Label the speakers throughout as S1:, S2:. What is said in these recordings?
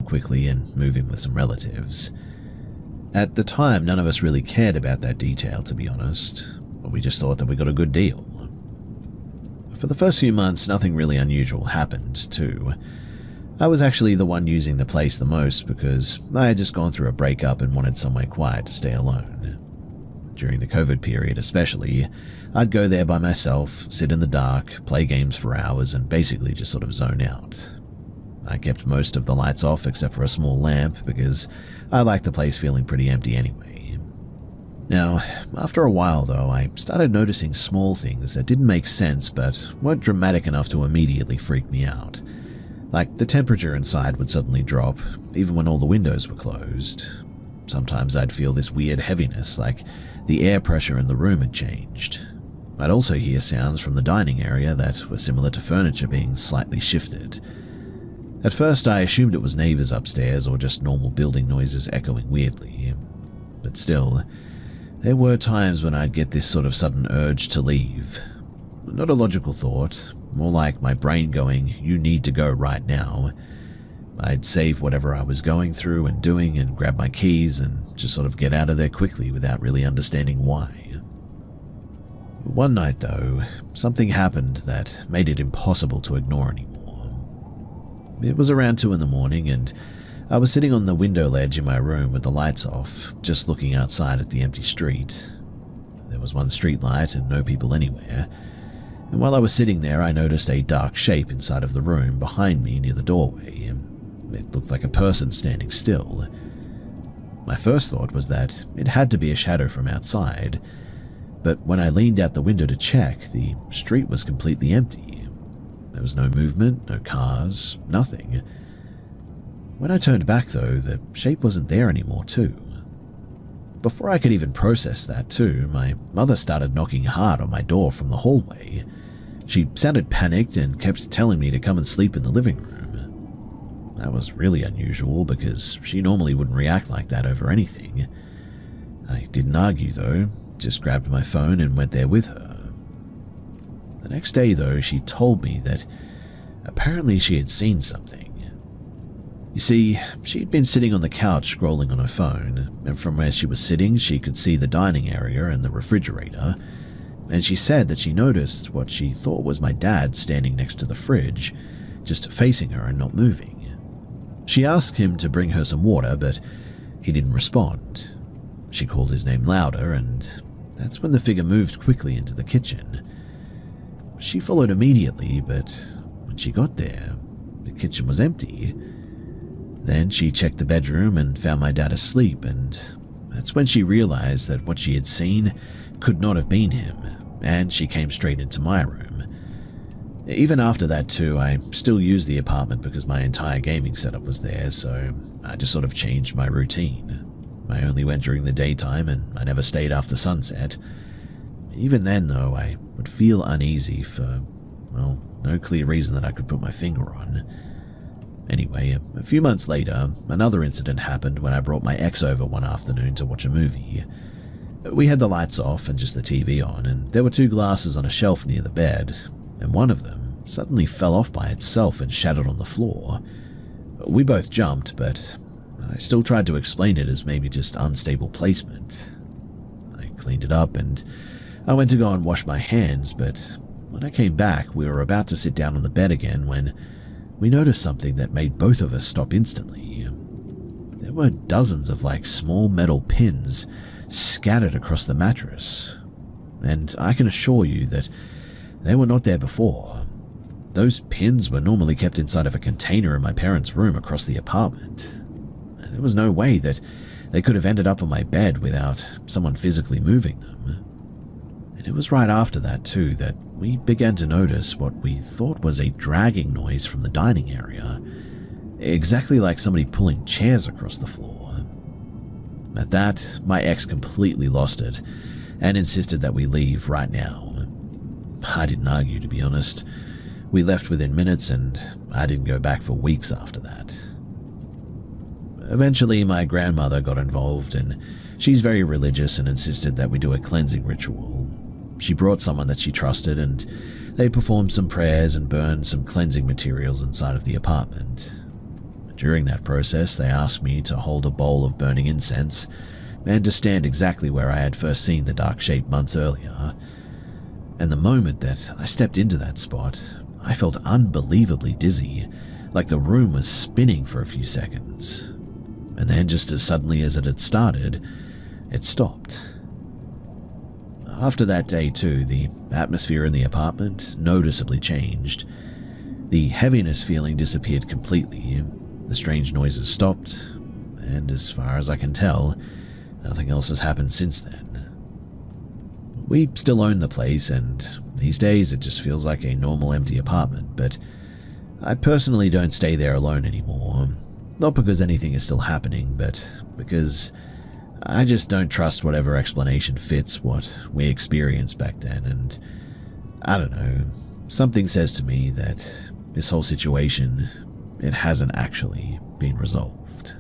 S1: quickly and move in with some relatives. At the time, none of us really cared about that detail, to be honest. We just thought that we got a good deal. For the first few months, nothing really unusual happened, too. I was actually the one using the place the most because I had just gone through a breakup and wanted somewhere quiet to stay alone. During the COVID period especially, I'd go there by myself, sit in the dark, play games for hours, and basically just sort of zone out. I kept most of the lights off except for a small lamp because I liked the place feeling pretty empty anyway. Now, after a while though, I started noticing small things that didn't make sense but weren't dramatic enough to immediately freak me out. Like the temperature inside would suddenly drop, even when all the windows were closed. Sometimes I'd feel this weird heaviness, like the air pressure in the room had changed. I'd also hear sounds from the dining area that were similar to furniture being slightly shifted. At first I assumed it was neighbors upstairs or just normal building noises echoing weirdly. But still, there were times when I'd get this sort of sudden urge to leave. Not a logical thought, more like my brain going, "You need to go right now." I'd save whatever I was going through and doing and grab my keys and just sort of get out of there quickly without really understanding why. One night though, something happened that made it impossible to ignore anymore. It was around 2 in the morning and I was sitting on the window ledge in my room with the lights off, just looking outside at the empty street. There was one street light and no people anywhere. And while I was sitting there, I noticed a dark shape inside of the room behind me near the doorway. It looked like a person standing still. My first thought was that it had to be a shadow from outside, but when I leaned out the window to check, the street was completely empty. There was no movement, no cars, nothing. When I turned back though, the shape wasn't there anymore too. Before I could even process that too, my mother started knocking hard on my door from the hallway. She sounded panicked and kept telling me to come and sleep in the living room. That was really unusual because she normally wouldn't react like that over anything. I didn't argue though, just grabbed my phone and went there with her. The next day though, she told me that apparently she had seen something. You see, she'd been sitting on the couch scrolling on her phone, and from where she was sitting she could see the dining area and the refrigerator, and she said that she noticed what she thought was my dad standing next to the fridge, just facing her and not moving. She asked him to bring her some water, but he didn't respond. She called his name louder, and that's when the figure moved quickly into the kitchen. She followed immediately, but when she got there, the kitchen was empty. Then she checked the bedroom and found my dad asleep, and that's when she realized that what she had seen could not have been him, and she came straight into my room. Even after that too, I still used the apartment because my entire gaming setup was there, so I just sort of changed my routine. I only went during the daytime and I never stayed after sunset. Even then though, I would feel uneasy for, well, no clear reason that I could put my finger on. Anyway, a few months later, another incident happened when I brought my ex over one afternoon to watch a movie. We had the lights off and just the TV on, and there were 2 glasses on a shelf near the bed, and one of them suddenly fell off by itself and shattered on the floor. We both jumped, but I still tried to explain it as maybe just unstable placement. I cleaned it up and I went to go and wash my hands, but when I came back, we were about to sit down on the bed again when we noticed something that made both of us stop instantly. There were dozens of small metal pins scattered across the mattress, and I can assure you that they were not there before. Those pins were normally kept inside of a container in my parents' room across the apartment. There was no way that they could have ended up on my bed without someone physically moving them. And it was right after that too that we began to notice what we thought was a dragging noise from the dining area, exactly like somebody pulling chairs across the floor. At that, my ex completely lost it and insisted that we leave right now. I didn't argue, to be honest. We left within minutes and I didn't go back for weeks after that. Eventually, my grandmother got involved and she's very religious and insisted that we do a cleansing ritual. She brought someone that she trusted and they performed some prayers and burned some cleansing materials inside of the apartment. During that process, they asked me to hold a bowl of burning incense and to stand exactly where I had first seen the dark shape months earlier. And the moment that I stepped into that spot, I felt unbelievably dizzy, like the room was spinning for a few seconds. And then just as suddenly as it had started, it stopped. After that day too, the atmosphere in the apartment noticeably changed. The heaviness feeling disappeared completely, the strange noises stopped, and as far as I can tell, nothing else has happened since then. We still own the place, and these days it just feels like a normal empty apartment, but I personally don't stay there alone anymore. Not because anything is still happening, but because I just don't trust whatever explanation fits what we experienced back then, and I don't know, something says to me that this whole situation, it hasn't actually been resolved.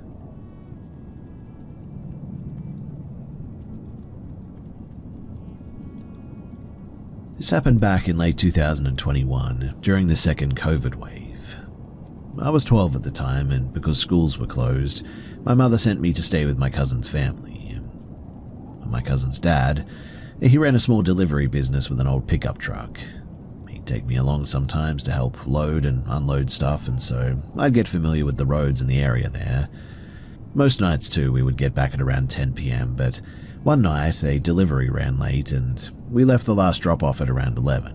S1: This happened back in late 2021, during the second COVID wave. I was 12 at the time, and because schools were closed, my mother sent me to stay with my cousin's family. My cousin's dad, he ran a small delivery business with an old pickup truck. He'd take me along sometimes to help load and unload stuff, and so I'd get familiar with the roads in the area there. Most nights too, we would get back at around 10 p.m, but one night a delivery ran late and we left the last drop-off at around 11.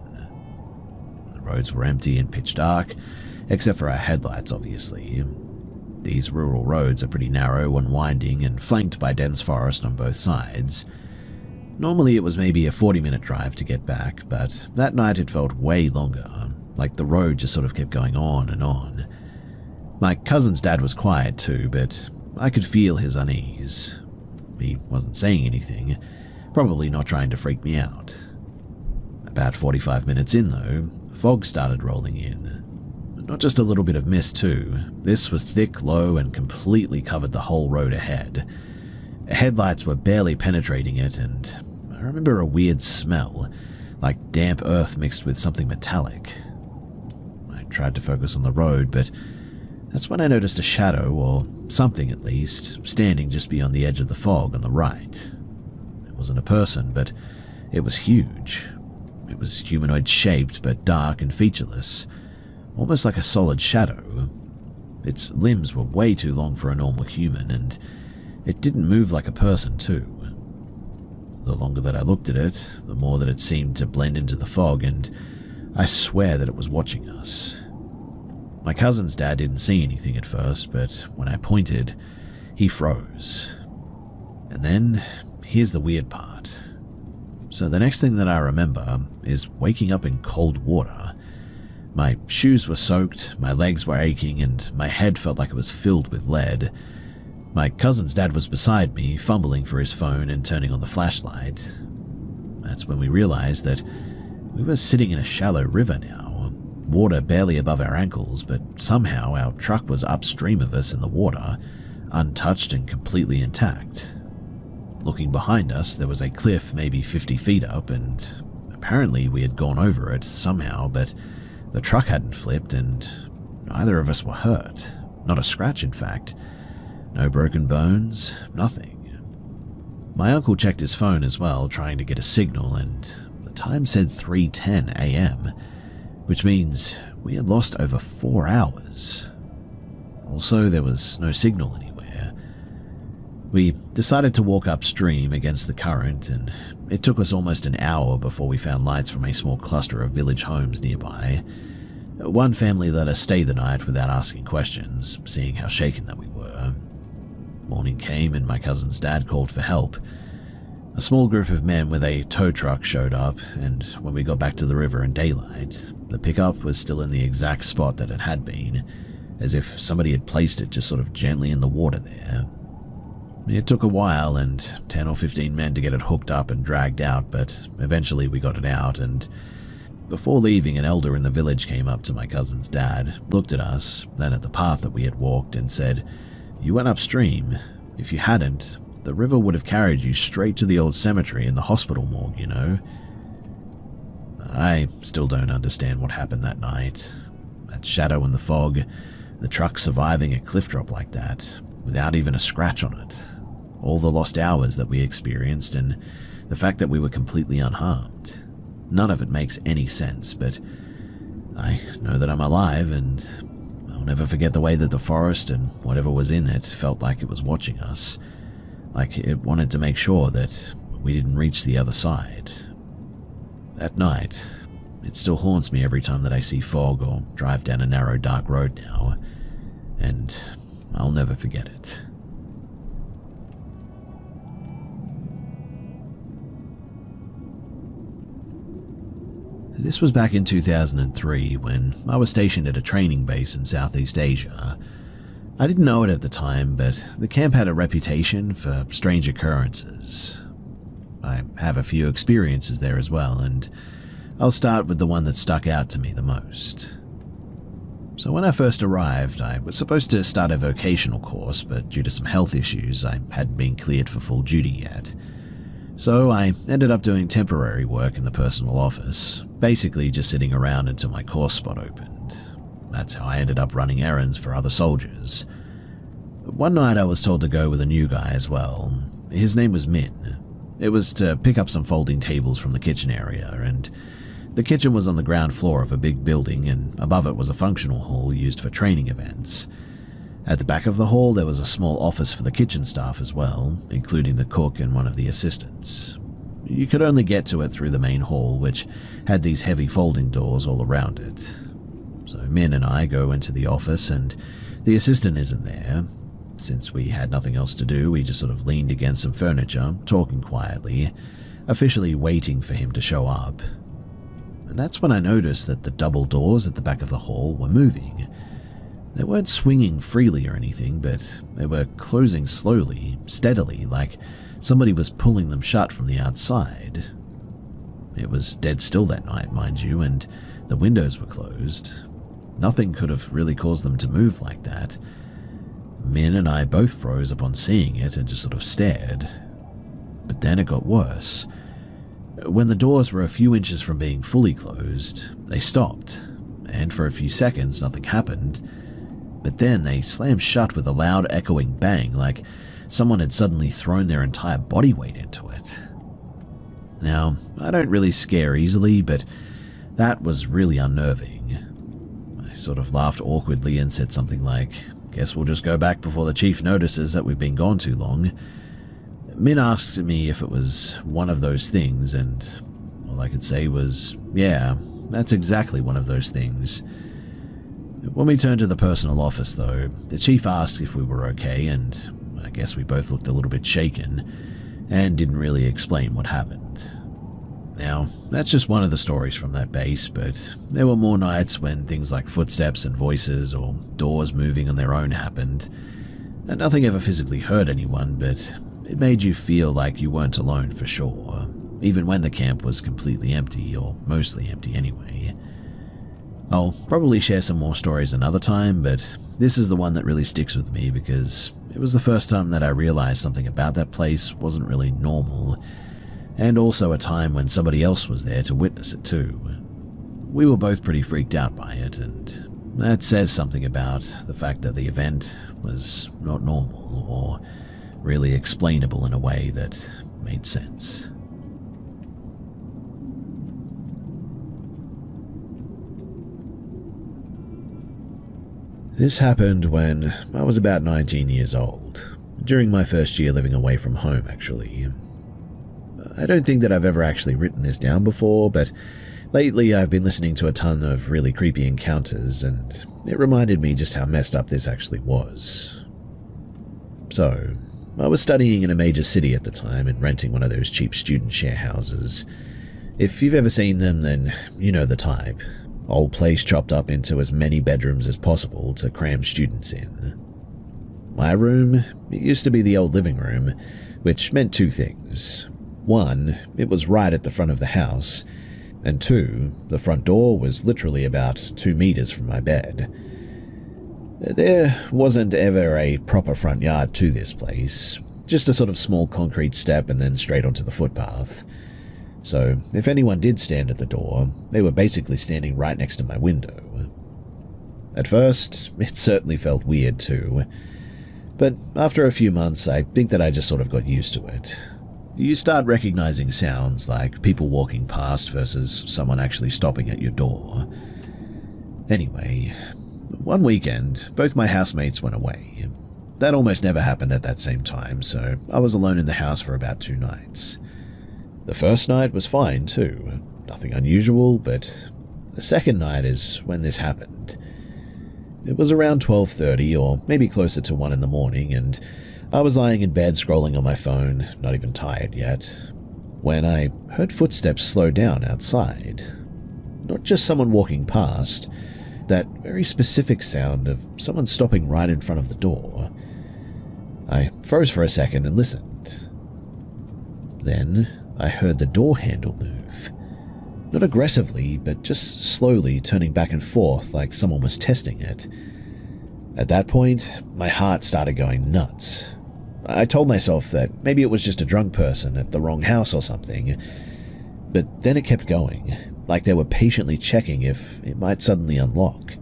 S1: The roads were empty and pitch dark, except for our headlights, obviously. These rural roads are pretty narrow and winding and flanked by dense forest on both sides. Normally it was maybe a 40-minute drive to get back, but that night it felt way longer, like the road just sort of kept going on and on. My cousin's dad was quiet too, but I could feel his unease. He wasn't saying anything, probably not trying to freak me out. About 45 minutes in though, fog started rolling in. Not just a little bit of mist too, this was thick, low, and completely covered the whole road ahead. Headlights were barely penetrating it, and I remember a weird smell, like damp earth mixed with something metallic. I tried to focus on the road, but that's when I noticed a shadow, or something at least, standing just beyond the edge of the fog on the right. It wasn't a person, but it was huge. It was humanoid-shaped, but dark and featureless, almost like a solid shadow. Its limbs were way too long for a normal human, and it didn't move like a person too. The longer that I looked at it, the more that it seemed to blend into the fog, and I swear that it was watching us. My cousin's dad didn't see anything at first, but when I pointed, he froze. And then, here's the weird part. So the next thing that I remember is waking up in cold water. My shoes were soaked, my legs were aching, and my head felt like it was filled with lead. My cousin's dad was beside me, fumbling for his phone and turning on the flashlight. That's when we realized that we were sitting in a shallow river now, water barely above our ankles, but somehow our truck was upstream of us in the water, untouched and completely intact. Looking behind us, there was a cliff maybe 50 feet up, and apparently we had gone over it somehow, but the truck hadn't flipped, and neither of us were hurt. Not a scratch, in fact. No broken bones, nothing. My uncle checked his phone as well, trying to get a signal, and the time said 3:10 a.m., which means we had lost over 4 hours. Also, there was no signal anywhere. We decided to walk upstream against the current, and it took us almost an hour before we found lights from a small cluster of village homes nearby. One family let us stay the night without asking questions, seeing how shaken that we were. Morning came and my cousin's dad called for help. A small group of men with a tow truck showed up, and when we got back to the river in daylight, the pickup was still in the exact spot that it had been, as if somebody had placed it just sort of gently in the water there. It took a while and 10 or 15 men to get it hooked up and dragged out, but eventually we got it out, and before leaving, an elder in the village came up to my cousin's dad, looked at us, then at the path that we had walked, and said, "You went upstream. If you hadn't, the river would have carried you straight to the old cemetery and the hospital morgue, you know." I still don't understand what happened that night. That shadow in the fog, The truck surviving a cliff drop like that, without even a scratch on it. All the lost hours that we experienced, and the fact that we were completely unharmed. None of it makes any sense, but I know that I'm alive, and I'll never forget the way that the forest and whatever was in it felt like it was watching us. Like it wanted to make sure that we didn't reach the other side. That night, it still haunts me every time that I see fog or drive down a narrow dark road now, and I'll never forget it. This was back in 2003 when I was stationed at a training base in Southeast Asia. I didn't know it at the time, but the camp had a reputation for strange occurrences. I have a few experiences there as well, and I'll start with the one that stuck out to me the most. So when I first arrived, I was supposed to start a vocational course, but due to some health issues, I hadn't been cleared for full duty yet. So I ended up doing temporary work in the personal office, basically just sitting around until my course spot opened. That's how I ended up running errands for other soldiers. One night I was told to go with a new guy as well. His name was Min. It was to pick up some folding tables from the kitchen area, and the kitchen was on the ground floor of a big building, and above it was a functional hall used for training events. At the back of the hall there was a small office for the kitchen staff as well, including the cook and one of the assistants. You could only get to it through the main hall, which had these heavy folding doors all around it. So Min and I go into the office, and the assistant isn't there. Since we had nothing else to do, we just sort of leaned against some furniture, talking quietly, officially waiting for him to show up. And that's when I noticed that the double doors at the back of the hall were moving. They weren't swinging freely or anything, but they were closing slowly, steadily, like somebody was pulling them shut from the outside. It was dead still that night, mind you, and the windows were closed. Nothing could have really caused them to move like that. Min and I both froze upon seeing it and just sort of stared. But then it got worse. When the doors were a few inches from being fully closed, they stopped, and for a few seconds nothing happened. But then they slammed shut with a loud echoing bang, like someone had suddenly thrown their entire body weight into it. Now, I don't really scare easily, but that was really unnerving. I sort of laughed awkwardly and said something like, "Guess we'll just go back before the chief notices that we've been gone too long." Min asked me if it was one of those things, and all I could say was, "Yeah, that's exactly one of those things." When we turned to the personal office, though, the chief asked if we were okay, and I guess we both looked a little bit shaken, and didn't really explain what happened. Now, that's just one of the stories from that base, but there were more nights when things like footsteps and voices or doors moving on their own happened, and nothing ever physically hurt anyone, but it made you feel like you weren't alone for sure, even when the camp was completely empty, or mostly empty anyway. I'll probably share some more stories another time, but this is the one that really sticks with me because it was the first time that I realized something about that place wasn't really normal, and also a time when somebody else was there to witness it too. We were both pretty freaked out by it, and that says something about the fact that the event was not normal or really explainable in a way that made sense. This happened when I was about 19 years old, during my first year living away from home actually. I don't think that I've ever actually written this down before, but lately I've been listening to a ton of really creepy encounters, and it reminded me just how messed up this actually was. So, I was studying in a major city at the time and renting one of those cheap student share houses. If you've ever seen them, then you know the type. Old place chopped up into as many bedrooms as possible to cram students in. My room, it used to be the old living room, which meant two things. One, it was right at the front of the house, and two, the front door was literally about 2 meters from my bed. There wasn't ever a proper front yard to this place, just a sort of small concrete step and then straight onto the footpath. So if anyone did stand at the door, they were basically standing right next to my window. At first, it certainly felt weird too. But after a few months, I think that I just sort of got used to it. You start recognizing sounds like people walking past versus someone actually stopping at your door. Anyway, one weekend, both my housemates went away. That almost never happened at that same time, so I was alone in the house for about 2 nights. The first night was fine too, nothing unusual, but the second night is when this happened. It was around 12:30 or maybe closer to 1 in the morning, and I was lying in bed scrolling on my phone, not even tired yet, when I heard footsteps slow down outside. Not just someone walking past, that very specific sound of someone stopping right in front of the door. I froze for a second and listened. Then I heard the door handle move. Not aggressively, but just slowly turning back and forth like someone was testing it. At that point, my heart started going nuts. I told myself that maybe it was just a drunk person at the wrong house or something, but then it kept going, like they were patiently checking if it might suddenly unlock.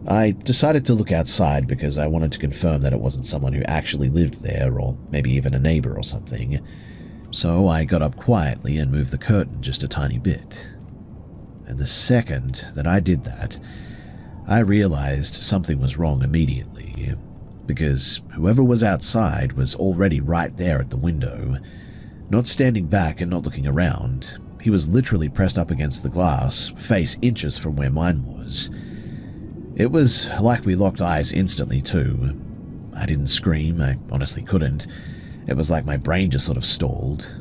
S1: I decided to look outside because I wanted to confirm that it wasn't someone who actually lived there, or maybe even a neighbor or something. So I got up quietly and moved the curtain just a tiny bit. And the second that I did that, I realized something was wrong immediately, because whoever was outside was already right there at the window. Not standing back and not looking around, he was literally pressed up against the glass, face inches from where mine was. It was like we locked eyes instantly too. I didn't scream, I honestly couldn't. It was like my brain just sort of stalled.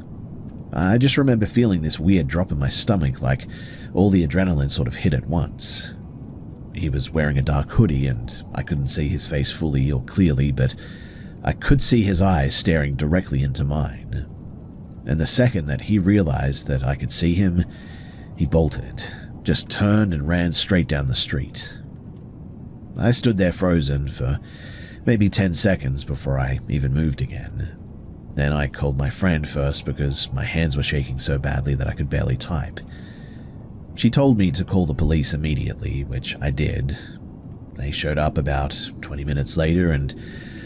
S1: I just remember feeling this weird drop in my stomach, like all the adrenaline sort of hit at once. He was wearing a dark hoodie and I couldn't see his face fully or clearly, but I could see his eyes staring directly into mine. And the second that he realized that I could see him, he bolted, just turned and ran straight down the street. I stood there frozen for maybe 10 seconds before I even moved again. Then I called my friend first because my hands were shaking so badly that I could barely type. She told me to call the police immediately, which I did. They showed up about 20 minutes later and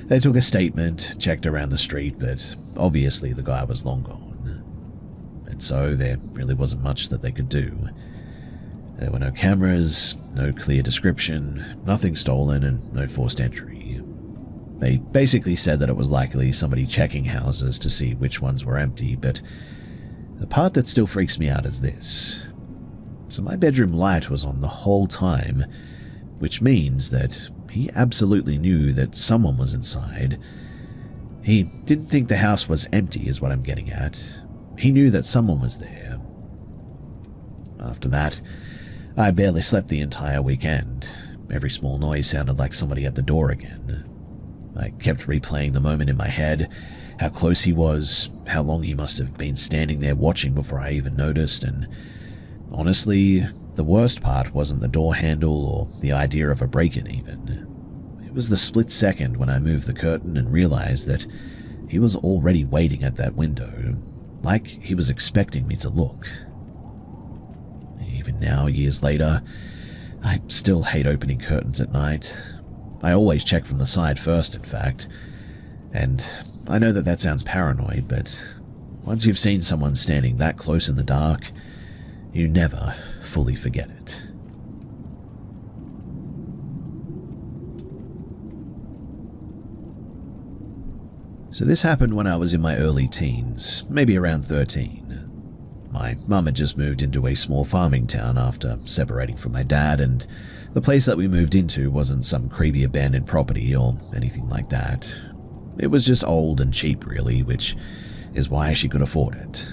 S1: they took a statement, checked around the street, but obviously the guy was long gone. And so there really wasn't much that they could do. There were no cameras, no clear description, nothing stolen, and no forced entry. They basically said that it was likely somebody checking houses to see which ones were empty, but the part that still freaks me out is this. So my bedroom light was on the whole time, which means that he absolutely knew that someone was inside. He didn't think the house was empty is what I'm getting at. He knew that someone was there. After that, I barely slept the entire weekend. Every small noise sounded like somebody at the door again. I kept replaying the moment in my head, how close he was, how long he must have been standing there watching before I even noticed, and honestly, the worst part wasn't the door handle or the idea of a break-in even. It was the split second when I moved the curtain and realized that he was already waiting at that window, like he was expecting me to look. Even now, years later, I still hate opening curtains at night. I always check from the side first, in fact. And I know that sounds paranoid, but once you've seen someone standing that close in the dark, you never fully forget it. So this happened when I was in my early teens, maybe around 13. My mum had just moved into a small farming town after separating from my dad, and the place that we moved into wasn't some creepy abandoned property or anything like that. It was just old and cheap really, which is why she could afford it.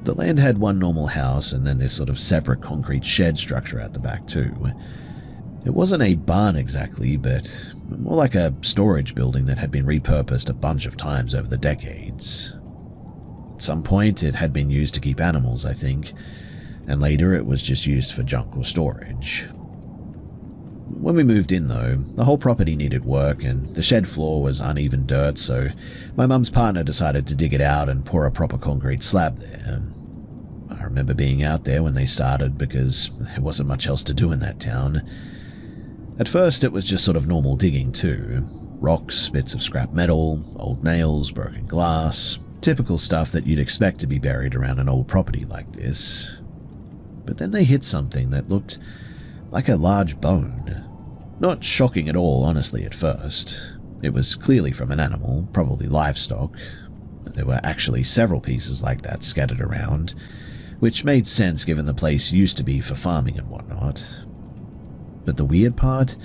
S1: The land had one normal house and then this sort of separate concrete shed structure at the back too. It wasn't a barn exactly, but more like a storage building that had been repurposed a bunch of times over the decades. At some point, it had been used to keep animals, I think, and later it was just used for junk or storage. When we moved in, though, the whole property needed work, and the shed floor was uneven dirt, so my mum's partner decided to dig it out and pour a proper concrete slab there. I remember being out there when they started because there wasn't much else to do in that town. At first it was just sort of normal digging too. Rocks, bits of scrap metal, old nails, broken glass, typical stuff that you'd expect to be buried around an old property like this. But then they hit something that looked like a large bone. Not shocking at all, honestly, at first. It was clearly from an animal, probably livestock. There were actually several pieces like that scattered around, which made sense given the place used to be for farming and whatnot. But the weird part?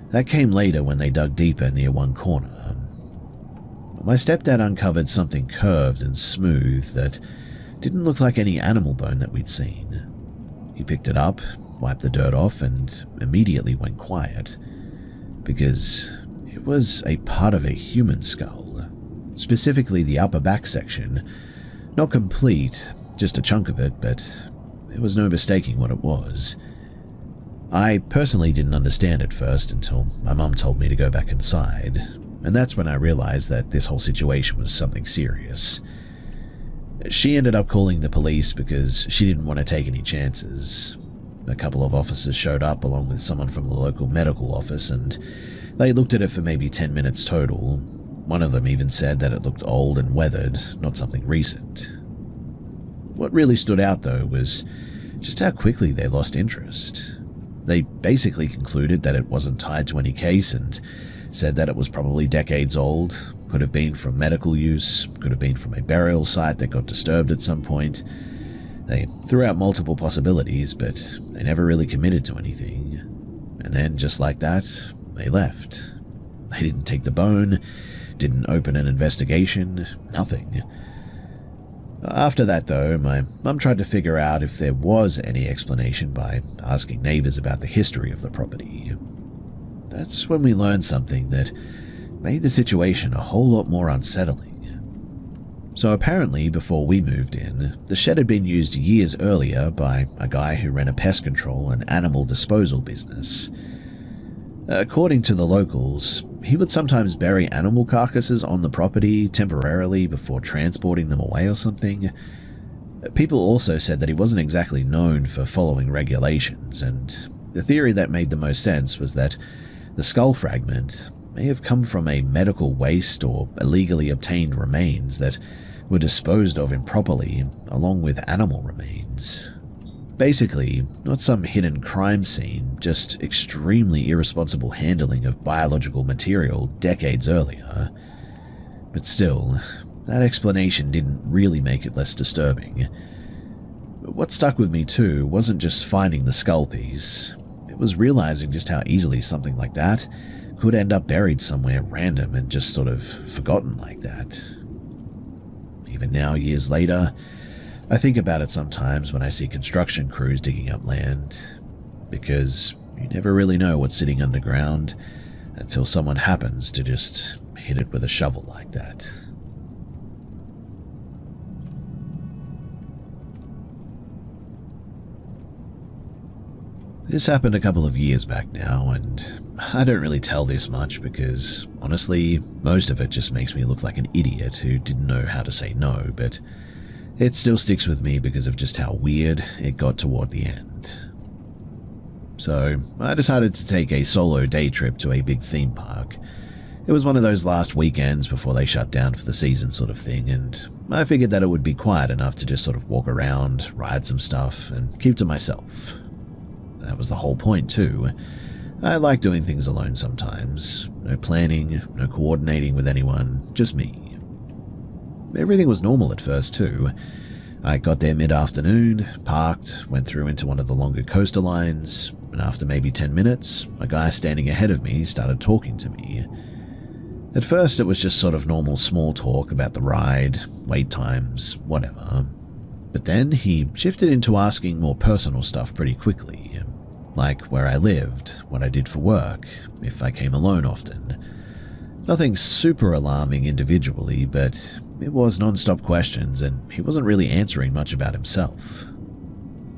S1: That came later when they dug deeper near one corner. My stepdad uncovered something curved and smooth that didn't look like any animal bone that we'd seen. He picked it up, wiped the dirt off, and immediately went quiet, because it was a part of a human skull, specifically the upper back section. Not complete, just a chunk of it, but there was no mistaking what it was. I personally didn't understand at first until my mum told me to go back inside, and that's when I realized that this whole situation was something serious. She ended up calling the police because she didn't want to take any chances. A couple of officers showed up along with someone from the local medical office, and they looked at it for maybe 10 minutes total. One of them even said that it looked old and weathered, not something recent. What really stood out though was just how quickly they lost interest. They basically concluded that it wasn't tied to any case and said that it was probably decades old, could have been from medical use, could have been from a burial site that got disturbed at some point. They threw out multiple possibilities, but they never really committed to anything. And then, just like that, they left. They didn't take the bone, didn't open an investigation, nothing. After that though, my mum tried to figure out if there was any explanation by asking neighbours about the history of the property. That's when we learned something that made the situation a whole lot more unsettling. So apparently, before we moved in, the shed had been used years earlier by a guy who ran a pest control and animal disposal business. According to the locals, he would sometimes bury animal carcasses on the property temporarily before transporting them away or something. People also said that he wasn't exactly known for following regulations, and the theory that made the most sense was that the skull fragment may have come from a medical waste or illegally obtained remains that were disposed of improperly along with animal remains. Basically, not some hidden crime scene, just extremely irresponsible handling of biological material decades earlier. But still, that explanation didn't really make it less disturbing. What stuck with me too wasn't just finding the skull piece, it was realizing just how easily something like that could end up buried somewhere random and just sort of forgotten like that. Even now, years later, I think about it sometimes when I see construction crews digging up land, because you never really know what's sitting underground until someone happens to just hit it with a shovel like that. This happened a couple of years back now, and I don't really tell this much because, honestly, most of it just makes me look like an idiot who didn't know how to say no, but it still sticks with me because of just how weird it got toward the end. So, I decided to take a solo day trip to a big theme park. It was one of those last weekends before they shut down for the season sort of thing, and I figured that it would be quiet enough to just sort of walk around, ride some stuff, and keep to myself. That was the whole point too. I like doing things alone sometimes. No planning, no coordinating with anyone, just me. Everything was normal at first too. I got there mid-afternoon, parked, went through into one of the longer coaster lines, and after maybe 10 minutes, a guy standing ahead of me started talking to me. At first it was just sort of normal small talk about the ride, wait times, whatever. But then he shifted into asking more personal stuff pretty quickly. Like where I lived, what I did for work, if I came alone often. Nothing super alarming individually, but it was non-stop questions and he wasn't really answering much about himself.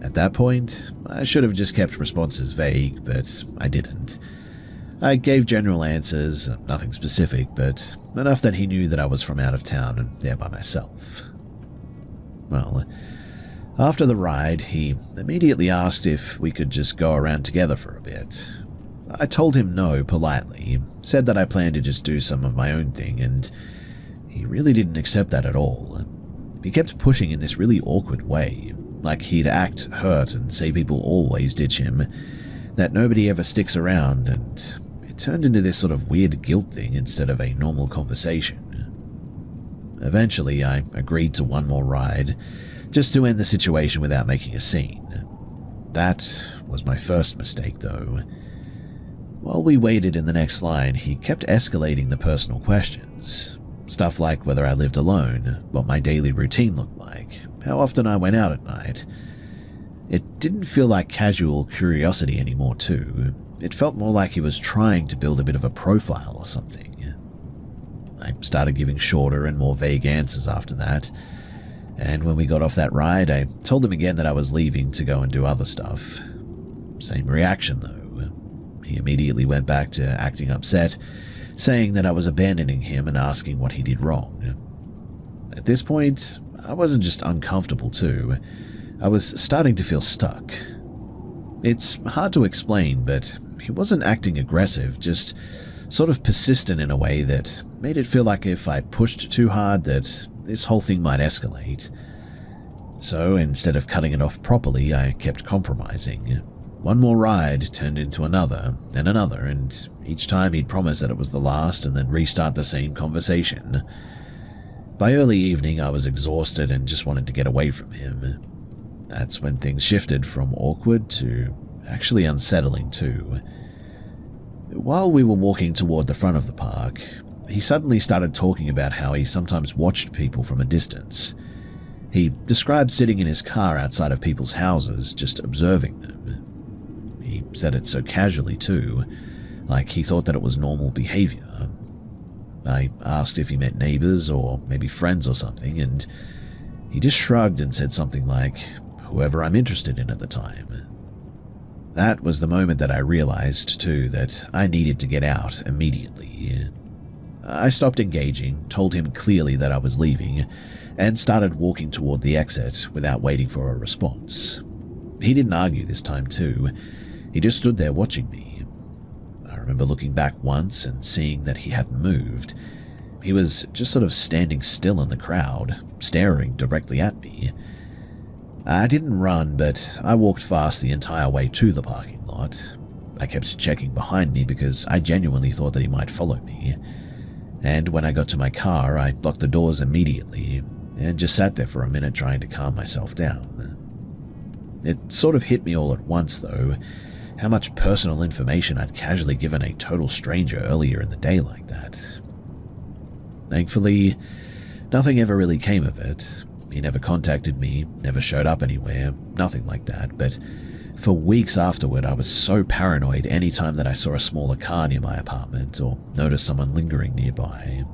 S1: At that point, I should have just kept responses vague, but I didn't. I gave general answers, nothing specific, but enough that he knew that I was from out of town and there by myself. Well, After the ride, he immediately asked if we could just go around together for a bit. I told him no politely, said that I planned to just do some of my own thing, and he really didn't accept that at all. He kept pushing in this really awkward way, like he'd act hurt and say people always ditch him, that nobody ever sticks around, and it turned into this sort of weird guilt thing instead of a normal conversation. Eventually, I agreed to one more ride, just to end the situation without making a scene. That was my first mistake, though. While we waited in the next line, he kept escalating the personal questions. Stuff like whether I lived alone, what my daily routine looked like, how often I went out at night. It didn't feel like casual curiosity anymore, too. It felt more like he was trying to build a bit of a profile or something. I started giving shorter and more vague answers after that, and when we got off that ride, I told him again that I was leaving to go and do other stuff. Same reaction, though. He immediately went back to acting upset, saying that I was abandoning him and asking what he did wrong. At this point, I wasn't just uncomfortable too, I was starting to feel stuck. It's hard to explain, but he wasn't acting aggressive, just sort of persistent in a way that made it feel like if I pushed too hard that this whole thing might escalate. So instead of cutting it off properly, I kept compromising. One more ride turned into another, then another, and each time he'd promise that it was the last and then restart the same conversation. By early evening, I was exhausted and just wanted to get away from him. That's when things shifted from awkward to actually unsettling too. While we were walking toward the front of the park, he suddenly started talking about how he sometimes watched people from a distance. He described sitting in his car outside of people's houses, just observing them. He said it so casually too, like he thought that it was normal behavior. I asked if he meant neighbors or maybe friends or something, and he just shrugged and said something like, whoever I'm interested in at the time. That was the moment that I realized, too, that I needed to get out immediately. I stopped engaging, told him clearly that I was leaving, and started walking toward the exit without waiting for a response. He didn't argue this time, too. He just stood there watching me. I remember looking back once and seeing that he hadn't moved. He was just sort of standing still in the crowd, staring directly at me. I didn't run, but I walked fast the entire way to the parking lot. I kept checking behind me because I genuinely thought that he might follow me. And when I got to my car, I locked the doors immediately and just sat there for a minute trying to calm myself down. It sort of hit me all at once, though, how much personal information I'd casually given a total stranger earlier in the day like that. Thankfully, nothing ever really came of it. He never contacted me, never showed up anywhere, nothing like that, but for weeks afterward I was so paranoid anytime that I saw a smaller car near my apartment or noticed someone lingering nearby.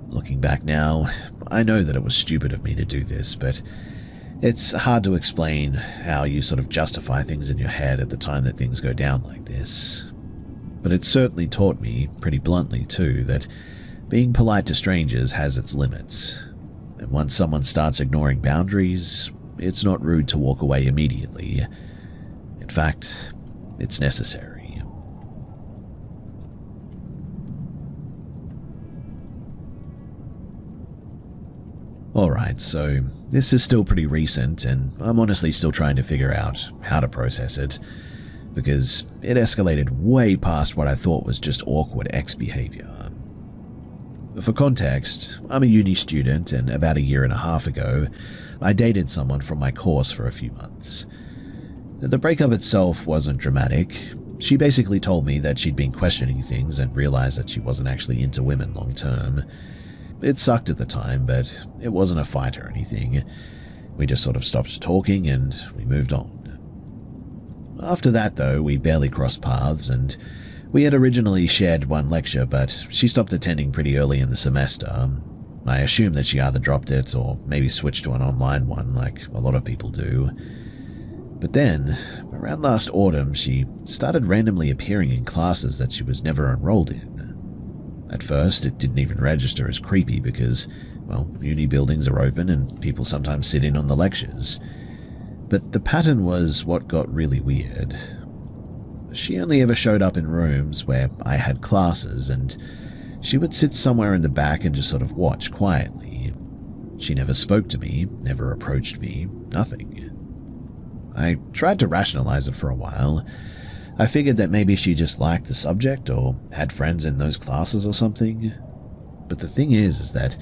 S1: Looking back now, I know that it was stupid of me to do this, but it's hard to explain how you sort of justify things in your head at the time that things go down like this. But it certainly taught me, pretty bluntly too, that being polite to strangers has its limits. And once someone starts ignoring boundaries, it's not rude to walk away immediately. In fact, it's necessary. Alright, so this is still pretty recent, and I'm honestly still trying to figure out how to process it, because it escalated way past what I thought was just awkward ex-behavior. For context, I'm a uni student, and about 1.5 years ago, I dated someone from my course for a few months. The breakup itself wasn't dramatic. She basically told me that she'd been questioning things and realized that she wasn't actually into women long term. It sucked at the time, but it wasn't a fight or anything. We just sort of stopped talking and we moved on. After that, though, we barely crossed paths, and we had originally shared one lecture, but she stopped attending pretty early in the semester. I assume that she either dropped it or maybe switched to an online one like a lot of people do. But then, around last autumn, she started randomly appearing in classes that she was never enrolled in. At first, it didn't even register as creepy because Well, uni buildings are open and people sometimes sit in on the lectures. But the pattern was what got really weird. She only ever showed up in rooms where I had classes, and she would sit somewhere in the back and just sort of watch quietly. She never spoke to me, never approached me, nothing. I tried to rationalize it for a while. I figured that maybe she just liked the subject or had friends in those classes or something. But the thing is that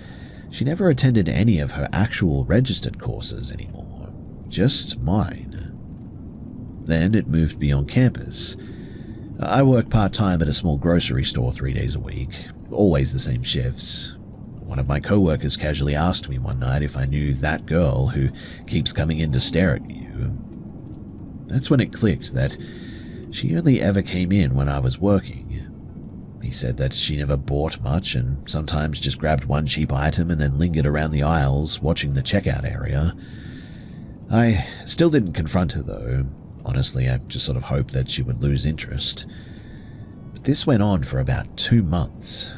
S1: she never attended any of her actual registered courses anymore, just mine. Then it moved beyond campus. I work part-time at a small grocery store 3 days a week, always the same shifts. One of my co-workers casually asked me one night if I knew that girl who keeps coming in to stare at you. That's when it clicked that she only ever came in when I was working. He said that she never bought much and sometimes just grabbed one cheap item and then lingered around the aisles watching the checkout area. I still didn't confront her though. Honestly, I just sort of hoped that she would lose interest. But this went on for about 2 months.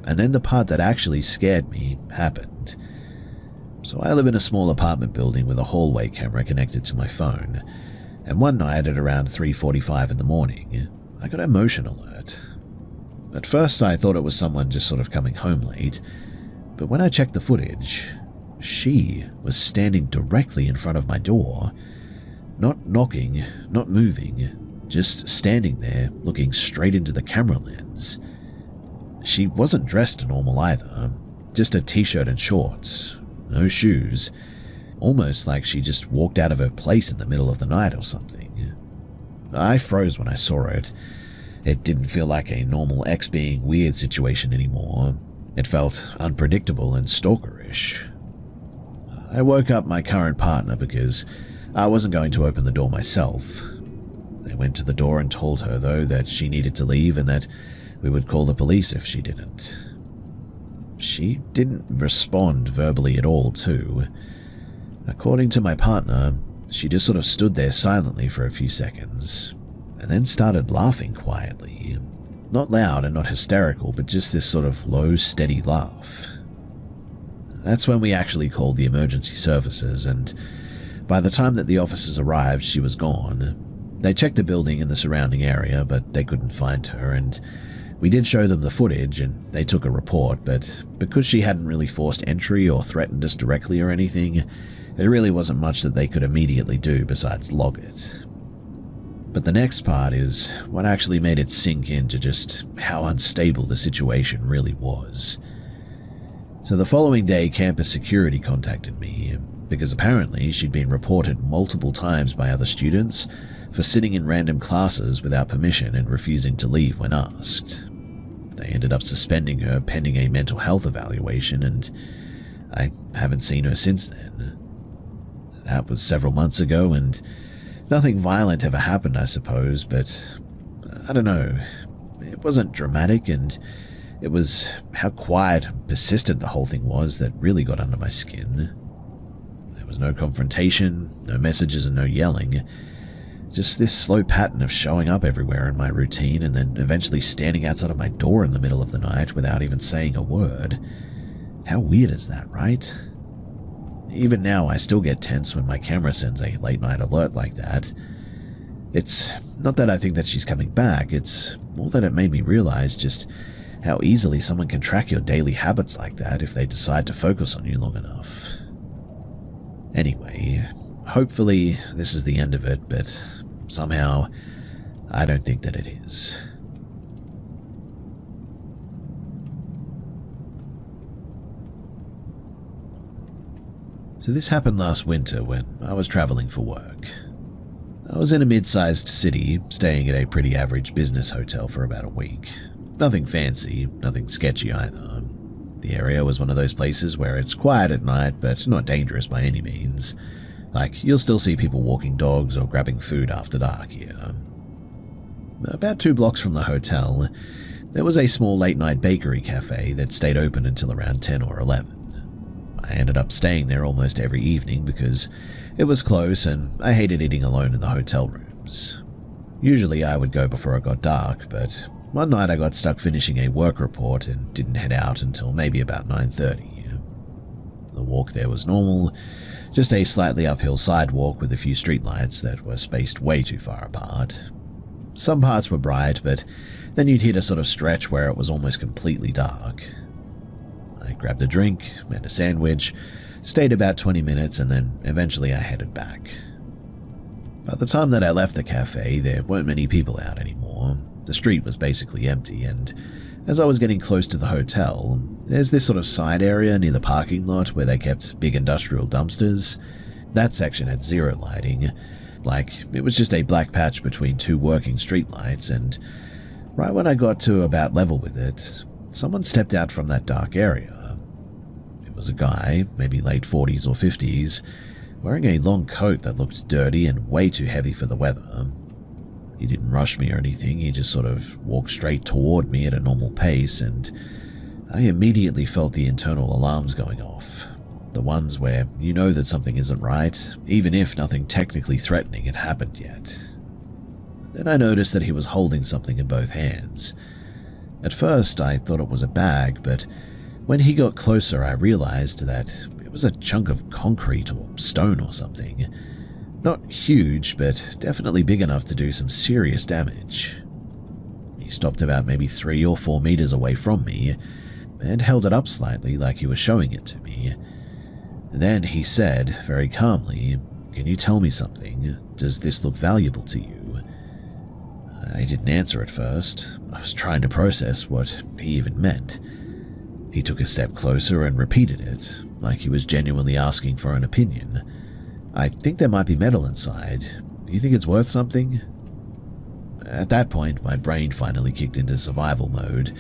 S1: And then the part that actually scared me happened. So I live in a small apartment building with a hallway camera connected to my phone. And one night at around 3:45 in the morning, I got a motion alert. At first I thought it was someone just sort of coming home late. But when I checked the footage, she was standing directly in front of my door. Not knocking, not moving, just standing there, looking straight into the camera lens. She wasn't dressed normal either, just a t-shirt and shorts, no shoes, almost like she just walked out of her place in the middle of the night or something. I froze when I saw it. It didn't feel like a normal X being weird situation anymore. It felt unpredictable and stalkerish. I woke up my current partner because I wasn't going to open the door myself. I went to the door and told her, though, that she needed to leave and that we would call the police if she didn't. She didn't respond verbally at all, too. According to my partner, she just sort of stood there silently for a few seconds, and then started laughing quietly. Not loud and not hysterical, but just this sort of low, steady laugh. That's when we actually called the emergency services, and by the time that the officers arrived, she was gone. They checked the building and the surrounding area, but they couldn't find her, and we did show them the footage, and they took a report, but because she hadn't really forced entry or threatened us directly or anything, there really wasn't much that they could immediately do besides log it. But the next part is what actually made it sink into just how unstable the situation really was. So the following day, campus security contacted me, because apparently she'd been reported multiple times by other students for sitting in random classes without permission and refusing to leave when asked. They ended up suspending her pending a mental health evaluation, and I haven't seen her since then. That was several months ago, and nothing violent ever happened, I suppose, but I don't know. It wasn't dramatic, and it was how quiet and persistent the whole thing was that really got under my skin. There was no confrontation, no messages, and no yelling. Just this slow pattern of showing up everywhere in my routine and then eventually standing outside of my door in the middle of the night without even saying a word. How weird is that, right? Even now, I still get tense when my camera sends a late-night alert like that. It's not that I think that she's coming back, it's more that it made me realize just how easily someone can track your daily habits like that if they decide to focus on you long enough. Anyway, hopefully this is the end of it, but somehow I don't think that it is. So this happened last winter when I was traveling for work. I was in a mid-sized city, staying at a pretty average business hotel for about a week. Nothing fancy, nothing sketchy either. The area was one of those places where it's quiet at night, but not dangerous by any means. Like, you'll still see people walking dogs or grabbing food after dark here. About 2 blocks from the hotel, there was a small late-night bakery cafe that stayed open until around 10 or 11. I ended up staying there almost every evening because it was close and I hated eating alone in the hotel rooms. Usually I would go before it got dark, but one night I got stuck finishing a work report and didn't head out until maybe about 9:30. The walk there was normal, just a slightly uphill sidewalk with a few streetlights that were spaced way too far apart. Some parts were bright, but then you'd hit a sort of stretch where it was almost completely dark. I grabbed a drink and a sandwich, stayed about 20 minutes, and then eventually I headed back. By the time that I left the cafe, there weren't many people out anymore. The street was basically empty, and as I was getting close to the hotel, there's this sort of side area near the parking lot where they kept big industrial dumpsters. That section had zero lighting, like it was just a black patch between two working streetlights, and right when I got to about level with it, someone stepped out from that dark area. It was a guy, maybe late 40s or 50s, wearing a long coat that looked dirty and way too heavy for the weather. He didn't rush me or anything, he just sort of walked straight toward me at a normal pace, and I immediately felt the internal alarms going off. The ones where you know that something isn't right, even if nothing technically threatening had happened yet. Then I noticed that he was holding something in both hands. At first I thought it was a bag, but when he got closer I realized that it was a chunk of concrete or stone or something. Not huge, but definitely big enough to do some serious damage. He stopped about maybe 3 or 4 meters away from me and held it up slightly like he was showing it to me. Then he said, very calmly, "Can you tell me something? Does this look valuable to you?" I didn't answer at first. I was trying to process what he even meant. He took a step closer and repeated it, like he was genuinely asking for an opinion. "I think there might be metal inside. Do you think it's worth something?" At that point, my brain finally kicked into survival mode.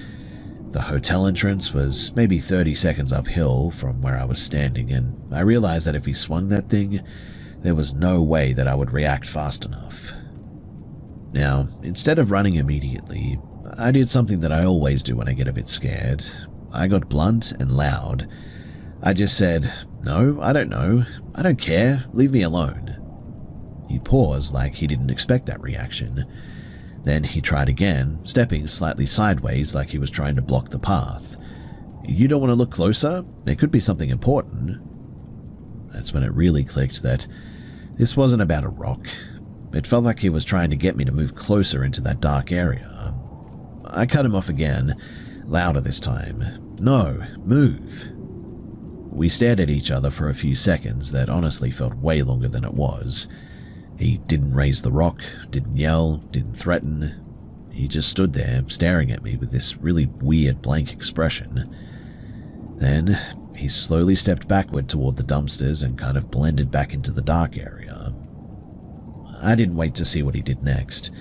S1: The hotel entrance was maybe 30 seconds uphill from where I was standing, and I realized that if he swung that thing, there was no way that I would react fast enough. Now, instead of running immediately, I did something that I always do when I get a bit scared. I got blunt and loud. I just said, "No, I don't know. I don't care. Leave me alone." He paused like he didn't expect that reaction. Then he tried again, stepping slightly sideways like he was trying to block the path. "You don't want to look closer? There could be something important." That's when it really clicked that this wasn't about a rock. It felt like he was trying to get me to move closer into that dark area. I cut him off again, louder this time. "No, move." We stared at each other for a few seconds that honestly felt way longer than it was. He didn't raise the rock, didn't yell, didn't threaten. He just stood there, staring at me with this really weird blank expression. Then he slowly stepped backward toward the dumpsters and kind of blended back into the dark area. I didn't wait to see what he did next.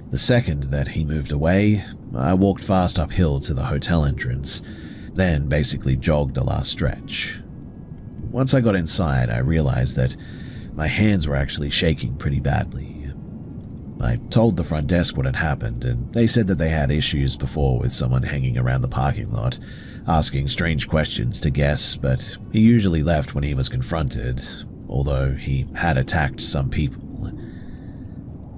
S1: The second that he moved away, I walked fast uphill to the hotel entrance, then basically jogged the last stretch. Once I got inside, I realized that my hands were actually shaking pretty badly. I told the front desk what had happened, and they said that they had issues before with someone hanging around the parking lot, asking strange questions to guests, but he usually left when he was confronted, although he had attacked some people.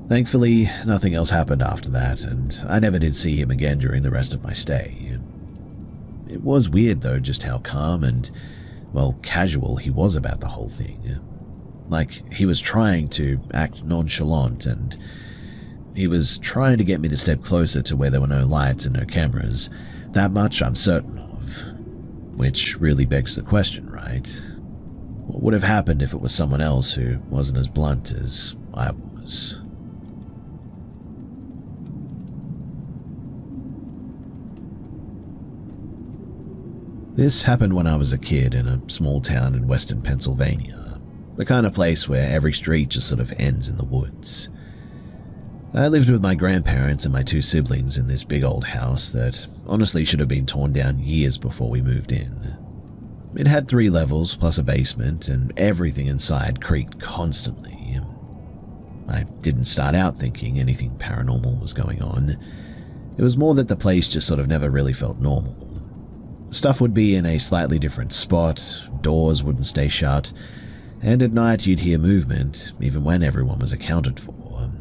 S1: Thankfully, nothing else happened after that, and I never did see him again during the rest of my stay. It was weird though just how calm and, well, casual he was about the whole thing. Like, he was trying to act nonchalant, and he was trying to get me to step closer to where there were no lights and no cameras. That much I'm certain of. Which really begs the question, right? What would have happened if it was someone else who wasn't as blunt as I was? This happened when I was a kid in a small town in western Pennsylvania, the kind of place where every street just sort of ends in the woods. I lived with my grandparents and my 2 siblings in this big old house that honestly should have been torn down years before we moved in. It had 3 levels plus a basement, and everything inside creaked constantly. I didn't start out thinking anything paranormal was going on. It was more that the place just sort of never really felt normal. Stuff would be in a slightly different spot, doors wouldn't stay shut, and at night you'd hear movement, even when everyone was accounted for.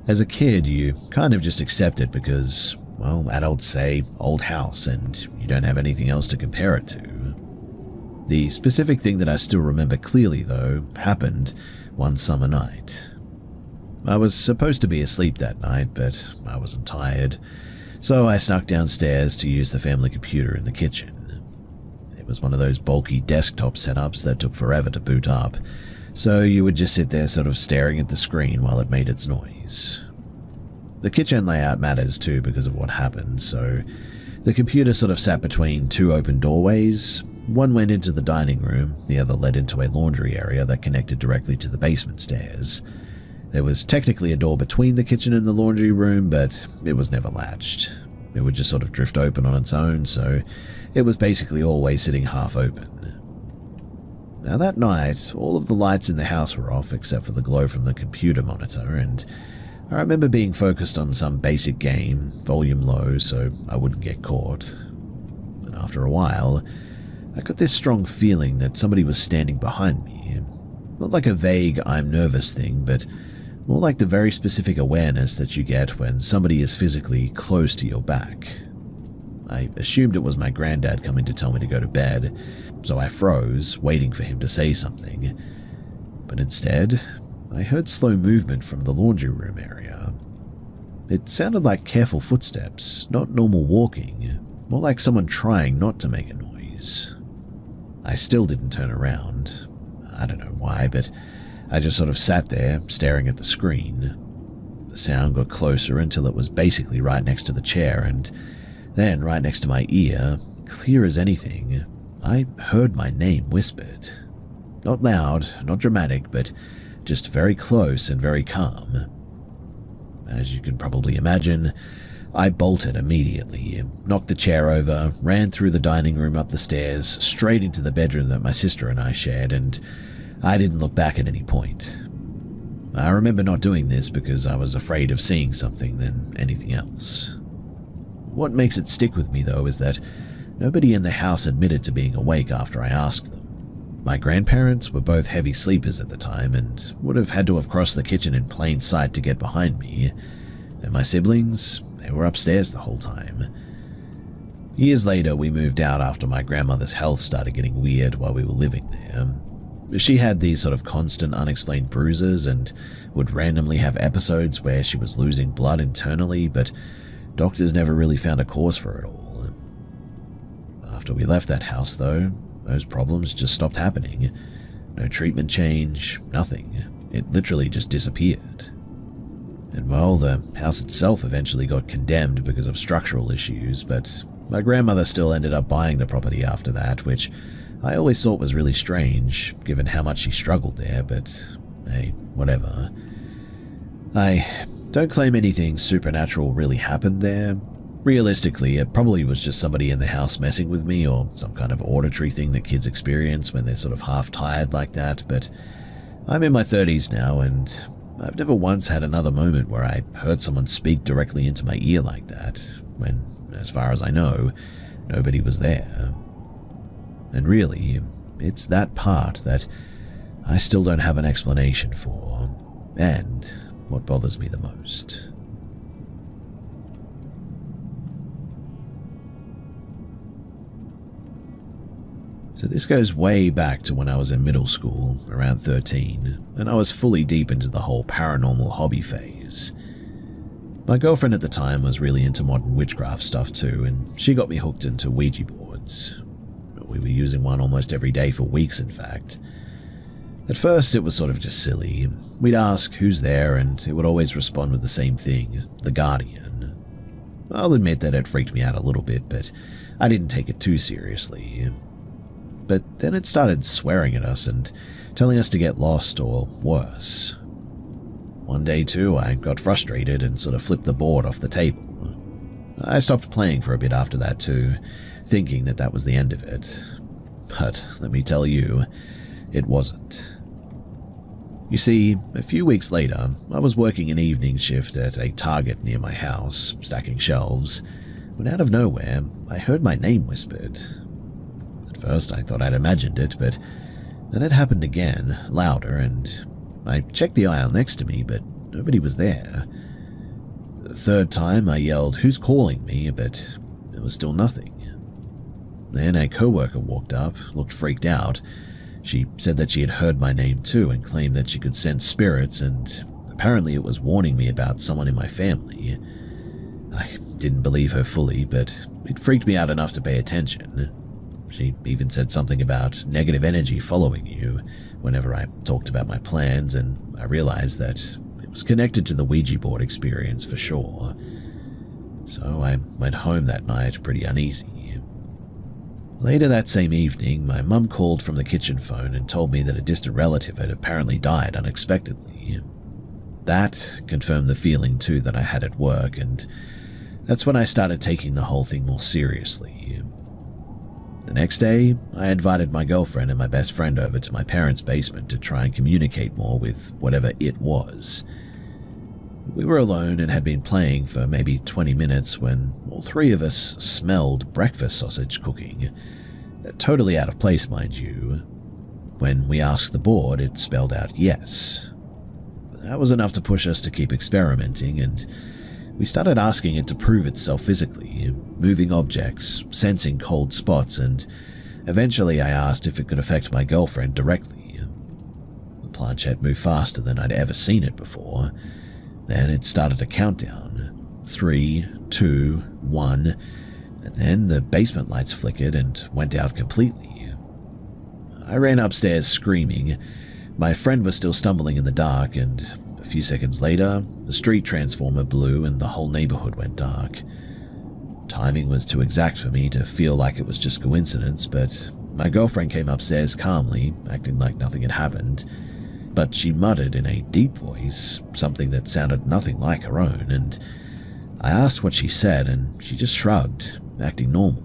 S1: As a kid, you kind of just accept it because, well, adults say old house and you don't have anything else to compare it to. The specific thing that I still remember clearly, though, happened one summer night. I was supposed to be asleep that night, but I wasn't tired, so I snuck downstairs to use the family computer in the kitchen. It was one of those bulky desktop setups that took forever to boot up, so you would just sit there sort of staring at the screen while it made its noise. The kitchen layout matters too because of what happened, so the computer sort of sat between two open doorways. One went into the dining room, the other led into a laundry area that connected directly to the basement stairs. There was technically a door between the kitchen and the laundry room, but it was never latched. It would just sort of drift open on its own, so it was basically always sitting half open. Now that night, all of the lights in the house were off except for the glow from the computer monitor, and I remember being focused on some basic game, volume low so I wouldn't get caught. And after a while, I got this strong feeling that somebody was standing behind me. Not like a vague I'm nervous thing, but more like the very specific awareness that you get when somebody is physically close to your back. I assumed it was my granddad coming to tell me to go to bed, so I froze, waiting for him to say something. But instead, I heard slow movement from the laundry room area. It sounded like careful footsteps, not normal walking, more like someone trying not to make a noise. I still didn't turn around. I don't know why, but I just sort of sat there, staring at the screen. The sound got closer until it was basically right next to the chair, and then right next to my ear, clear as anything, I heard my name whispered. Not loud, not dramatic, but just very close and very calm. As you can probably imagine, I bolted immediately, knocked the chair over, ran through the dining room up the stairs, straight into the bedroom that my sister and I shared, and I didn't look back at any point. I remember not doing this because I was afraid of seeing something than anything else. What makes it stick with me, though, is that nobody in the house admitted to being awake after I asked them. My grandparents were both heavy sleepers at the time and would have had to have crossed the kitchen in plain sight to get behind me, and my siblings, they were upstairs the whole time. Years later, we moved out after my grandmother's health started getting weird while we were living there. She had these sort of constant unexplained bruises and would randomly have episodes where she was losing blood internally, but doctors never really found a cause for it all. After we left that house, though, those problems just stopped happening. No treatment change, nothing. It literally just disappeared. And well, the house itself eventually got condemned because of structural issues, but my grandmother still ended up buying the property after that, which I always thought was really strange, given how much she struggled there, but hey, whatever. I don't claim anything supernatural really happened there. Realistically, it probably was just somebody in the house messing with me, or some kind of auditory thing that kids experience when they're sort of half-tired like that, but I'm in my 30s now, and I've never once had another moment where I heard someone speak directly into my ear like that, when, as far as I know, nobody was there. And really, it's that part that I still don't have an explanation for, and what bothers me the most. So this goes way back to when I was in middle school, around 13, and I was fully deep into the whole paranormal hobby phase. My girlfriend at the time was really into modern witchcraft stuff too, and she got me hooked into Ouija boards. We were using one almost every day for weeks, in fact. At first, it was sort of just silly. We'd ask who's there, and it would always respond with the same thing, the Guardian. I'll admit that it freaked me out a little bit, but I didn't take it too seriously. But then it started swearing at us and telling us to get lost or worse. One day too, I got frustrated and sort of flipped the board off the table. I stopped playing for a bit after that too, thinking that that was the end of it. But let me tell you, it wasn't. You see, a few weeks later, I was working an evening shift at a Target near my house, stacking shelves, when out of nowhere, I heard my name whispered. At first, I thought I'd imagined it, but then it happened again, louder, and I checked the aisle next to me, but nobody was there. The third time, I yelled, "Who's calling me?" but there was still nothing. Then a coworker walked up, looked freaked out. She said that she had heard my name too and claimed that she could sense spirits, and apparently it was warning me about someone in my family. I didn't believe her fully, but it freaked me out enough to pay attention. She even said something about negative energy following you whenever I talked about my plans, and I realized that it was connected to the Ouija board experience for sure. So I went home that night pretty uneasy. Later that same evening, my mum called from the kitchen phone and told me that a distant relative had apparently died unexpectedly. That confirmed the feeling too that I had at work, and that's when I started taking the whole thing more seriously. The next day, I invited my girlfriend and my best friend over to my parents' basement to try and communicate more with whatever it was. We were alone and had been playing for maybe 20 minutes when all three of us smelled breakfast sausage cooking. Totally out of place, mind you. When we asked the board, it spelled out yes. That was enough to push us to keep experimenting, and we started asking it to prove itself physically, moving objects, sensing cold spots, and eventually I asked if it could affect my girlfriend directly. The planchette moved faster than I'd ever seen it before. Then it started a countdown. 3, 2, 1, and then the basement lights flickered and went out completely. I ran upstairs screaming. My friend was still stumbling in the dark, and a few seconds later, the street transformer blew and the whole neighborhood went dark. Timing was too exact for me to feel like it was just coincidence, but my girlfriend came upstairs calmly, acting like nothing had happened. But she muttered in a deep voice, something that sounded nothing like her own, and I asked what she said, and she just shrugged, acting normal.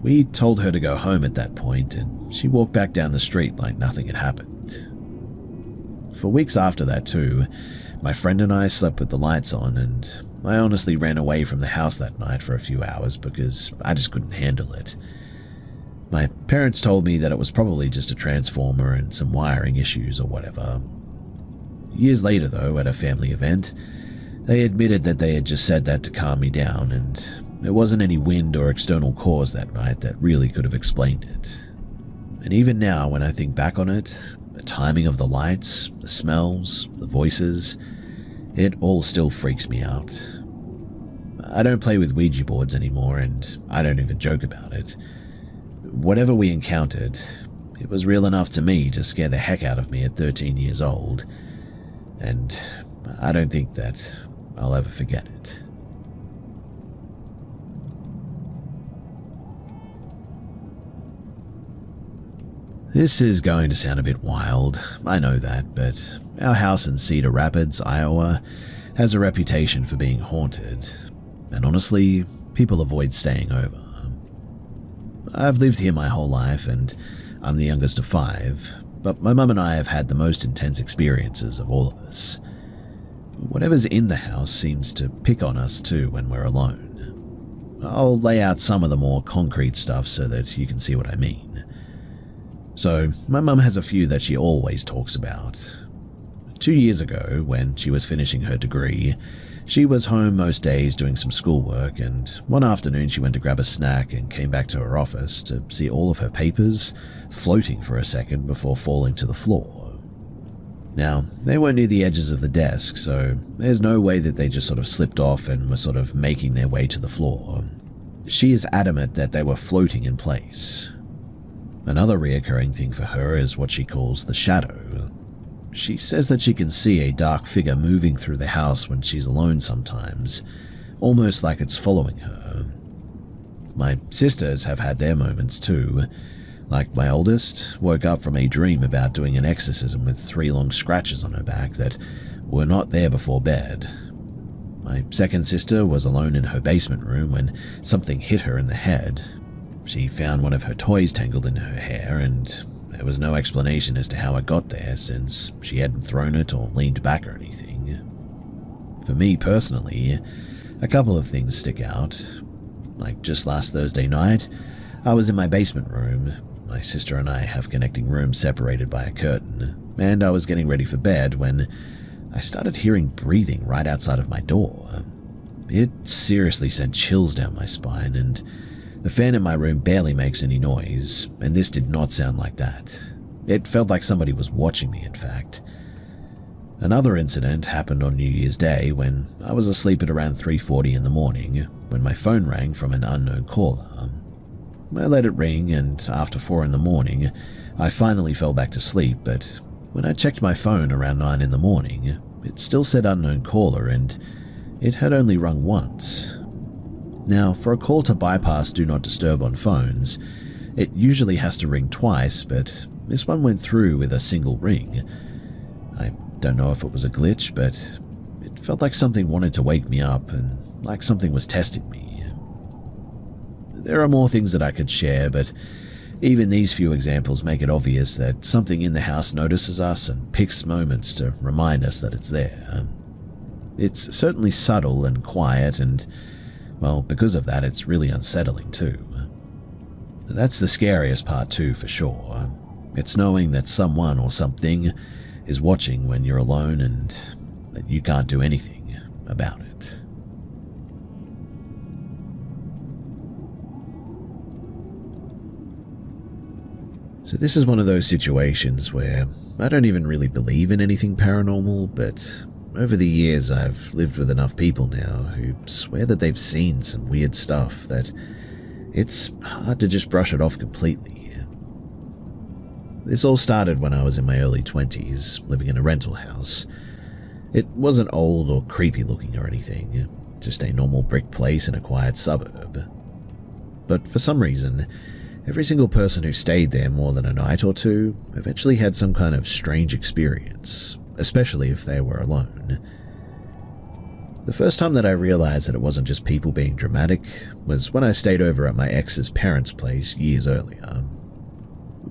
S1: We told her to go home at that point, and she walked back down the street like nothing had happened. For weeks after that too, my friend and I slept with the lights on, and I honestly ran away from the house that night for a few hours because I just couldn't handle it. My parents told me that it was probably just a transformer and some wiring issues or whatever. Years later though, at a family event, they admitted that they had just said that to calm me down, and there wasn't any wind or external cause that night that really could have explained it. And even now, when I think back on it, the timing of the lights, the smells, the voices, it all still freaks me out. I don't play with Ouija boards anymore, and I don't even joke about it. Whatever we encountered, it was real enough to me to scare the heck out of me at 13 years old, and I don't think that I'll ever forget it. This is going to sound a bit wild, I know that, but our house in Cedar Rapids, Iowa, has a reputation for being haunted, and honestly, people avoid staying over. I've lived here my whole life, and I'm the youngest of 5, but my mum and I have had the most intense experiences of all of us. Whatever's in the house seems to pick on us too when we're alone. I'll lay out some of the more concrete stuff so that you can see what I mean. So, my mum has a few that she always talks about. 2 years ago, when she was finishing her degree, she was home most days doing some schoolwork, and one afternoon she went to grab a snack and came back to her office to see all of her papers floating for a second before falling to the floor. Now, they weren't near the edges of the desk, so there's no way that they just sort of slipped off and were sort of making their way to the floor. She is adamant that they were floating in place. Another reoccurring thing for her is what she calls the shadow. She says that she can see a dark figure moving through the house when she's alone sometimes, almost like it's following her. My sisters have had their moments too. Like my oldest, woke up from a dream about doing an exorcism with 3 long scratches on her back that were not there before bed. My second sister was alone in her basement room when something hit her in the head. She found one of her toys tangled in her hair, and there was no explanation as to how it got there since she hadn't thrown it or leaned back or anything. For me personally, a couple of things stick out. Like just last Thursday night, I was in my basement room. My sister and I have connecting rooms separated by a curtain, and I was getting ready for bed when I started hearing breathing right outside of my door. It seriously sent chills down my spine, and The fan in my room barely makes any noise, and this did not sound like that. It felt like somebody was watching me, in fact. Another incident happened on New Year's Day when I was asleep at around 3:40 in the morning when my phone rang from an unknown caller. I let it ring, and after 4 in the morning, I finally fell back to sleep, but when I checked my phone around 9 in the morning, it still said unknown caller, and it had only rung once. Now, for a call to bypass Do Not Disturb on phones, it usually has to ring twice, but this one went through with a single ring. I don't know if it was a glitch, but it felt like something wanted to wake me up and like something was testing me. There are more things that I could share, but even these few examples make it obvious that something in the house notices us and picks moments to remind us that it's there. It's certainly subtle and quiet, and, well, because of that, it's really unsettling too. That's the scariest part too, for sure. It's knowing that someone or something is watching when you're alone and that you can't do anything about it. So this is one of those situations where I don't even really believe in anything paranormal, but over the years I've lived with enough people now who swear that they've seen some weird stuff that it's hard to just brush it off completely. This all started when I was in my early 20s, living in a rental house. It wasn't old or creepy looking or anything, just a normal brick place in a quiet suburb. But for some reason, every single person who stayed there more than a night or two eventually had some kind of strange experience, especially if they were alone. The first time that I realized that it wasn't just people being dramatic was when I stayed over at my ex's parents' place years earlier.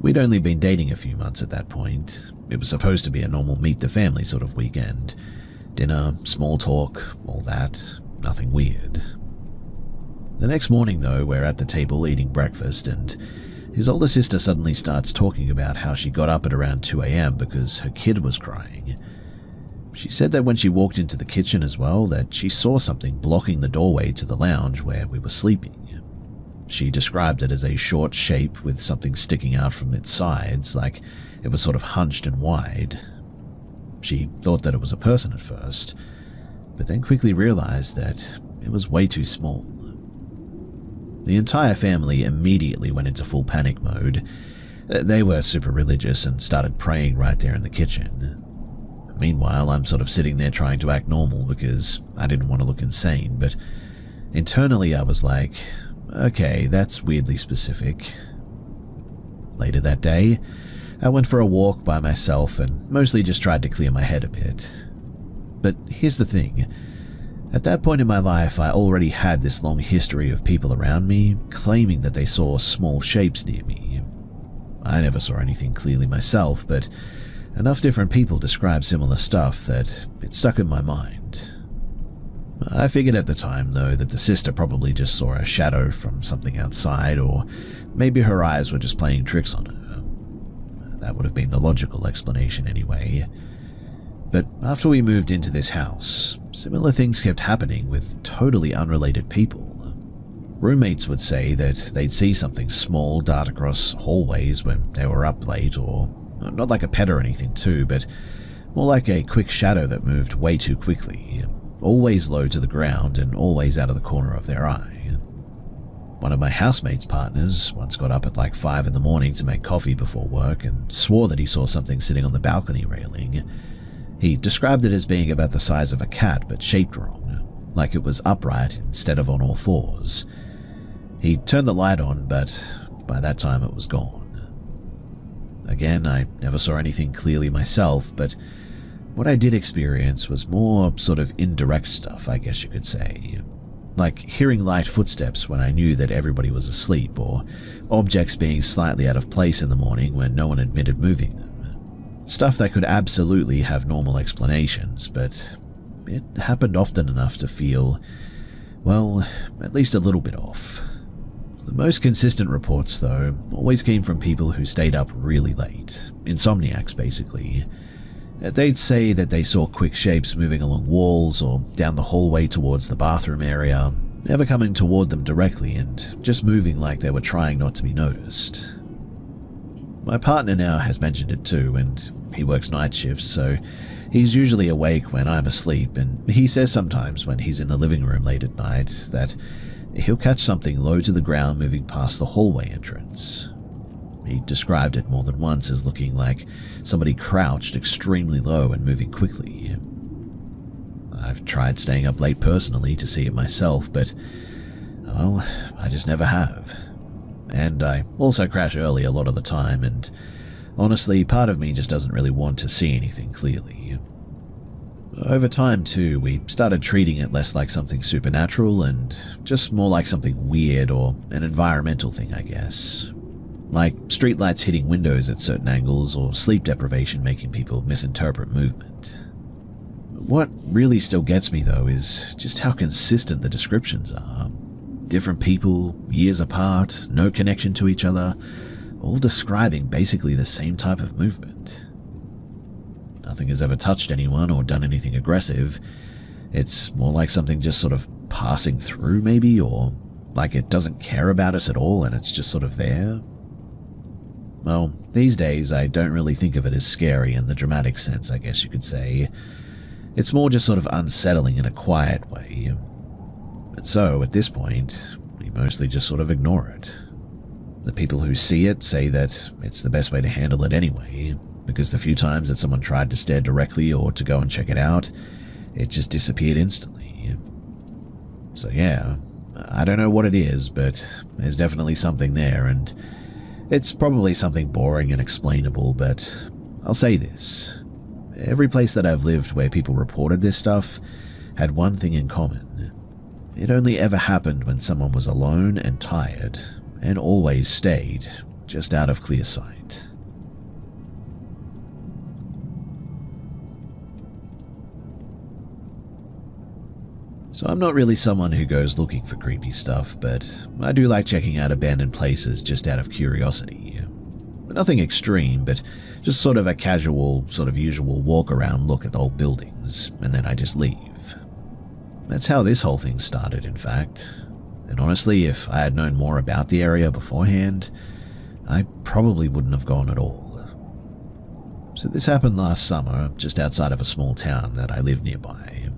S1: We'd only been dating a few months at that point. It was supposed to be a normal meet-the-family sort of weekend. Dinner, small talk, all that, nothing weird. The next morning, though, we're at the table eating breakfast, and his older sister suddenly starts talking about how she got up at around 2 a.m. because her kid was crying. She said that when she walked into the kitchen as well, that she saw something blocking the doorway to the lounge where we were sleeping. She described it as a short shape with something sticking out from its sides, like it was sort of hunched and wide. She thought that it was a person at first, but then quickly realized that it was way too small. The entire family immediately went into full panic mode. They were super religious and started praying right there in the kitchen. Meanwhile, I'm sort of sitting there trying to act normal because I didn't want to look insane, but internally I was like, okay, that's weirdly specific. Later that day, I went for a walk by myself and mostly just tried to clear my head a bit. But here's the thing. At that point in my life, I already had this long history of people around me claiming that they saw small shapes near me. I never saw anything clearly myself, but enough different people described similar stuff that it stuck in my mind. I figured at the time, though, that the sister probably just saw a shadow from something outside, or maybe her eyes were just playing tricks on her. That would have been the logical explanation anyway. But after we moved into this house, similar things kept happening with totally unrelated people. Roommates would say that they'd see something small dart across hallways when they were up late, or not like a pet or anything too, but more like a quick shadow that moved way too quickly, always low to the ground and always out of the corner of their eye. One of my housemate's partners once got up at like 5 in the morning to make coffee before work and swore that he saw something sitting on the balcony railing. He described it as being about the size of a cat but shaped wrong, like it was upright instead of on all fours. He turned the light on, but by that time it was gone. Again, I never saw anything clearly myself, but what I did experience was more sort of indirect stuff, I guess you could say. Like hearing light footsteps when I knew that everybody was asleep, or objects being slightly out of place in the morning when no one admitted moving them. Stuff that could absolutely have normal explanations, but it happened often enough to feel, well, at least a little bit off. The most consistent reports, though, always came from people who stayed up really late, insomniacs basically. They'd say that they saw quick shapes moving along walls or down the hallway towards the bathroom area, never coming toward them directly and just moving like they were trying not to be noticed. My partner now has mentioned it too, and he works night shifts, so he's usually awake when I'm asleep, and he says sometimes when he's in the living room late at night that he'll catch something low to the ground moving past the hallway entrance. He described it more than once as looking like somebody crouched extremely low and moving quickly. I've tried staying up late personally to see it myself, but, well, I just never have. And I also crash early a lot of the time, and honestly, part of me just doesn't really want to see anything clearly. Over time, too, we started treating it less like something supernatural and just more like something weird or an environmental thing, I guess. Like streetlights hitting windows at certain angles or sleep deprivation making people misinterpret movement. What really still gets me, though, is just how consistent the descriptions are. Different people, years apart, no connection to each other, all describing basically the same type of movement. Nothing has ever touched anyone or done anything aggressive. It's more like something just sort of passing through, maybe, or like it doesn't care about us at all and it's just sort of there. Well, these days I don't really think of it as scary in the dramatic sense, I guess you could say. It's more just sort of unsettling in a quiet way. And so, at this point, we mostly just sort of ignore it. The people who see it say that it's the best way to handle it anyway, because the few times that someone tried to stare directly or to go and check it out, it just disappeared instantly. So yeah, I don't know what it is, but there's definitely something there, and it's probably something boring and explainable, but I'll say this. Every place that I've lived where people reported this stuff had one thing in common. It only ever happened when someone was alone and tired, and always stayed just out of clear sight. So I'm not really someone who goes looking for creepy stuff, but I do like checking out abandoned places just out of curiosity. Nothing extreme, but just sort of a casual, sort of usual walk-around look at old buildings, and then I just leave. That's how this whole thing started, in fact. And honestly, if I had known more about the area beforehand, I probably wouldn't have gone at all. So this happened last summer, just outside of a small town that I live nearby.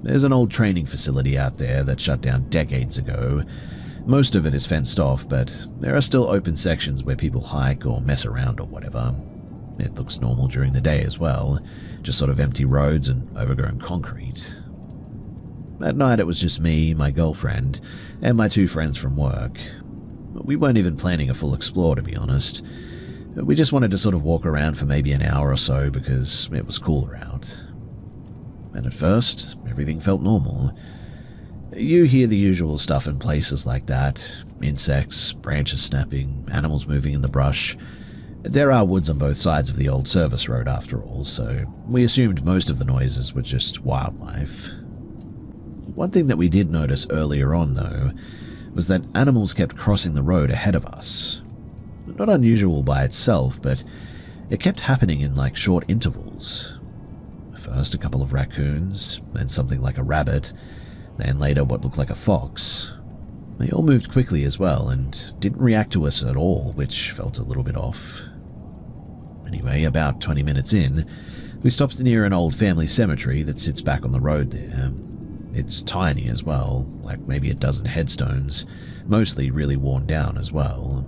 S1: There's an old training facility out there that shut down decades ago. Most of it is fenced off, but there are still open sections where people hike or mess around or whatever. It looks normal during the day as well, just sort of empty roads and overgrown concrete. At night it was just me, my girlfriend, and my 2 friends from work. We weren't even planning a full explore, to be honest. We just wanted to sort of walk around for maybe an hour or so because it was cooler out. And at first, everything felt normal. You hear the usual stuff in places like that. Insects, branches snapping, animals moving in the brush. There are woods on both sides of the old service road after all, so we assumed most of the noises were just wildlife. One thing that we did notice earlier on, though, was that animals kept crossing the road ahead of us. Not unusual by itself, but it kept happening in like short intervals. First a couple of raccoons, then something like a rabbit, then later what looked like a fox. They all moved quickly as well and didn't react to us at all, which felt a little bit off. Anyway, about 20 minutes in, we stopped near an old family cemetery that sits back on the road there. It's tiny as well, like maybe a dozen headstones, mostly really worn down as well.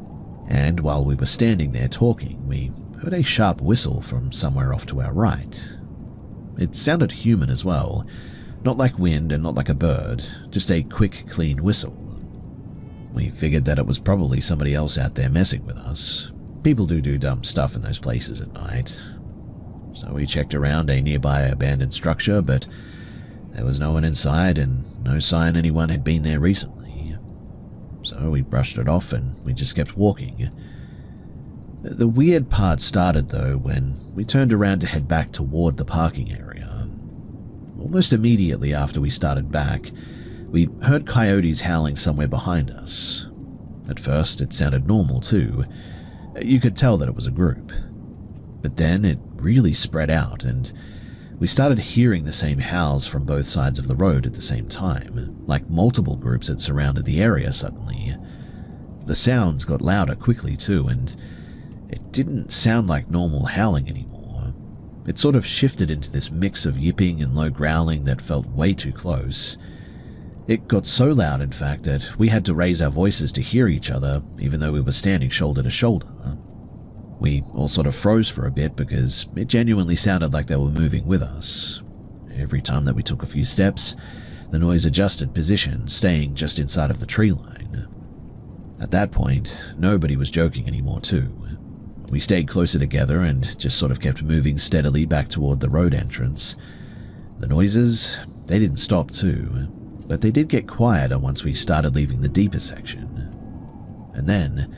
S1: And while we were standing there talking, we heard a sharp whistle from somewhere off to our right. It sounded human as well, not like wind and not like a bird, just a quick, clean whistle. We figured that it was probably somebody else out there messing with us. People do dumb stuff in those places at night. So we checked around a nearby abandoned structure, but there was no one inside and no sign anyone had been there recently. So we brushed it off and we just kept walking. The weird part started, though, when we turned around to head back toward the parking area. Almost immediately after we started back, we heard coyotes howling somewhere behind us. At first, it sounded normal, too. You could tell that it was a group. But then it really spread out, and We started hearing the same howls from both sides of the road at the same time, like multiple groups had surrounded the area suddenly. The sounds got louder quickly too, and it didn't sound like normal howling anymore. It sort of shifted into this mix of yipping and low growling that felt way too close. It got so loud, in fact, that we had to raise our voices to hear each other, even though we were standing shoulder to shoulder. We all sort of froze for a bit because it genuinely sounded like they were moving with us. Every time that we took a few steps, the noise adjusted position, staying just inside of the tree line. At that point, nobody was joking anymore too. We stayed closer together and just sort of kept moving steadily back toward the road entrance. The noises, they didn't stop too, but they did get quieter once we started leaving the deeper section. And then,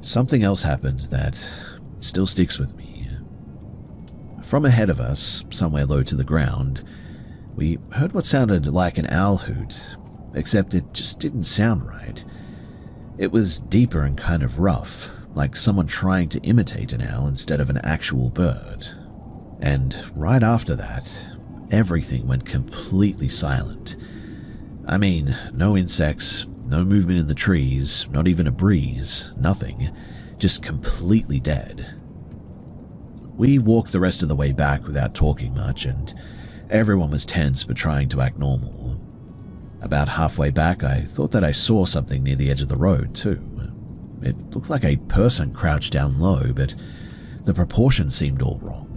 S1: something else happened that still sticks with me. From ahead of us, somewhere low to the ground, we heard what sounded like an owl hoot, except it just didn't sound right. It was deeper and kind of rough, like someone trying to imitate an owl instead of an actual bird. And right after that, everything went completely silent. I mean, no insects, no movement in the trees, not even a breeze, nothing, just completely dead. We walked the rest of the way back without talking much, and everyone was tense but trying to act normal. About halfway back, I thought that I saw something near the edge of the road too. It looked like a person crouched down low, but the proportions seemed all wrong.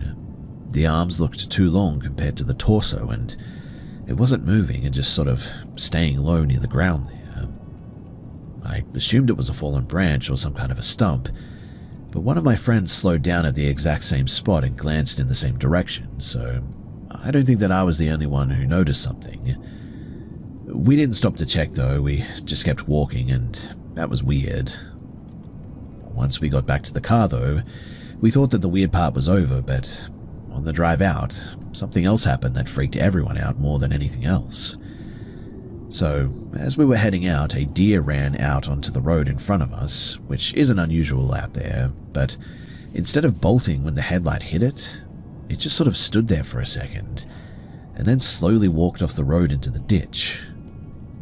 S1: The arms looked too long compared to the torso, and it wasn't moving and just sort of staying low near the ground there. I assumed it was a fallen branch or some kind of a stump, but one of my friends slowed down at the exact same spot and glanced in the same direction, so I don't think that I was the only one who noticed something. We didn't stop to check though, we just kept walking, and that was weird. Once we got back to the car though, we thought that the weird part was over, but on the drive out, something else happened that freaked everyone out more than anything else. So, as we were heading out, a deer ran out onto the road in front of us, which isn't unusual out there, but instead of bolting when the headlight hit it, it just sort of stood there for a second, and then slowly walked off the road into the ditch.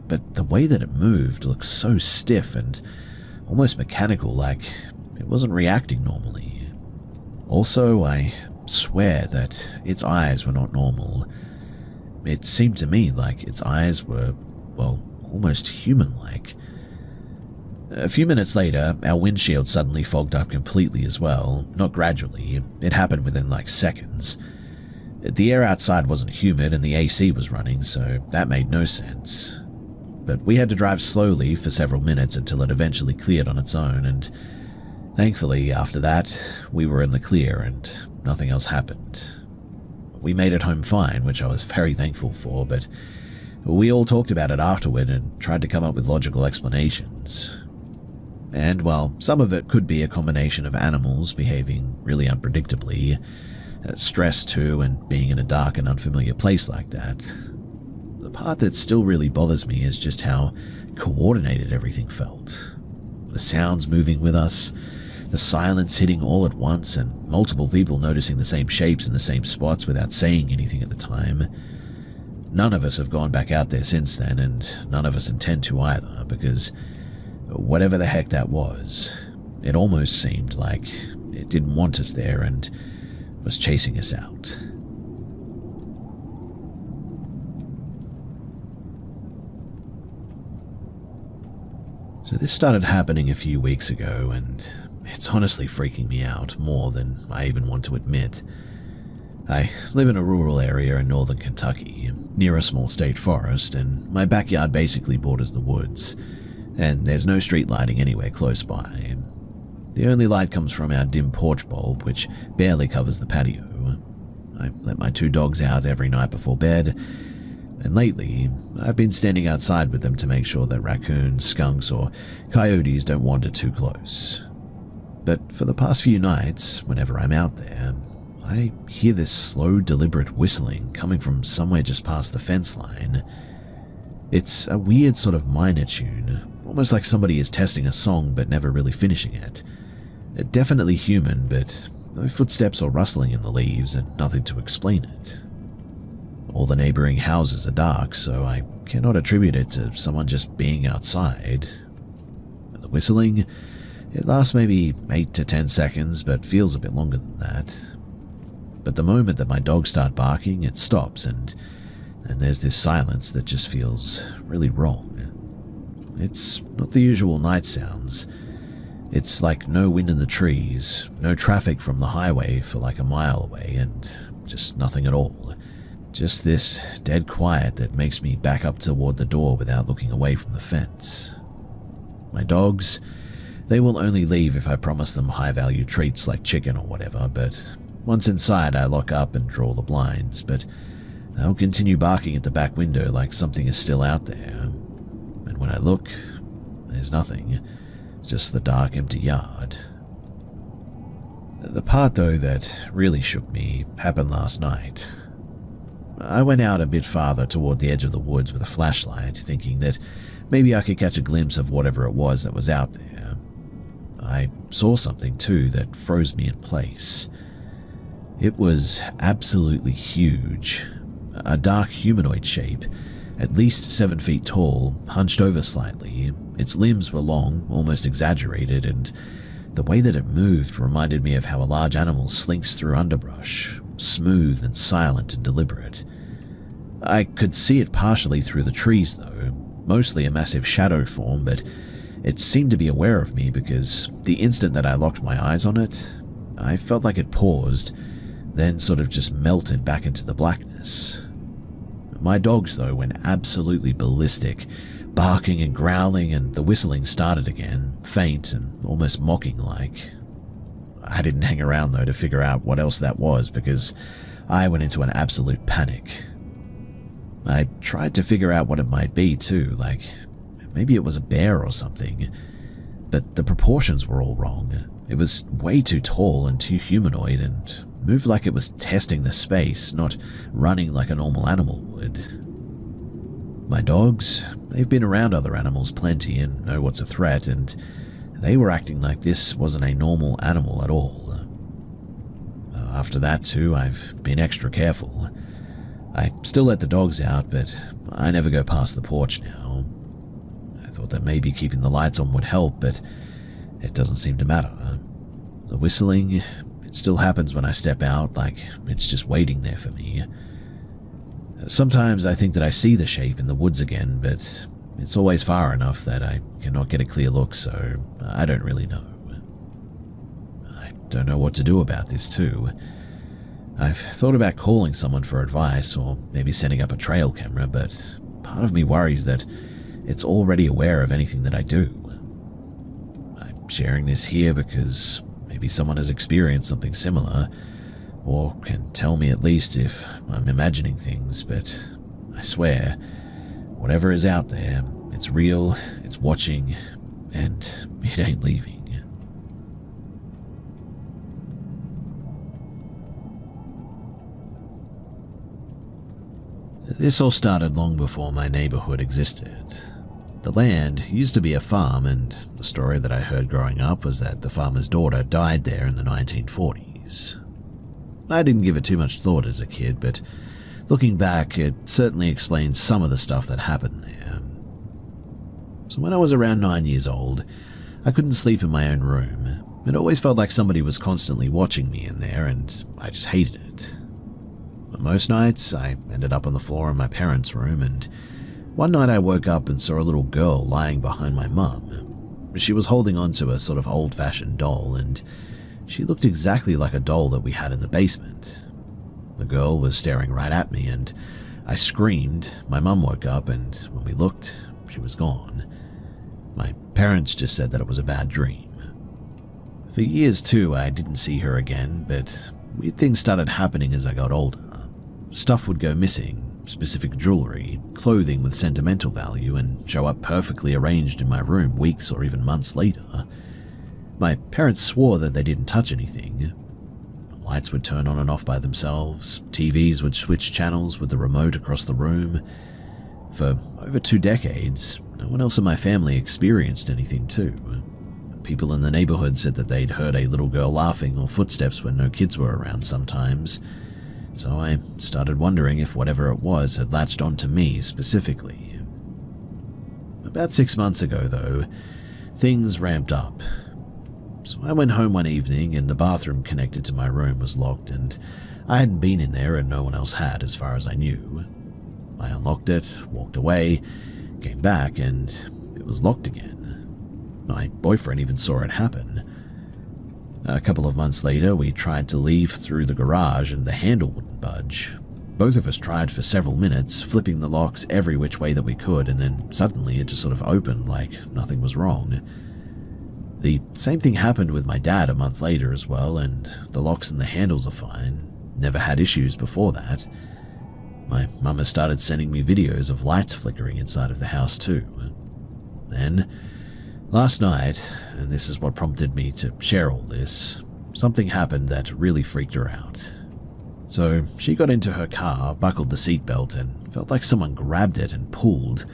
S1: But the way that it moved looked so stiff and almost mechanical, like it wasn't reacting normally. Also, I swear that its eyes were not normal. It seemed to me like its eyes were, well, almost human-like. A few minutes later, our windshield suddenly fogged up completely as well, not gradually, it happened within like seconds. The air outside wasn't humid and the AC was running, so that made no sense. But we had to drive slowly for several minutes until it eventually cleared on its own, and thankfully, after that, we were in the clear and nothing else happened. We made it home fine, which I was very thankful for, but we all talked about it afterward and tried to come up with logical explanations. And while some of it could be a combination of animals behaving really unpredictably, stress too, and being in a dark and unfamiliar place like that, the part that still really bothers me is just how coordinated everything felt. The sounds moving with us, the silence hitting all at once, and multiple people noticing the same shapes in the same spots without saying anything at the time. None of us have gone back out there since then, and none of us intend to either, because whatever the heck that was, it almost seemed like it didn't want us there and was chasing us out. So this started happening a few weeks ago, and it's honestly freaking me out more than I even want to admit. I live in a rural area in northern Kentucky, near a small state forest, and my backyard basically borders the woods, and there's no street lighting anywhere close by. The only light comes from our dim porch bulb, which barely covers the patio. I let my 2 dogs out every night before bed, and lately, I've been standing outside with them to make sure that raccoons, skunks, or coyotes don't wander too close. But for the past few nights, whenever I'm out there, I hear this slow, deliberate whistling coming from somewhere just past the fence line. It's a weird sort of minor tune, almost like somebody is testing a song but never really finishing it. Definitely human, but no footsteps or rustling in the leaves and nothing to explain it. All the neighboring houses are dark, so I cannot attribute it to someone just being outside. The whistling, it lasts maybe 8 to 10 seconds, but feels a bit longer than that. But the moment that my dogs start barking, it stops, and there's this silence that just feels really wrong. It's not the usual night sounds. It's like no wind in the trees, no traffic from the highway for like a mile away, and just nothing at all. Just this dead quiet that makes me back up toward the door without looking away from the fence. My dogs, they will only leave if I promise them high-value treats like chicken or whatever, but once inside I lock up and draw the blinds, but they'll continue barking at the back window like something is still out there. And when I look, there's nothing, just the dark, empty yard. The part, though, that really shook me happened last night. I went out a bit farther toward the edge of the woods with a flashlight, thinking that maybe I could catch a glimpse of whatever it was that was out there. I saw something, too, that froze me in place. It was absolutely huge. A dark humanoid shape, at least 7 feet tall, hunched over slightly. Its limbs were long, almost exaggerated, and the way that it moved reminded me of how a large animal slinks through underbrush, smooth and silent and deliberate. I could see it partially through the trees, though, mostly a massive shadow form, but it seemed to be aware of me because the instant that I locked my eyes on it, I felt like it paused, then sort of just melted back into the blackness. My dogs, though, went absolutely ballistic, barking and growling, and the whistling started again, faint and almost mocking-like. I didn't hang around, though, to figure out what else that was, because I went into an absolute panic. I tried to figure out what it might be, too, like maybe it was a bear or something, but the proportions were all wrong. It was way too tall and too humanoid, and moved like it was testing the space, not running like a normal animal would. My dogs, they've been around other animals plenty and know what's a threat, and they were acting like this wasn't a normal animal at all. After that, too, I've been extra careful. I still let the dogs out, but I never go past the porch now. I thought that maybe keeping the lights on would help, but it doesn't seem to matter. The whistling, it still happens when I step out, like it's just waiting there for me. Sometimes I think that I see the shape in the woods again, but it's always far enough that I cannot get a clear look, so I don't really know. I don't know what to do about this, too. I've thought about calling someone for advice, or maybe setting up a trail camera, but part of me worries that it's already aware of anything that I do. I'm sharing this here because maybe someone has experienced something similar, or can tell me at least if I'm imagining things, but I swear, whatever is out there, it's real, it's watching, and it ain't leaving. This all started long before my neighborhood existed. The land used to be a farm, and the story that I heard growing up was that the farmer's daughter died there in the 1940s. I didn't give it too much thought as a kid, but looking back, it certainly explains some of the stuff that happened there. So when I was around 9 years old, I couldn't sleep in my own room. It always felt like somebody was constantly watching me in there, and I just hated it. Most nights, I ended up on the floor in my parents' room, and one night I woke up and saw a little girl lying behind my mum. She was holding onto a sort of old-fashioned doll, and she looked exactly like a doll that we had in the basement. The girl was staring right at me, and I screamed. My mum woke up, and when we looked, she was gone. My parents just said that it was a bad dream. For years, too, I didn't see her again, but weird things started happening as I got older. Stuff would go missing, specific jewelry, clothing with sentimental value, and show up perfectly arranged in my room weeks or even months later. My parents swore that they didn't touch anything. Lights would turn on and off by themselves, TVs would switch channels with the remote across the room. For over 2 decades, no one else in my family experienced anything too. People in the neighborhood said that they'd heard a little girl laughing or footsteps when no kids were around sometimes. so I started wondering if whatever it was had latched onto me specifically. About 6 months ago, though, things ramped up. So I went home one evening and the bathroom connected to my room was locked, and I hadn't been in there and no one else had as far as I knew. I unlocked it, walked away, came back, and it was locked again. My boyfriend even saw it happen. A couple of months later, we tried to leave through the garage and the handle wouldn't budge. Both of us tried for several minutes, flipping the locks every which way that we could, and then suddenly it just sort of opened like nothing was wrong. The same thing happened with my dad a month later as well, and the locks and the handles are fine. Never had issues before that. My mum has started sending me videos of lights flickering inside of the house too. Then, last night, and this is what prompted me to share all this, something happened that really freaked her out. So she got into her car, buckled the seatbelt, and felt like someone grabbed it and pulled.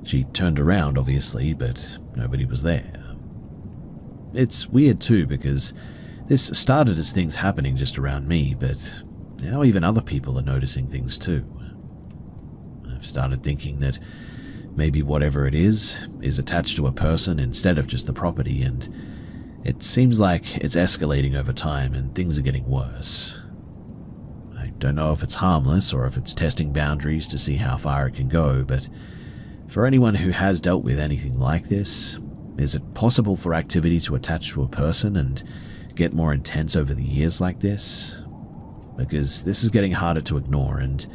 S1: She turned around, obviously, but nobody was there. It's weird too, because this started as things happening just around me, but now even other people are noticing things too. I've started thinking that maybe whatever it is attached to a person instead of just the property, and it seems like it's escalating over time and things are getting worse. I don't know if it's harmless or if it's testing boundaries to see how far it can go, but for anyone who has dealt with anything like this, is it possible for activity to attach to a person and get more intense over the years like this? Because this is getting harder to ignore and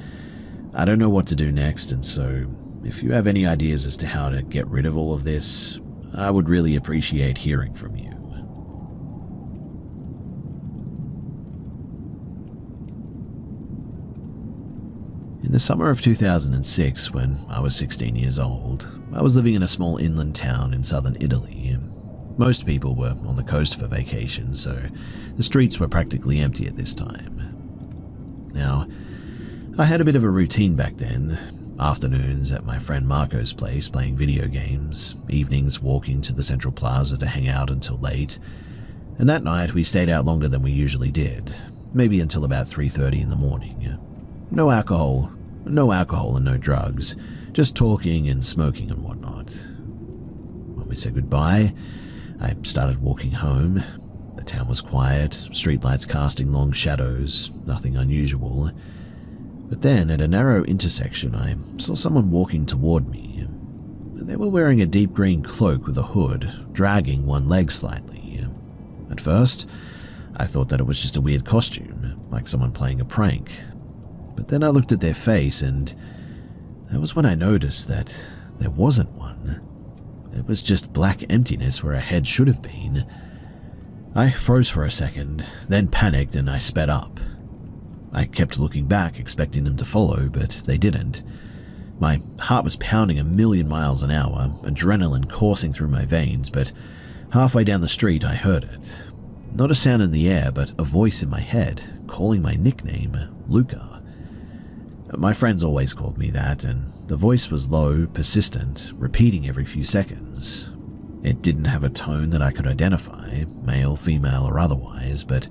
S1: I don't know what to do next, and so if you have any ideas as to how to get rid of all of this, I would really appreciate hearing from you. In the summer of 2006, when I was 16 years old, I was living in a small inland town in southern Italy. Most people were on the coast for vacation, so the streets were practically empty at this time. Now, I had a bit of a routine back then. Afternoons at my friend Marco's place playing video games, evenings walking to the Central Plaza to hang out until late, and that night we stayed out longer than we usually did, maybe until about 3:30 in the morning. No alcohol and no drugs, just talking and smoking and whatnot. When we said goodbye, I started walking home. The town was quiet, streetlights casting long shadows, nothing unusual. But then, at a narrow intersection, I saw someone walking toward me. They were wearing a deep green cloak with a hood, dragging one leg slightly. At first, I thought that it was just a weird costume, like someone playing a prank. But then I looked at their face, and that was when I noticed that there wasn't one. It was just black emptiness where a head should have been. I froze for a second, then panicked and I sped up. I kept looking back, expecting them to follow, but they didn't. My heart was pounding 1,000,000 miles an hour, adrenaline coursing through my veins, but halfway down the street I heard it. Not a sound in the air, but a voice in my head, calling my nickname, Luca. My friends always called me that, and the voice was low, persistent, repeating every few seconds. It didn't have a tone that I could identify, male, female, or otherwise, but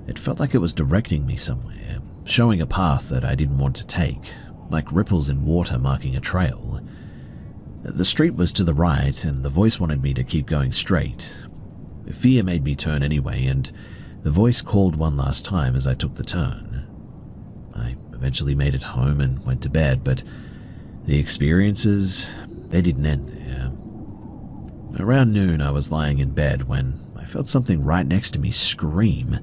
S1: it felt like it was directing me somewhere, showing a path that I didn't want to take, like ripples in water marking a trail. The street was to the right, and the voice wanted me to keep going straight. Fear made me turn anyway, and the voice called one last time as I took the turn. I eventually made it home and went to bed, but the experiences, they didn't end there. Around noon, I was lying in bed when I felt something right next to me scream.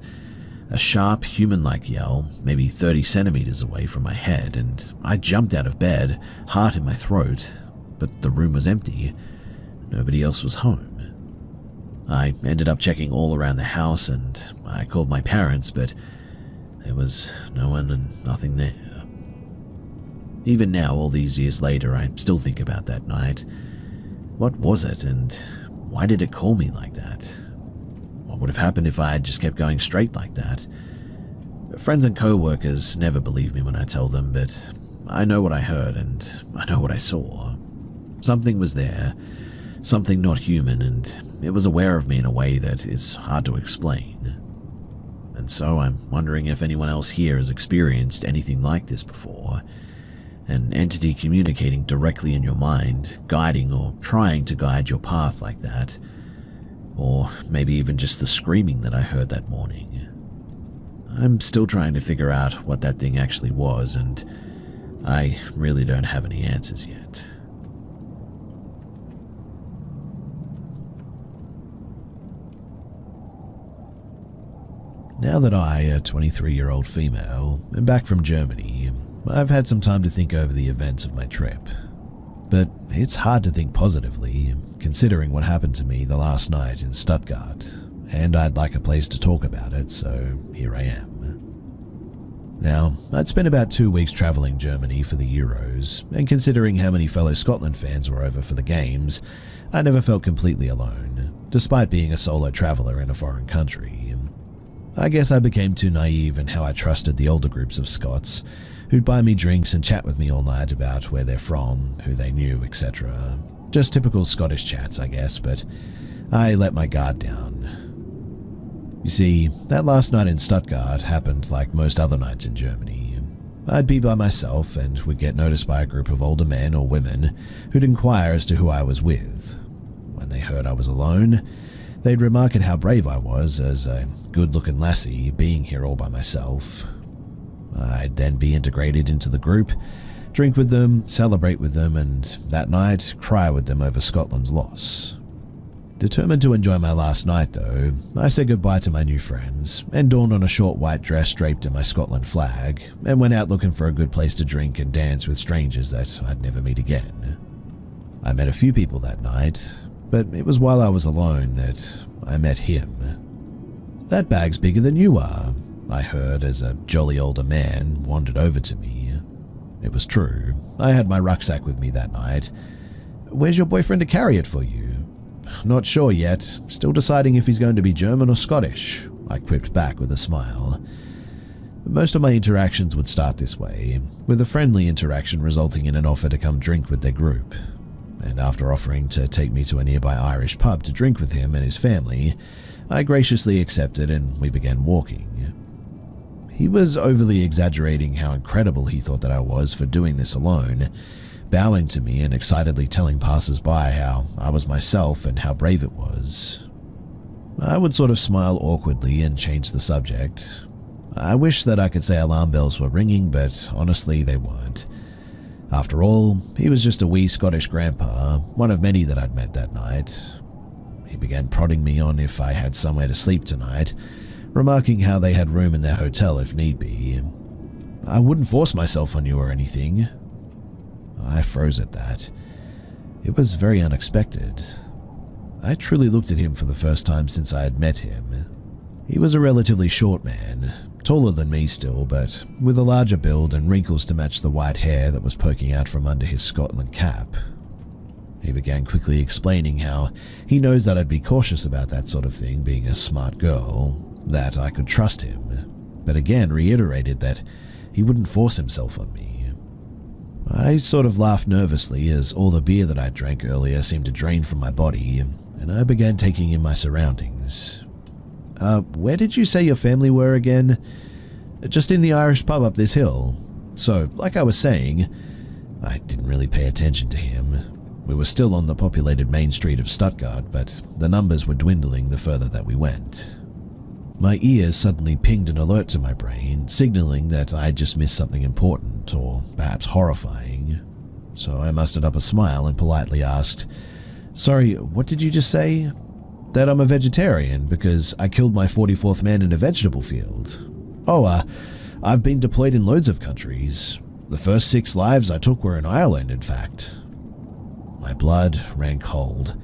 S1: A sharp, human-like yell, maybe 30 centimeters away from my head, and I jumped out of bed, heart in my throat, but the room was empty. Nobody else was home. I ended up checking all around the house, and I called my parents, but there was no one and nothing there. Even now, all these years later, I still think about that night. What was it, and why did it call me like that? What would have happened if I had just kept going straight like that? Friends and co-workers never believe me when I tell them, but I know what I heard and I know what I saw. Something was there, something not human, and it was aware of me in a way that is hard to explain. And and so I'm wondering if anyone else here has experienced anything like this before. An entity communicating directly in your mind, guiding or trying to guide your path like that. Or maybe even just the screaming that I heard that morning. I'm still trying to figure out what that thing actually was, and I really don't have any answers yet. Now that I, a 23-year-old female, am back from Germany, I've had some time to think over the events of my trip. But it's hard to think positively, considering what happened to me the last night in Stuttgart, and I'd like a place to talk about it, so here I am. Now, I'd spent about 2 weeks travelling Germany for the Euros, and considering how many fellow Scotland fans were over for the games, I never felt completely alone, despite being a solo traveller in a foreign country. I guess I became too naive in how I trusted the older groups of Scots, who'd buy me drinks and chat with me all night about where they're from, who they knew, etc. Just typical Scottish chats, I guess, but I let my guard down. You see, that last night in Stuttgart happened like most other nights in Germany. I'd be by myself and would get noticed by a group of older men or women who'd inquire as to who I was with. When they heard I was alone, they'd remark at how brave I was as a good-looking lassie being here all by myself. I'd then be integrated into the group, drink with them, celebrate with them, and that night cry with them over Scotland's loss. Determined to enjoy my last night though, I said goodbye to my new friends and donned on a short white dress draped in my Scotland flag and went out looking for a good place to drink and dance with strangers that I'd never meet again. I met a few people that night, but it was while I was alone that I met him. "That bag's bigger than you are," I heard as a jolly older man wandered over to me. It was true. I had my rucksack with me that night. "Where's your boyfriend to carry it for you?" "Not sure yet. Still deciding if he's going to be German or Scottish," I quipped back with a smile. Most of my interactions would start this way, with a friendly interaction resulting in an offer to come drink with their group. And after offering to take me to a nearby Irish pub to drink with him and his family, I graciously accepted and we began walking. He was overly exaggerating how incredible he thought that I was for doing this alone, bowing to me and excitedly telling passers-by how I was myself and how brave it was. I would sort of smile awkwardly and change the subject. I wish that I could say alarm bells were ringing, but honestly they weren't. After all, he was just a wee Scottish grandpa, one of many that I'd met that night. He began prodding me on if I had somewhere to sleep tonight, remarking how they had room in their hotel if need be. "I wouldn't force myself on you or anything." I froze at that. It was very unexpected. I truly looked at him for the first time since I had met him. He was a relatively short man, taller than me still, but with a larger build and wrinkles to match the white hair that was poking out from under his Scotland cap. He began quickly explaining how he knows that I'd be cautious about that sort of thing, being a smart girl, that I could trust him, but again reiterated that he wouldn't force himself on me. I sort of laughed nervously as all the beer that I drank earlier seemed to drain from my body, and I began taking in my surroundings. Where did you say your family were again?" "Just in the Irish pub up this hill." So, like I was saying, I didn't really pay attention to him. We were still on the populated main street of Stuttgart, but the numbers were dwindling the further that we went. My ears suddenly pinged an alert to my brain, signaling that I had just missed something important, or perhaps horrifying. So I mustered up a smile and politely asked, "Sorry, what did you just say?" "That I'm a vegetarian because I killed my 44th man in a vegetable field." "Oh, I've been deployed in loads of countries. The first 6 lives I took were in Ireland, in fact." My blood ran cold.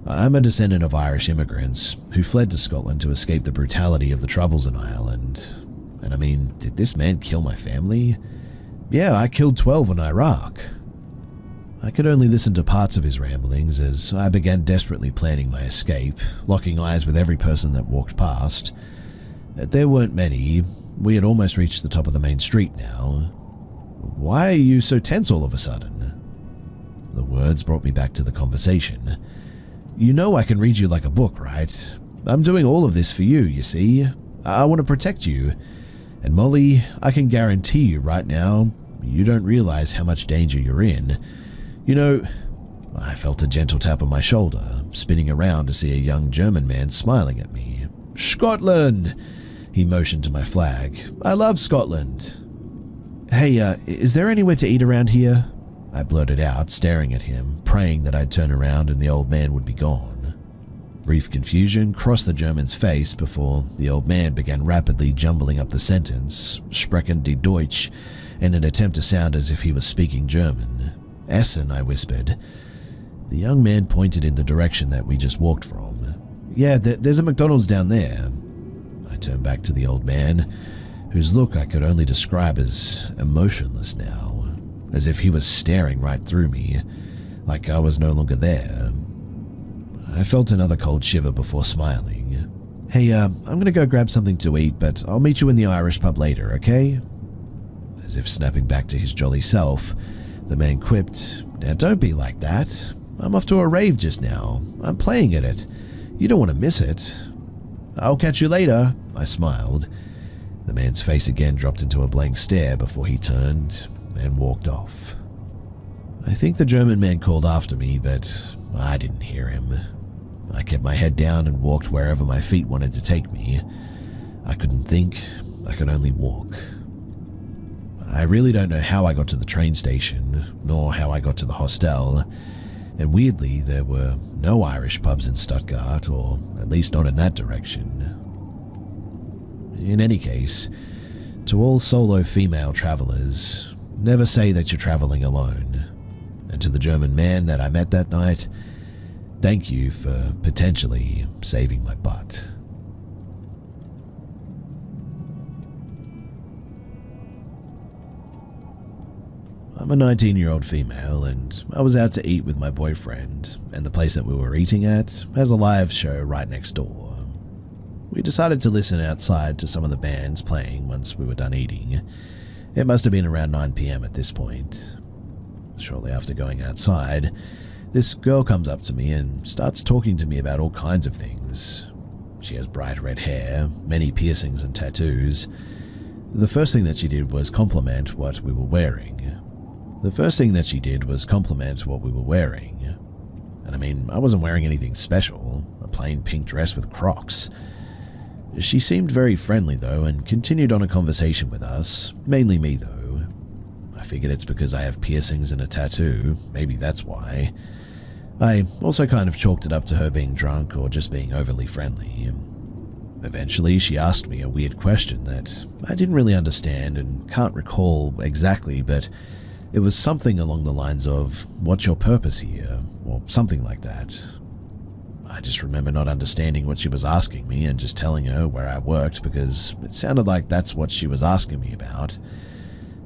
S1: I'm a descendant of Irish immigrants who fled to Scotland to escape the brutality of the Troubles in Ireland. And I mean, did this man kill my family? "Yeah, I killed 12 in Iraq." I could only listen to parts of his ramblings as I began desperately planning my escape, locking eyes with every person that walked past. There weren't many. We had almost reached the top of the main street now. "Why are you so tense all of a sudden?" The words brought me back to the conversation. "You know I can read you like a book, right? I'm doing all of this for you, you see. I want to protect you. And Molly, I can guarantee you right now, you don't realize how much danger you're in. You know, I felt a gentle tap on my shoulder, spinning around to see a young German man smiling at me. Scotland! He motioned to my flag. I love Scotland. Hey, is there anywhere to eat around here? I blurted out, staring at him, praying that I'd turn around and the old man would be gone. Brief confusion crossed the German's face before the old man began rapidly jumbling up the sentence, sprechen die Deutsch, in an attempt to sound as if he was speaking German. Essen, I whispered. The young man pointed in the direction that we just walked from. Yeah, there's a McDonald's down there. I turned back to the old man, whose look I could only describe as emotionless now, as if he was staring right through me, like I was no longer there. I felt another cold shiver before smiling. Hey, I'm gonna go grab something to eat, but I'll meet you in the Irish pub later, okay? As if snapping back to his jolly self, the man quipped, Now don't be like that. I'm off to a rave just now. I'm playing at it. You don't want to miss it. I'll catch you later, I smiled. The man's face again dropped into a blank stare before he turned and walked off. I think the German man called after me, but I didn't hear him. I kept my head down and walked wherever my feet wanted to take me. I couldn't think, I could only walk. I really don't know how I got to the train station, nor how I got to the hostel, and weirdly there were no Irish pubs in Stuttgart, or at least not in that direction. In any case, to all solo female travelers, never say that you're traveling alone. And to the German man that I met that night, thank you for potentially saving my butt. I'm a 19-year-old female, and I was out to eat with my boyfriend, and the place that we were eating at has a live show right next door. We decided to listen outside to some of the bands playing once we were done eating. It must have been around 9 p.m. at this point. Shortly after going outside, this girl comes up to me and starts talking to me about all kinds of things. She has bright red hair, many piercings and tattoos. The first thing that she did was compliment what we were wearing. And I mean, I wasn't wearing anything special, a plain pink dress with Crocs. She seemed very friendly though, and continued on a conversation with us, mainly me though. I figured it's because I have piercings and a tattoo, maybe that's why. I also kind of chalked it up to her being drunk or just being overly friendly. Eventually, she asked me a weird question that I didn't really understand and can't recall exactly, but it was something along the lines of, "What's your purpose here?" or something like that. I just remember not understanding what she was asking me and just telling her where I worked because it sounded like that's what she was asking me about.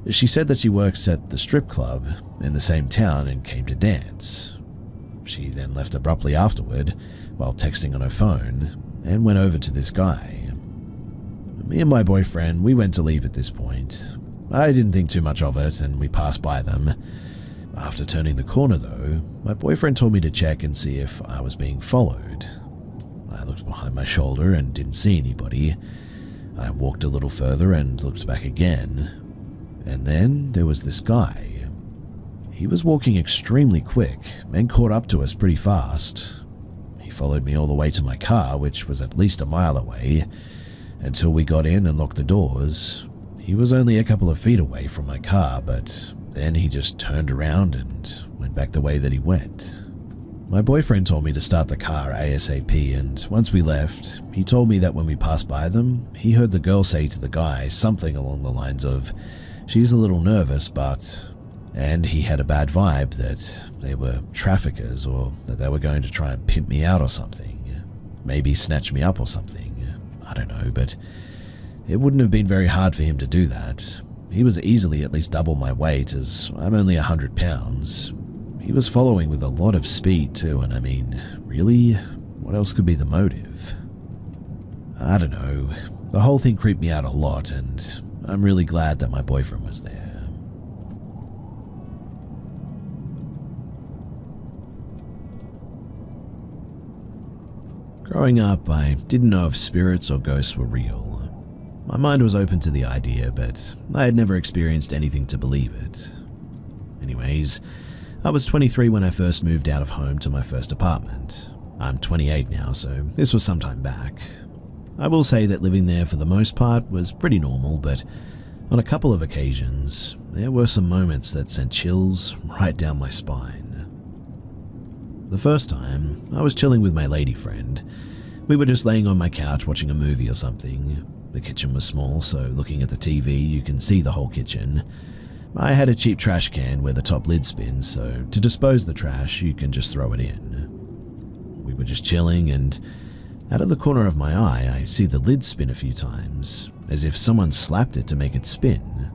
S1: She said that she works at the strip club in the same town and came to dance. She then left abruptly afterward while texting on her phone and went over to this guy. Me and my boyfriend, we went to leave at this point. I didn't think too much of it and we passed by them. After turning the corner though, my boyfriend told me to check and see if I was being followed. I looked behind my shoulder and didn't see anybody. I walked a little further and looked back again. And then there was this guy. He was walking extremely quick and caught up to us pretty fast. He followed me all the way to my car, which was at least a mile away, until we got in and locked the doors. He was only a couple of feet away from my car, but then he just turned around and went back the way that he went. My boyfriend told me to start the car ASAP, and once we left, he told me that when we passed by them, he heard the girl say to the guy something along the lines of, "She's a little nervous, but..." And he had a bad vibe that they were traffickers or that they were going to try and pimp me out or something. Maybe snatch me up or something. I don't know, but it wouldn't have been very hard for him to do that. He was easily at least double my weight, as I'm only 100 pounds. He was following with a lot of speed too, and I mean, really? What else could be the motive? I don't know. The whole thing creeped me out a lot, and I'm really glad that my boyfriend was there. Growing up, I didn't know if spirits or ghosts were real. My mind was open to the idea, but I had never experienced anything to believe it. Anyways, I was 23 when I first moved out of home to my first apartment. I'm 28 now, so this was some time back. I will say that living there for the most part was pretty normal, but on a couple of occasions, there were some moments that sent chills right down my spine. The first time, I was chilling with my lady friend. We were just laying on my couch watching a movie or something. The kitchen was small, so looking at the TV, you can see the whole kitchen. I had a cheap trash can where the top lid spins, so to dispose the trash, you can just throw it in. We were just chilling, and out of the corner of my eye, I see the lid spin a few times, as if someone slapped it to make it spin.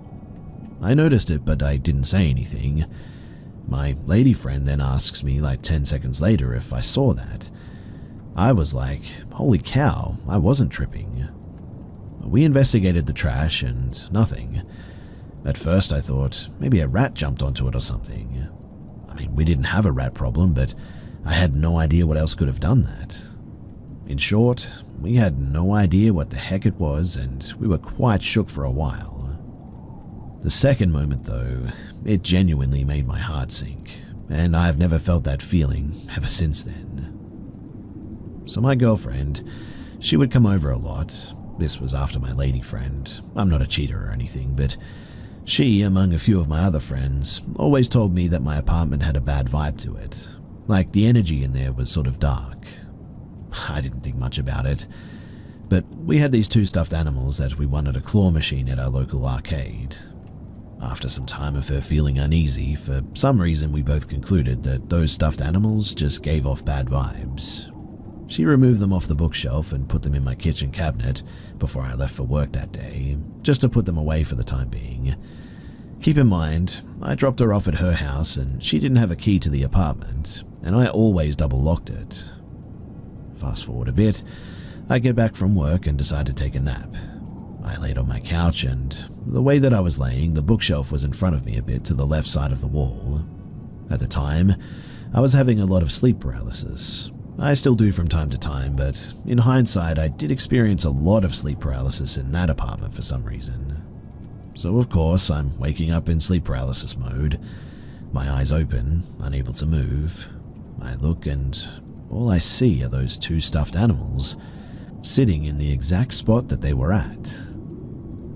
S1: I noticed it, but I didn't say anything. My lady friend then asks me like 10 seconds later if I saw that. I was like, holy cow, I wasn't tripping. We investigated the trash and nothing. At first I thought maybe a rat jumped onto it or something. I mean, we didn't have a rat problem, but I had no idea what else could have done that. In short, we had no idea what the heck it was, and we were quite shook for a while. The second moment, though, it genuinely made my heart sink, and I've never felt that feeling ever since then. So my girlfriend, she would come over a lot. This was after my lady friend. I'm not a cheater or anything, but she, among a few of my other friends, always told me that my apartment had a bad vibe to it. Like the energy in there was sort of dark. I didn't think much about it, but we had these 2 stuffed animals that we won at a claw machine at our local arcade. After some time of her feeling uneasy, for some reason we both concluded that those stuffed animals just gave off bad vibes. She removed them off the bookshelf and put them in my kitchen cabinet before I left for work that day, just to put them away for the time being. Keep in mind, I dropped her off at her house and she didn't have a key to the apartment, and I always double-locked it. Fast forward a bit, I get back from work and decide to take a nap. I laid on my couch, and the way that I was laying, the bookshelf was in front of me a bit to the left side of the wall. At the time, I was having a lot of sleep paralysis. I still do from time to time, but in hindsight, I did experience a lot of sleep paralysis in that apartment for some reason. So of course, I'm waking up in sleep paralysis mode. My eyes open, unable to move. I look, and all I see are those 2 stuffed animals, sitting in the exact spot that they were at.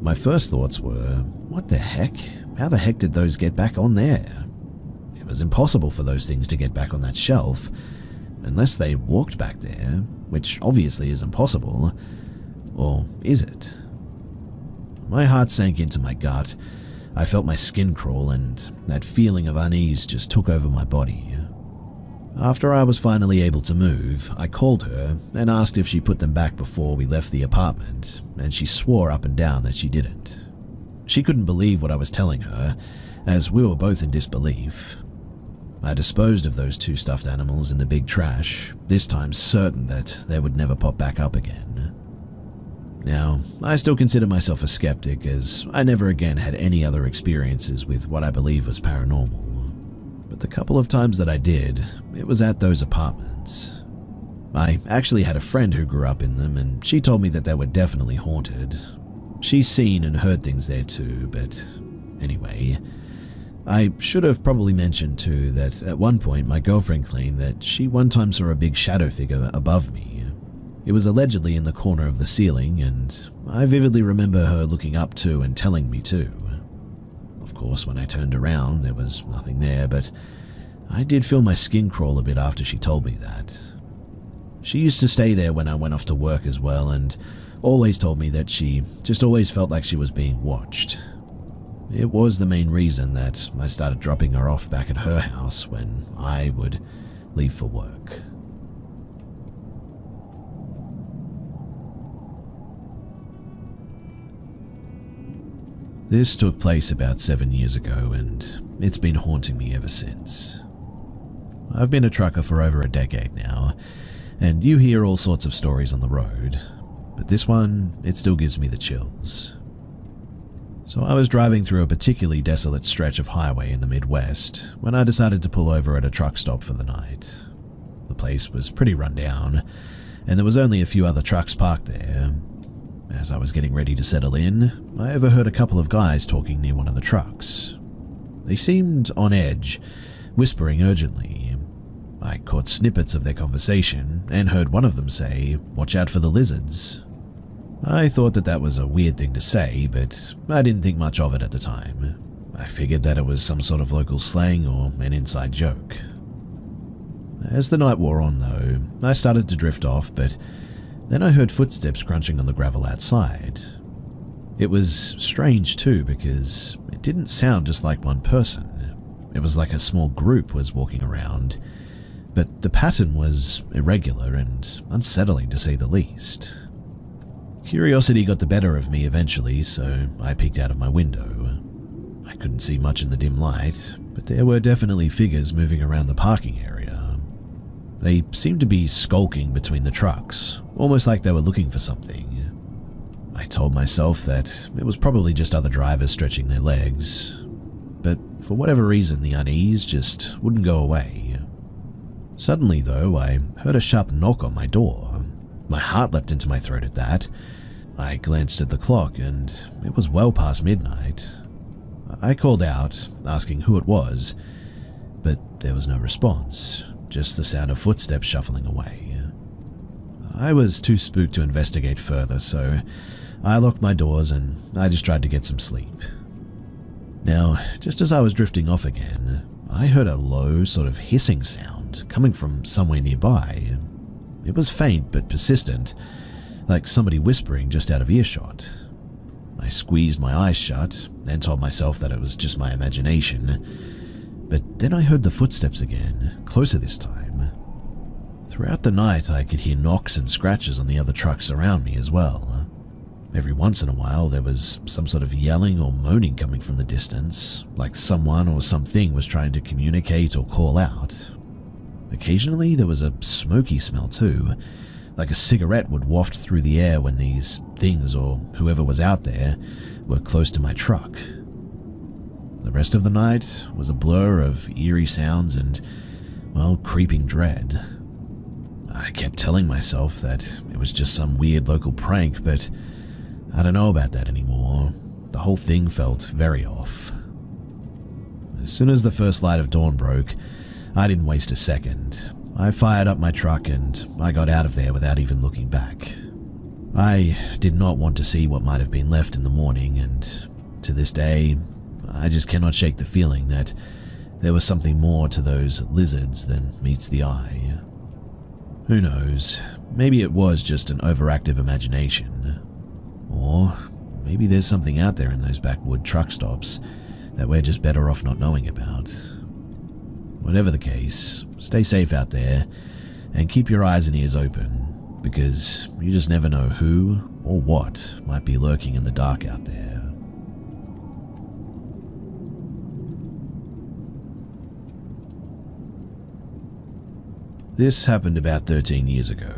S1: My first thoughts were, what the heck? How the heck did those get back on there? It was impossible for those things to get back on that shelf, unless they walked back there, which obviously is impossible. Or is it? My heart sank into my gut. I felt my skin crawl, and that feeling of unease just took over my body. After I was finally able to move, I called her and asked if she put them back before we left the apartment, and she swore up and down that she didn't. She couldn't believe what I was telling her, as we were both in disbelief. I disposed of those 2 stuffed animals in the big trash, this time certain that they would never pop back up again. Now, I still consider myself a skeptic, as I never again had any other experiences with what I believe was paranormal. But the couple of times that I did, it was at those apartments. I actually had a friend who grew up in them, and she told me that they were definitely haunted. She's seen and heard things there too, but anyway. I should have probably mentioned too that at one point my girlfriend claimed that she one time saw a big shadow figure above me. It was allegedly in the corner of the ceiling, and I vividly remember her looking up too and telling me too. Of course, when I turned around, there was nothing there, but I did feel my skin crawl a bit after she told me that. She used to stay there when I went off to work as well, and always told me that she just always felt like she was being watched. It was the main reason that I started dropping her off back at her house when I would leave for work. This took place about 7 years ago, and it's been haunting me ever since. I've been a trucker for over a decade now, and you hear all sorts of stories on the road, but this one, it still gives me the chills. So I was driving through a particularly desolate stretch of highway in the Midwest when I decided to pull over at a truck stop for the night. The place was pretty run down, and there was only a few other trucks parked there. as I was getting ready to settle in, I overheard a couple of guys talking near one of the trucks. They seemed on edge, whispering urgently. I caught snippets of their conversation and heard one of them say, "Watch out for the lizards." I thought that was a weird thing to say, but I didn't think much of it at the time. I figured that it was some sort of local slang or an inside joke. As the night wore on though, I started to drift off, but then I heard footsteps crunching on the gravel outside. It was strange too, because it didn't sound just like one person. It was like a small group was walking around, but the pattern was irregular and unsettling to say the least. Curiosity got the better of me eventually, so I peeked out of my window. I couldn't see much in the dim light, but there were definitely figures moving around the parking area. They seemed to be skulking between the trucks, almost like they were looking for something. I told myself that it was probably just other drivers stretching their legs, but for whatever reason the unease just wouldn't go away. Suddenly though, I heard a sharp knock on my door. My heart leapt into my throat at that. I glanced at the clock and it was well past midnight. I called out, asking who it was, but there was no response, just the sound of footsteps shuffling away. I was too spooked to investigate further, so I locked my doors and I just tried to get some sleep. Now, just as I was drifting off again, I heard a low, sort of hissing sound coming from somewhere nearby. It was faint but persistent, like somebody whispering just out of earshot. I squeezed my eyes shut and told myself that it was just my imagination, but then I heard the footsteps again, closer this time. Throughout the night, I could hear knocks and scratches on the other trucks around me as well. Every once in a while, there was some sort of yelling or moaning coming from the distance, like someone or something was trying to communicate or call out. Occasionally, there was a smoky smell too, like a cigarette would waft through the air when these things or whoever was out there were close to my truck. The rest of the night was a blur of eerie sounds and, well, creeping dread. I kept telling myself that it was just some weird local prank, but I don't know about that anymore. The whole thing felt very off. As soon as the first light of dawn broke, I didn't waste a second. I fired up my truck and I got out of there without even looking back. I did not want to see what might have been left in the morning, and to this day, I just cannot shake the feeling that there was something more to those lizards than meets the eye. Who knows, maybe it was just an overactive imagination. Or maybe there's something out there in those backwood truck stops that we're just better off not knowing about. Whatever the case, stay safe out there and keep your eyes and ears open, because you just never know who or what might be lurking in the dark out there. This happened about 13 years ago.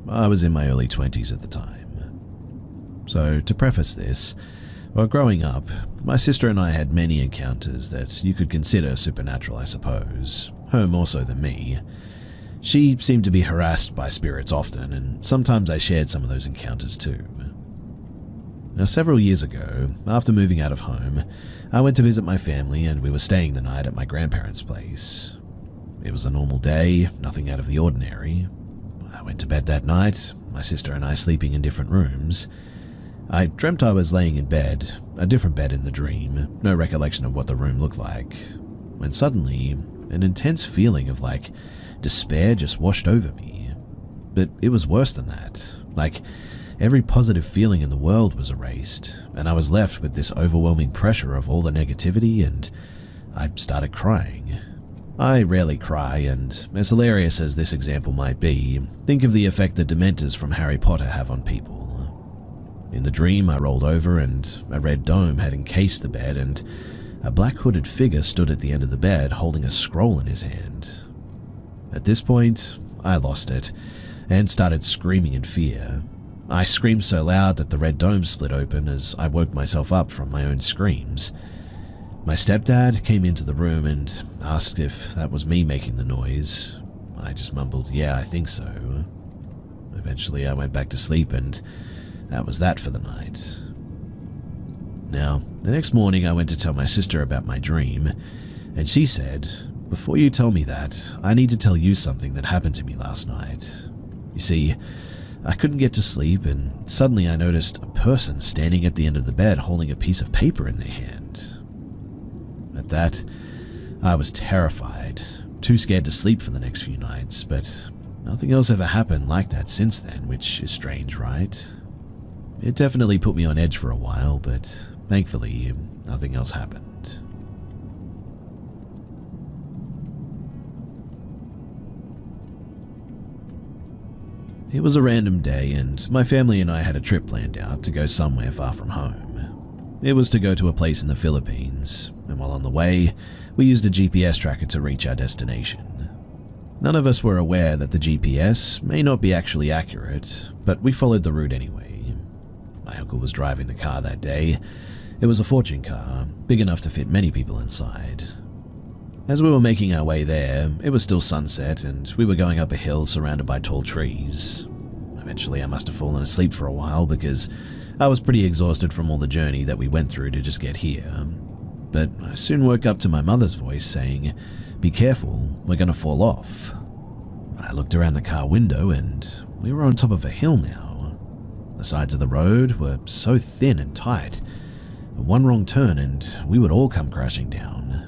S1: I was in my early 20s at the time. So, to preface this, while growing up, my sister and I had many encounters that you could consider supernatural, I suppose. Her more so than me. She seemed to be harassed by spirits often, and sometimes I shared some of those encounters too. Now, several years ago, after moving out of home, I went to visit my family and we were staying the night at my grandparents' place. It was a normal day, nothing out of the ordinary. I went to bed that night, my sister and I sleeping in different rooms. I dreamt I was laying in bed, a different bed in the dream, no recollection of what the room looked like, when suddenly an intense feeling of despair just washed over me. But it was worse than that. Every positive feeling in the world was erased, and I was left with this overwhelming pressure of all the negativity, and I started crying. I rarely cry, and as hilarious as this example might be, think of the effect the Dementors from Harry Potter have on people. In the dream, I rolled over and a red dome had encased the bed, and a black hooded figure stood at the end of the bed holding a scroll in his hand. At this point, I lost it and started screaming in fear. I screamed so loud that the red dome split open as I woke myself up from my own screams. My stepdad came into the room and asked if that was me making the noise. I just mumbled, "Yeah, I think so." Eventually, I went back to sleep and That was that for the night. Now, the next morning I went to tell my sister about my dream, and she said, "Before you tell me that, I need to tell you something that happened to me last night. You see, I couldn't get to sleep, and suddenly I noticed a person standing at the end of the bed holding a piece of paper in their hand. At that, I was terrified, too scared to sleep for the next few nights, but nothing else ever happened like that since then, which is strange, right? It definitely put me on edge for a while, but thankfully, nothing else happened." It was a random day, and my family and I had a trip planned out to go somewhere far from home. It was to go to a place in the Philippines, and while on the way, we used a GPS tracker to reach our destination. None of us were aware that the GPS may not be actually accurate, but we followed the route anyway. My uncle was driving the car that day. It was a fortune car, big enough to fit many people inside. As we were making our way there, it was still sunset and we were going up a hill surrounded by tall trees. Eventually I must have fallen asleep for a while because I was pretty exhausted from all the journey that we went through to just get here. But I soon woke up to my mother's voice saying, "Be careful, we're going to fall off." I looked around the car window and we were on top of a hill now. The sides of the road were so thin and tight. One wrong turn and we would all come crashing down.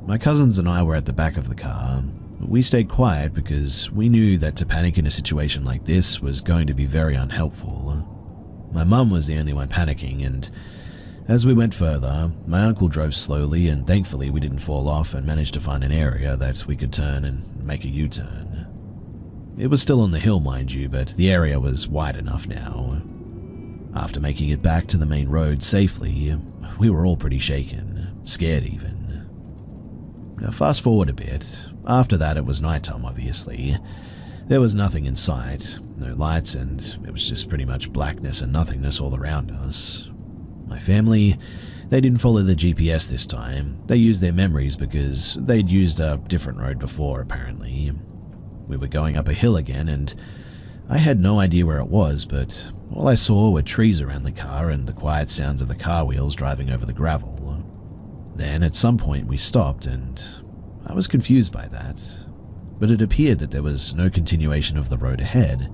S1: My cousins and I were at the back of the car. We stayed quiet because we knew that to panic in a situation like this was going to be very unhelpful. My mum was the only one panicking, and as we went further, my uncle drove slowly, and thankfully we didn't fall off and managed to find an area that we could turn and make a U-turn. It was still on the hill, mind you, but the area was wide enough now. After making it back to the main road safely, we were all pretty shaken, scared even. Now fast forward a bit. After that it was nighttime, obviously. There was nothing in sight, no lights, and it was just pretty much blackness and nothingness all around us. My family, they didn't follow the GPS this time. They used their memories because they'd used a different road before, apparently. We were going up a hill again, and I had no idea where it was, but all I saw were trees around the car and the quiet sounds of the car wheels driving over the gravel. Then at some point we stopped, and I was confused by that, but it appeared that there was no continuation of the road ahead.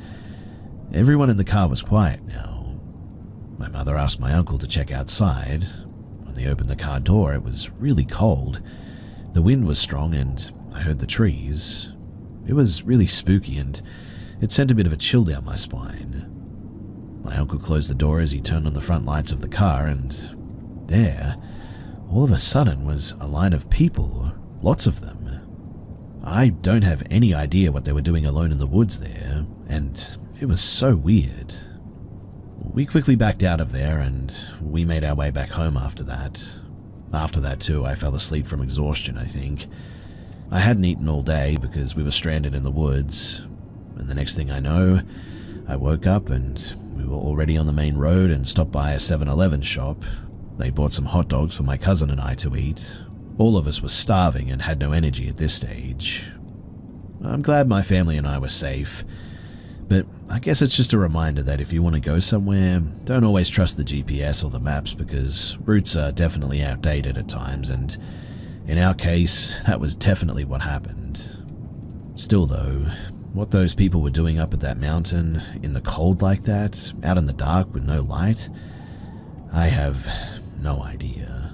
S1: Everyone in the car was quiet now. My mother asked my uncle to check outside. When they opened the car door, it was really cold. The wind was strong and I heard the trees. It was really spooky and it sent a bit of a chill down my spine. My uncle closed the door as he turned on the front lights of the car, and there, all of a sudden, was a line of people, lots of them. I don't have any idea what they were doing alone in the woods there, and it was so weird. We quickly backed out of there and we made our way back home after that. After that too, I fell asleep from exhaustion, I think. I hadn't eaten all day because we were stranded in the woods, and the next thing I know, I woke up and we were already on the main road and stopped by a 7-Eleven shop. They bought some hot dogs for my cousin and I to eat. All of us were starving and had no energy at this stage. I'm glad my family and I were safe, but I guess it's just a reminder that if you want to go somewhere, don't always trust the GPS or the maps because routes are definitely outdated at times, and in our case, that was definitely what happened. Still though, what those people were doing up at that mountain, in the cold like that, out in the dark with no light, I have no idea.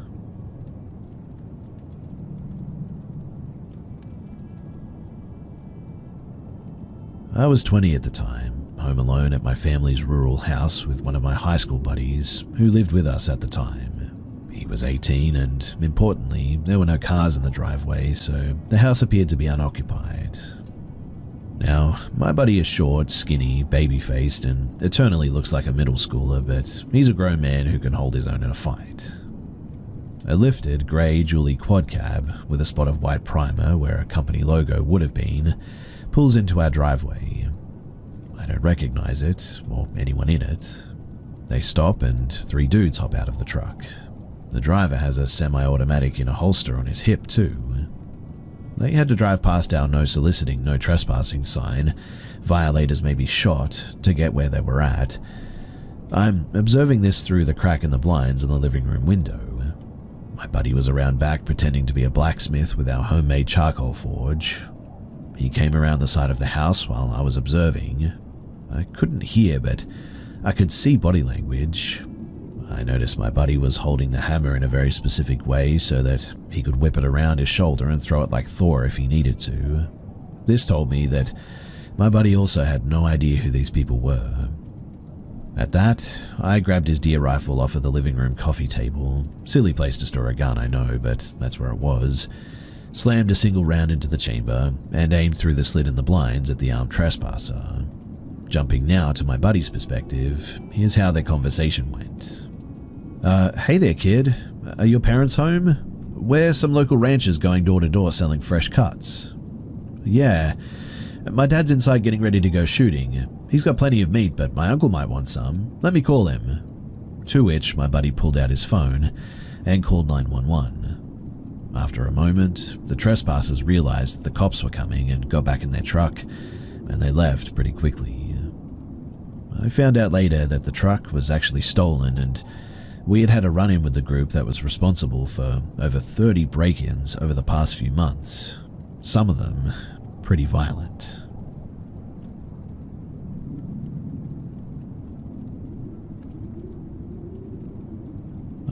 S1: I was 20 at the time, home alone at my family's rural house with one of my high school buddies who lived with us at the time. He was 18 and, importantly, there were no cars in the driveway, so the house appeared to be unoccupied. Now, my buddy is short, skinny, baby-faced, and eternally looks like a middle schooler, but he's a grown man who can hold his own in a fight. A lifted, grey Julie quad cab with a spot of white primer where a company logo would have been pulls into our driveway. I don't recognize it, or anyone in it. They stop and 3 dudes hop out of the truck. The driver has a semi-automatic in a holster on his hip too. They had to drive past our no soliciting, no trespassing sign, violators may be shot, to get where they were at. I'm observing this through the crack in the blinds in the living room window. My buddy was around back pretending to be a blacksmith with our homemade charcoal forge. He came around the side of the house while I was observing. I couldn't hear, but I could see body language. I noticed my buddy was holding the hammer in a very specific way so that he could whip it around his shoulder and throw it like Thor if he needed to. This told me that my buddy also had no idea who these people were. At that, I grabbed his deer rifle off of the living room coffee table. Silly place to store a gun, I know, but that's where it was. Slammed a single round into the chamber and aimed through the slit in the blinds at the armed trespasser. Jumping now to my buddy's perspective, here's how their conversation went. Hey there, kid. Are your parents home? We're some local ranchers going door to door selling fresh cuts. Yeah. My dad's inside getting ready to go shooting. He's got plenty of meat, but my uncle might want some. Let me call him. To which my buddy pulled out his phone and called 911. After a moment, the trespassers realized that the cops were coming and got back in their truck, and they left pretty quickly. I found out later that the truck was actually stolen, and we had had a run-in with the group that was responsible for over 30 break-ins over the past few months. Some of them pretty violent.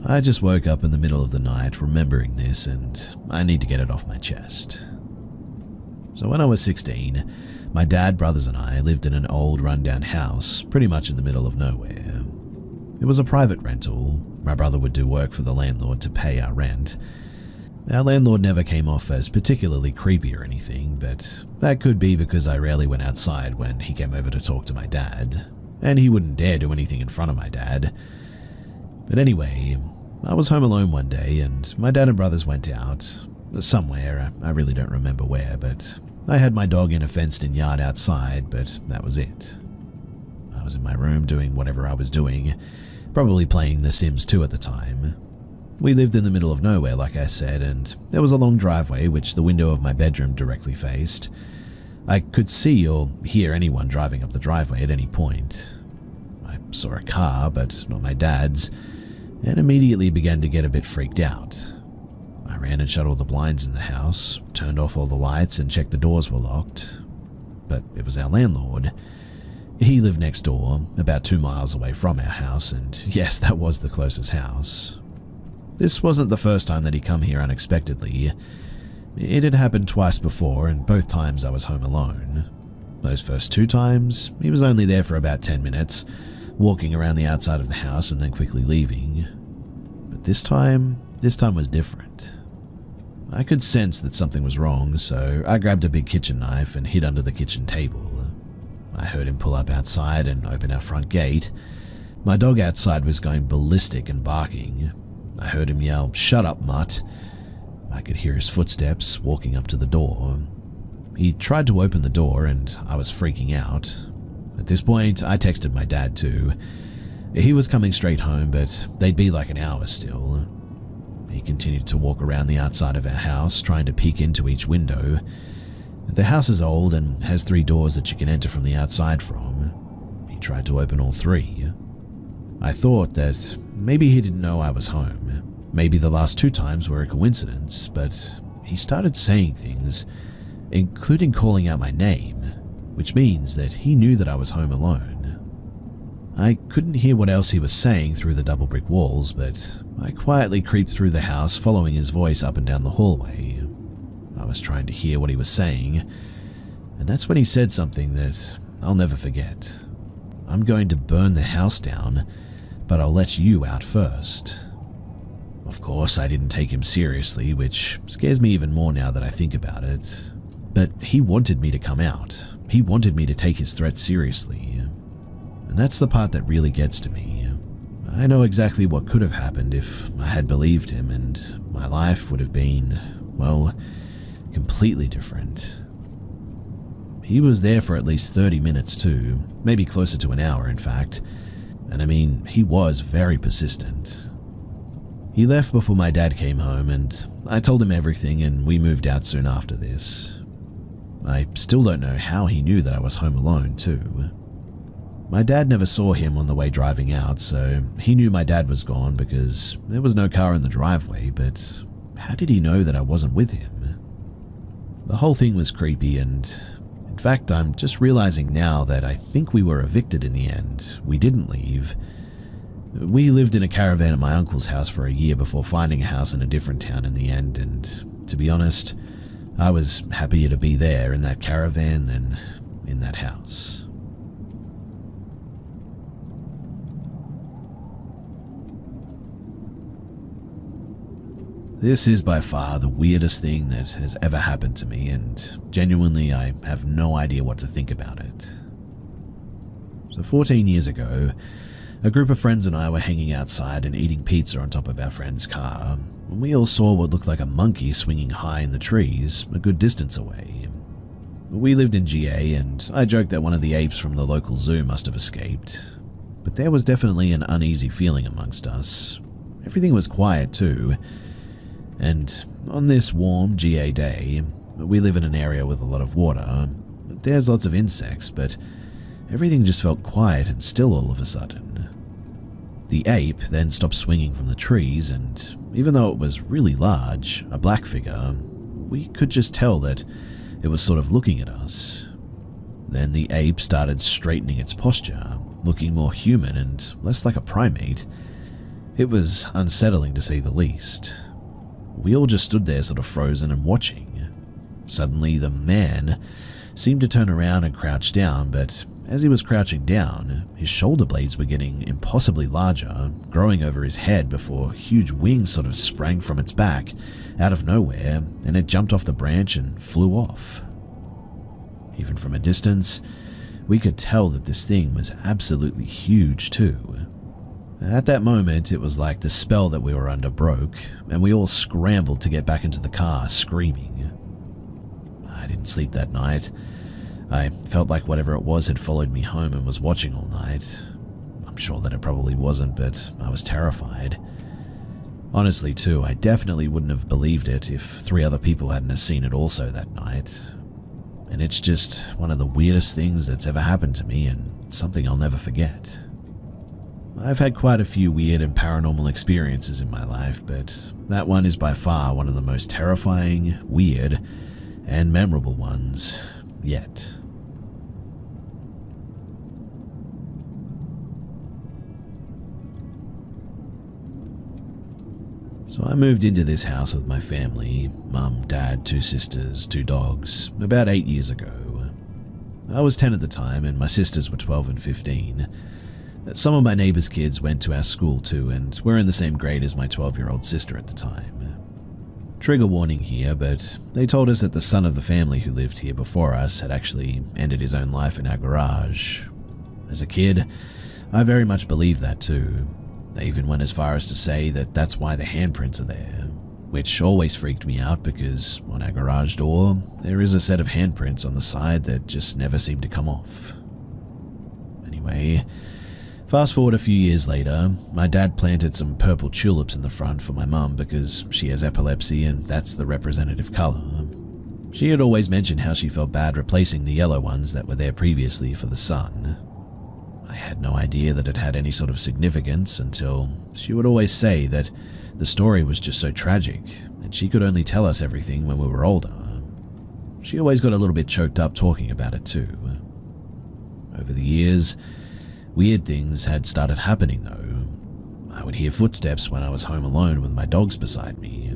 S1: I just woke up in the middle of the night remembering this, and I need to get it off my chest. So when I was 16, my dad, brothers and I lived in an old rundown house pretty much in the middle of nowhere. It was a private rental. My brother would do work for the landlord to pay our rent. Our landlord never came off as particularly creepy or anything, but that could be because I rarely went outside when he came over to talk to my dad, and he wouldn't dare do anything in front of my dad. But anyway, I was home alone one day, and my dad and brothers went out, somewhere, I really don't remember where, but I had my dog in a fenced-in yard outside, but that was it. I was in my room doing whatever I was doing, probably playing The Sims 2 at the time. We lived in the middle of nowhere, like I said, and there was a long driveway which the window of my bedroom directly faced. I could see or hear anyone driving up the driveway at any point. I saw a car, but not my dad's, and immediately began to get a bit freaked out. I ran and shut all the blinds in the house, turned off all the lights and checked the doors were locked. But it was our landlord. He lived next door, about 2 miles away from our house, and yes, that was the closest house. This wasn't the first time that he'd come here unexpectedly. It had happened twice before, and both times I was home alone. Those first 2 times, he was only there for about 10 minutes, walking around the outside of the house and then quickly leaving. But this time was different. I could sense that something was wrong, so I grabbed a big kitchen knife and hid under the kitchen table. I heard him pull up outside and open our front gate. My dog outside was going ballistic and barking. I heard him yell, "Shut up, mutt." I could hear his footsteps walking up to the door. He tried to open the door and I was freaking out. At this point, I texted my dad too. He was coming straight home, but they'd be like an hour still. He continued to walk around the outside of our house, trying to peek into each window. The house is old and has 3 doors that you can enter from the outside from. He tried to open all 3. I thought that maybe he didn't know I was home. Maybe the last 2 times were a coincidence, but he started saying things, including calling out my name, which means that he knew that I was home alone. I couldn't hear what else he was saying through the double brick walls, but I quietly creeped through the house, following his voice up and down the hallway. I was trying to hear what he was saying, and that's when he said something that I'll never forget. "I'm going to burn the house down, but I'll let you out first." Of course, I didn't take him seriously, which scares me even more now that I think about it. But he wanted me to come out. He wanted me to take his threat seriously. And that's the part that really gets to me. I know exactly what could have happened if I had believed him, and my life would have been, well, completely different. He was there for at least 30 minutes too, maybe closer to an hour in fact, and I mean, he was very persistent. He left before my dad came home, and I told him everything, and we moved out soon after this. I still don't know how he knew that I was home alone too. My dad never saw him on the way driving out, so he knew my dad was gone because there was no car in the driveway, but how did he know that I wasn't with him? The whole thing was creepy, and in fact, I'm just realizing now that I think we were evicted in the end. We didn't leave. We lived in a caravan at my uncle's house for a year before finding a house in a different town in the end, and to be honest, I was happier to be there in that caravan than in that house. This is by far the weirdest thing that has ever happened to me, and genuinely I have no idea what to think about it. So 14 years ago, a group of friends and I were hanging outside and eating pizza on top of our friend's car when we all saw what looked like a monkey swinging high in the trees a good distance away. We lived in GA, and I joked that one of the apes from the local zoo must have escaped, but there was definitely an uneasy feeling amongst us. Everything was quiet too. And on this warm GA day, we live in an area with a lot of water. There's lots of insects, but everything just felt quiet and still all of a sudden. The ape then stopped swinging from the trees, and even though it was really large, a black figure, we could just tell that it was sort of looking at us. Then the ape started straightening its posture, looking more human and less like a primate. It was unsettling to say the least. We all just stood there sort of frozen and watching. Suddenly, the man seemed to turn around and crouch down, but as he was crouching down, his shoulder blades were getting impossibly larger, growing over his head before huge wings sort of sprang from its back out of nowhere, and it jumped off the branch and flew off. Even from a distance, we could tell that this thing was absolutely huge too. At that moment, it was like the spell that we were under broke, and we all scrambled to get back into the car, screaming. I didn't sleep that night. I felt like whatever it was had followed me home and was watching all night. I'm sure that it probably wasn't, but I was terrified. Honestly, too, I definitely wouldn't have believed it if 3 other people hadn't seen it also that night. And it's just one of the weirdest things that's ever happened to me, and something I'll never forget. I've had quite a few weird and paranormal experiences in my life, but that one is by far one of the most terrifying, weird, and memorable ones yet. So I moved into this house with my family, mum, dad, 2 sisters, 2 dogs, about 8 years ago. I was 10 at the time, and my sisters were 12 and 15. Some of my neighbors' kids went to our school too, and were in the same grade as my 12-year-old sister at the time. Trigger warning here, but they told us that the son of the family who lived here before us had actually ended his own life in our garage. As a kid, I very much believed that too. They even went as far as to say that that's why the handprints are there, which always freaked me out because on our garage door, there is a set of handprints on the side that just never seem to come off. Anyway, fast forward a few years later, my dad planted some purple tulips in the front for my mum because she has epilepsy and that's the representative colour. She had always mentioned how she felt bad replacing the yellow ones that were there previously for the son. I had no idea that it had any sort of significance until she would always say that the story was just so tragic and she could only tell us everything when we were older. She always got a little bit choked up talking about it too. Over the years, weird things had started happening though. I would hear footsteps when I was home alone with my dogs beside me.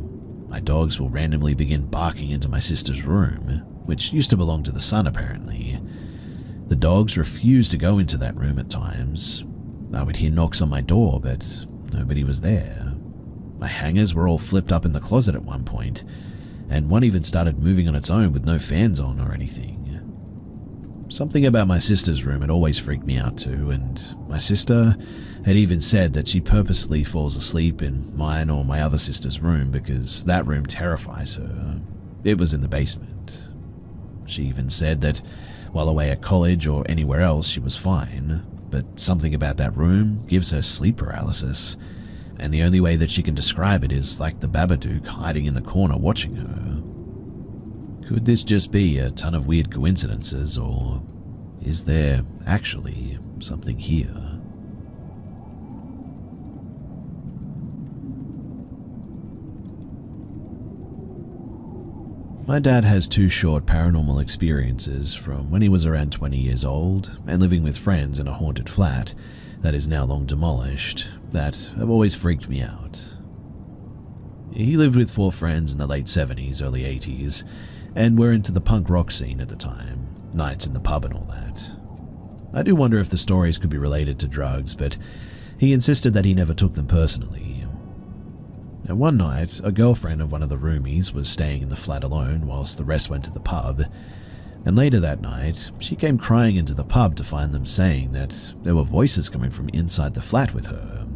S1: My dogs will randomly begin barking into my sister's room, which used to belong to the son apparently. The dogs refused to go into that room at times. I would hear knocks on my door, but nobody was there. My hangers were all flipped up in the closet at one point, and one even started moving on its own with no fans on or anything. Something about my sister's room had always freaked me out too, and my sister had even said that she purposely falls asleep in mine or my other sister's room because that room terrifies her. It was in the basement. She even said that while away at college or anywhere else she was fine, but something about that room gives her sleep paralysis, and the only way that she can describe it is like the Babadook hiding in the corner watching her. Could this just be a ton of weird coincidences, or Is there actually something here? My dad has two short paranormal experiences from when he was around 20 years old and living with friends in a haunted flat that is now long demolished that have always freaked me out. He lived with 4 friends in the late 70s, early 80s, and were into the punk rock scene at the time, nights in the pub and all that. I do wonder if the stories could be related to drugs, but he insisted that he never took them personally. And one night, a girlfriend of one of the roomies was staying in the flat alone whilst the rest went to the pub, and later that night, she came crying into the pub to find them saying that there were voices coming from inside the flat with her.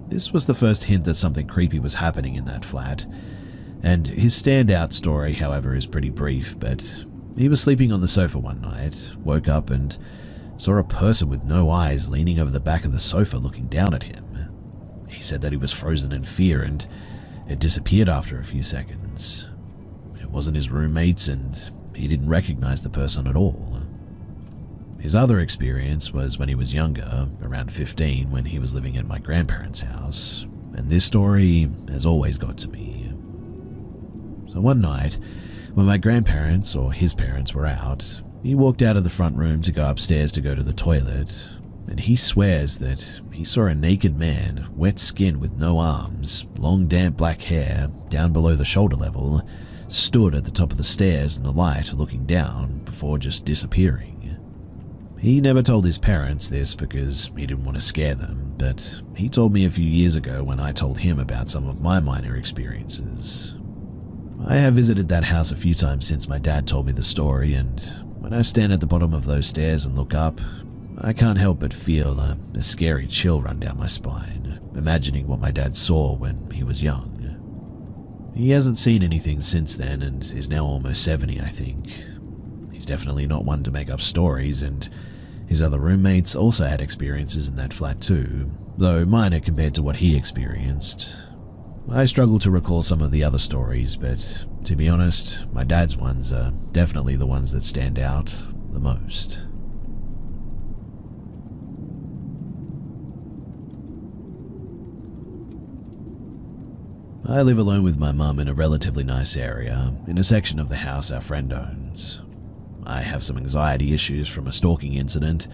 S1: This was the first hint that something creepy was happening in that flat, and his standout story, however, is pretty brief, but he was sleeping on the sofa one night, woke up and saw a person with no eyes leaning over the back of the sofa looking down at him. He said that he was frozen in fear and it disappeared after a few seconds. It wasn't his roommates and he didn't recognize the person at all. His other experience was when he was younger, around 15, when he was living at my grandparents' house, and this story has always got to me. So one night, when my grandparents, or his parents, were out, he walked out of the front room to go upstairs to go to the toilet, and he swears that he saw a naked man, wet skin with no arms, long damp black hair, down below the shoulder level, stood at the top of the stairs in the light looking down before just disappearing. He never told his parents this because he didn't want to scare them, but he told me a few years ago when I told him about some of my minor experiences. I have visited that house a few times since my dad told me the story, and when I stand at the bottom of those stairs and look up, I can't help but feel a scary chill run down my spine, imagining what my dad saw when he was young. He hasn't seen anything since then and is now almost 70, I think. He's definitely not one to make up stories, and his other roommates also had experiences in that flat too, though minor compared to what he experienced. I struggle to recall some of the other stories, but to be honest, my dad's ones are definitely the ones that stand out the most. I live alone with my mum in a relatively nice area, in a section of the house our friend owns. I have some anxiety issues from a stalking incident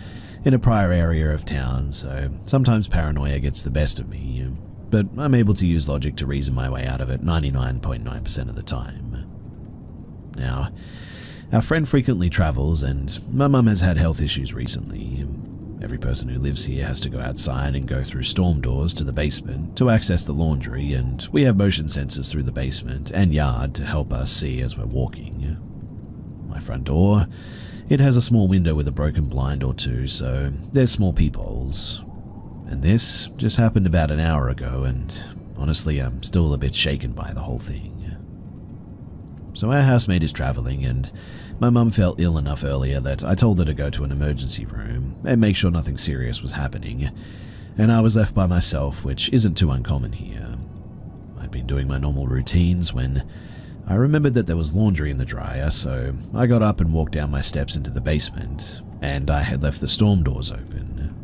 S1: in a prior area of town, so sometimes paranoia gets the best of me, but I'm able to use logic to reason my way out of it 99.9% of the time. Now, our friend frequently travels, and my mum has had health issues recently. Every person who lives here has to go outside and go through storm doors to the basement to access the laundry, and we have motion sensors through the basement and yard to help us see as we're walking. My front door, it has a small window with a broken blind or two, so there's small peepholes. And this just happened about an hour ago, and honestly I'm still a bit shaken by the whole thing. So our housemate is travelling, and my mum felt ill enough earlier that I told her to go to an emergency room and make sure nothing serious was happening, and I was left by myself, which isn't too uncommon here. I'd been doing my normal routines when I remembered that there was laundry in the dryer, so I got up and walked down my steps into the basement, and I had left the storm doors open.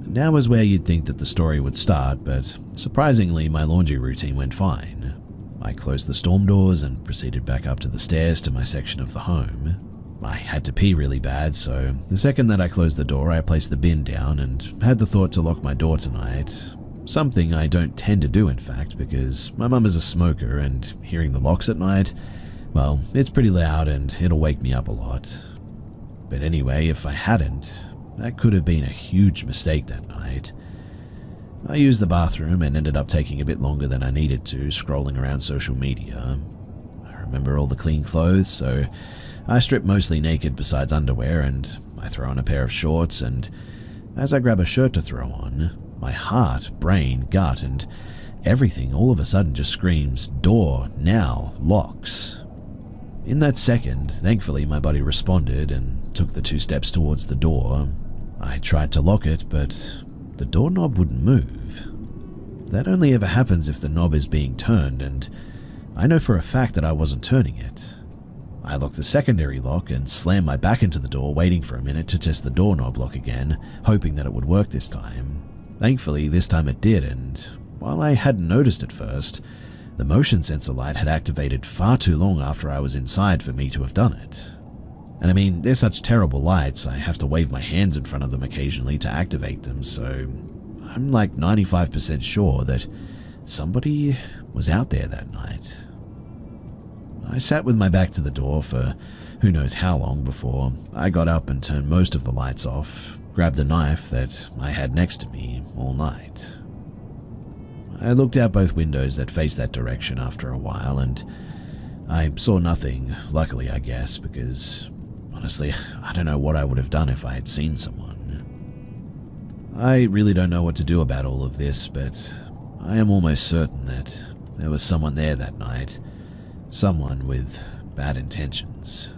S1: Now is where you'd think that the story would start, but surprisingly my laundry routine went fine. I closed the storm doors and proceeded back up to the stairs to my section of the home. I had to pee really bad, so the second that I closed the door, I placed the bin down and had the thought to lock my door tonight. Something I don't tend to do, in fact, because my mum is a smoker and hearing the locks at night, well, it's pretty loud and it'll wake me up a lot. But anyway, if I hadn't, that could have been a huge mistake that night. I used the bathroom and ended up taking a bit longer than I needed to, scrolling around social media. I remember all the clean clothes, so I strip mostly naked besides underwear, and I throw on a pair of shorts, and as I grab a shirt to throw on, my heart, brain, gut, and everything all of a sudden just screams, "Door, now, locks." In that second, thankfully my body responded and took the 2 steps towards the door. I tried to lock it, but the doorknob wouldn't move. That only ever happens if the knob is being turned, and I know for a fact that I wasn't turning it. I locked the secondary lock and slammed my back into the door, waiting for a minute to test the doorknob lock again, hoping that it would work this time. Thankfully, this time it did, and while I hadn't noticed at first, the motion sensor light had activated far too long after I was inside for me to have done it. And I mean, they're such terrible lights, I have to wave my hands in front of them occasionally to activate them, so I'm like 95% sure that somebody was out there that night. I sat with my back to the door for who knows how long before I got up and turned most of the lights off, grabbed a knife that I had next to me all night. I looked out both windows that faced that direction after a while, and I saw nothing, luckily I guess, because honestly, I don't know what I would have done if I had seen someone. I really don't know what to do about all of this, but I am almost certain that there was someone there that night, someone with bad intentions.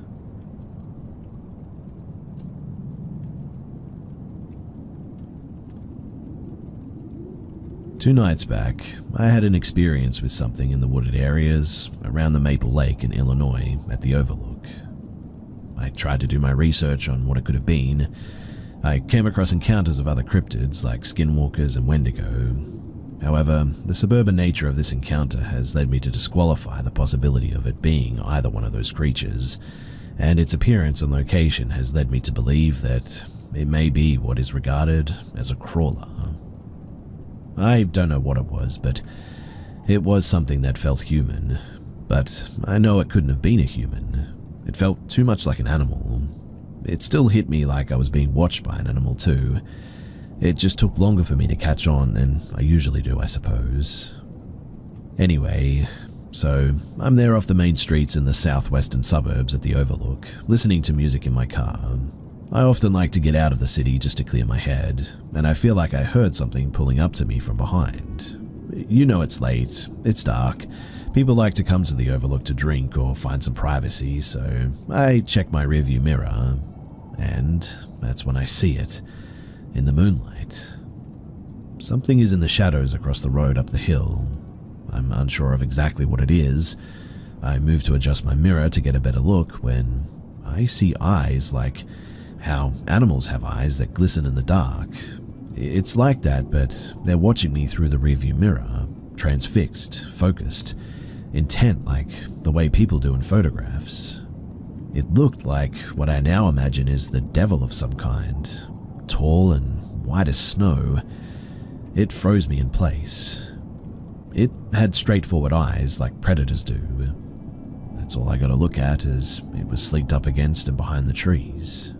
S1: Two nights back, I had an experience with something in the wooded areas around the Maple Lake in Illinois at the Overlook. I tried to do my research on what it could have been. I came across encounters of other cryptids like skinwalkers and wendigo. However, the suburban nature of this encounter has led me to disqualify the possibility of it being either one of those creatures, and its appearance and location has led me to believe that it may be what is regarded as a crawler. I don't know what it was, but it was something that felt human. But I know it couldn't have been a human. It felt too much like an animal. It still hit me like I was being watched by an animal too. It just took longer for me to catch on than I usually do, I suppose. Anyway, so I'm there off the main streets in the southwestern suburbs at the Overlook, listening to music in my car. I often like to get out of the city just to clear my head, and I feel like I heard something pulling up to me from behind. You know it's late, it's dark, people like to come to the Overlook to drink or find some privacy, so I check my rearview mirror, and that's when I see it, in the moonlight. Something is in the shadows across the road up the hill. I'm unsure of exactly what it is. I move to adjust my mirror to get a better look when I see eyes like how animals have eyes that glisten in the dark. It's like that, but they're watching me through the rearview mirror, transfixed, focused, intent like the way people do in photographs. It looked like what I now imagine is the devil of some kind, tall and white as snow. It froze me in place. It had straightforward eyes like predators do. That's all I got to look at as it was slinked up against and behind the trees.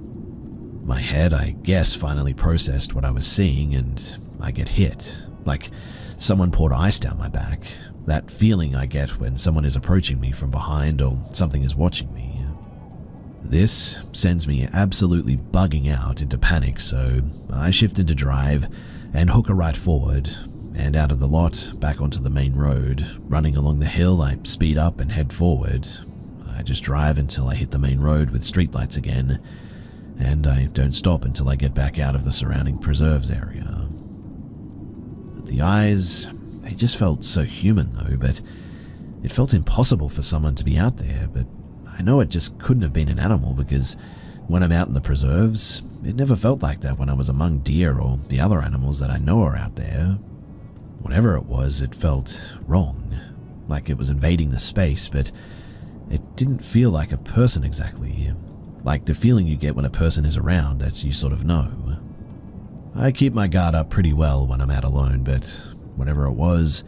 S1: My head, I guess, finally processed what I was seeing, and I get hit, like someone poured ice down my back, that feeling I get when someone is approaching me from behind or something is watching me. This sends me absolutely bugging out into panic, so I shift into drive and hook a right forward, and out of the lot, back onto the main road. Running along the hill, I speed up and head forward. I just drive until I hit the main road with streetlights again, and I don't stop until I get back out of the surrounding preserves area. The eyes, they just felt so human though, but it felt impossible for someone to be out there, but I know it just couldn't have been an animal because when I'm out in the preserves, it never felt like that when I was among deer or the other animals that I know are out there. Whatever it was, it felt wrong, like it was invading the space, but it didn't feel like a person exactly. Like the feeling you get when a person is around that you sort of know. I keep my guard up pretty well when I'm out alone, but whatever it was,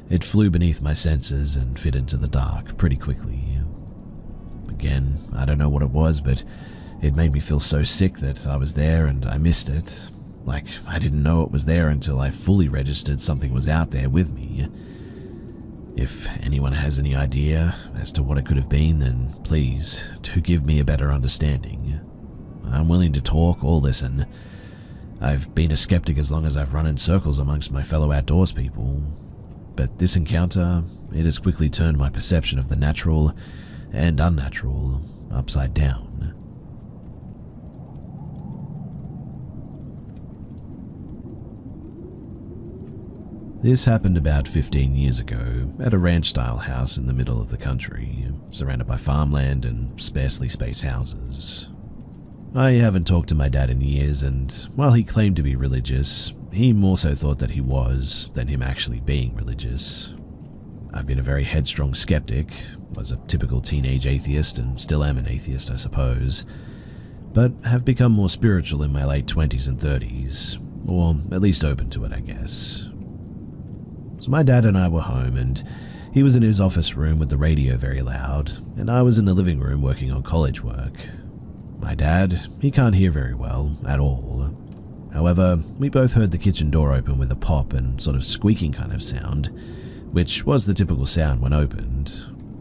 S1: it flew beneath my senses and fit into the dark pretty quickly. Again, I don't know what it was, but it made me feel so sick that I was there and I missed it. Like I didn't know it was there until I fully registered something was out there with me. If anyone has any idea as to what it could have been, then please do give me a better understanding. I'm willing to talk or listen. I've been a skeptic as long as I've run in circles amongst my fellow outdoors people. But this encounter, it has quickly turned my perception of the natural and unnatural upside down. This happened about 15 years ago at a ranch-style house in the middle of the country, surrounded by farmland and sparsely spaced houses. I haven't talked to my dad in years, and while he claimed to be religious, he more so thought that he was than him actually being religious. I've been a very headstrong skeptic, was a typical teenage atheist, and still am an atheist, I suppose, but have become more spiritual in my late 20s and 30s, or at least open to it, I guess. So my dad and I were home, and he was in his office room with the radio very loud, and I was in the living room working on college work. My dad, he can't hear very well, at all. However, we both heard the kitchen door open with a pop and sort of squeaking kind of sound, which was the typical sound when opened.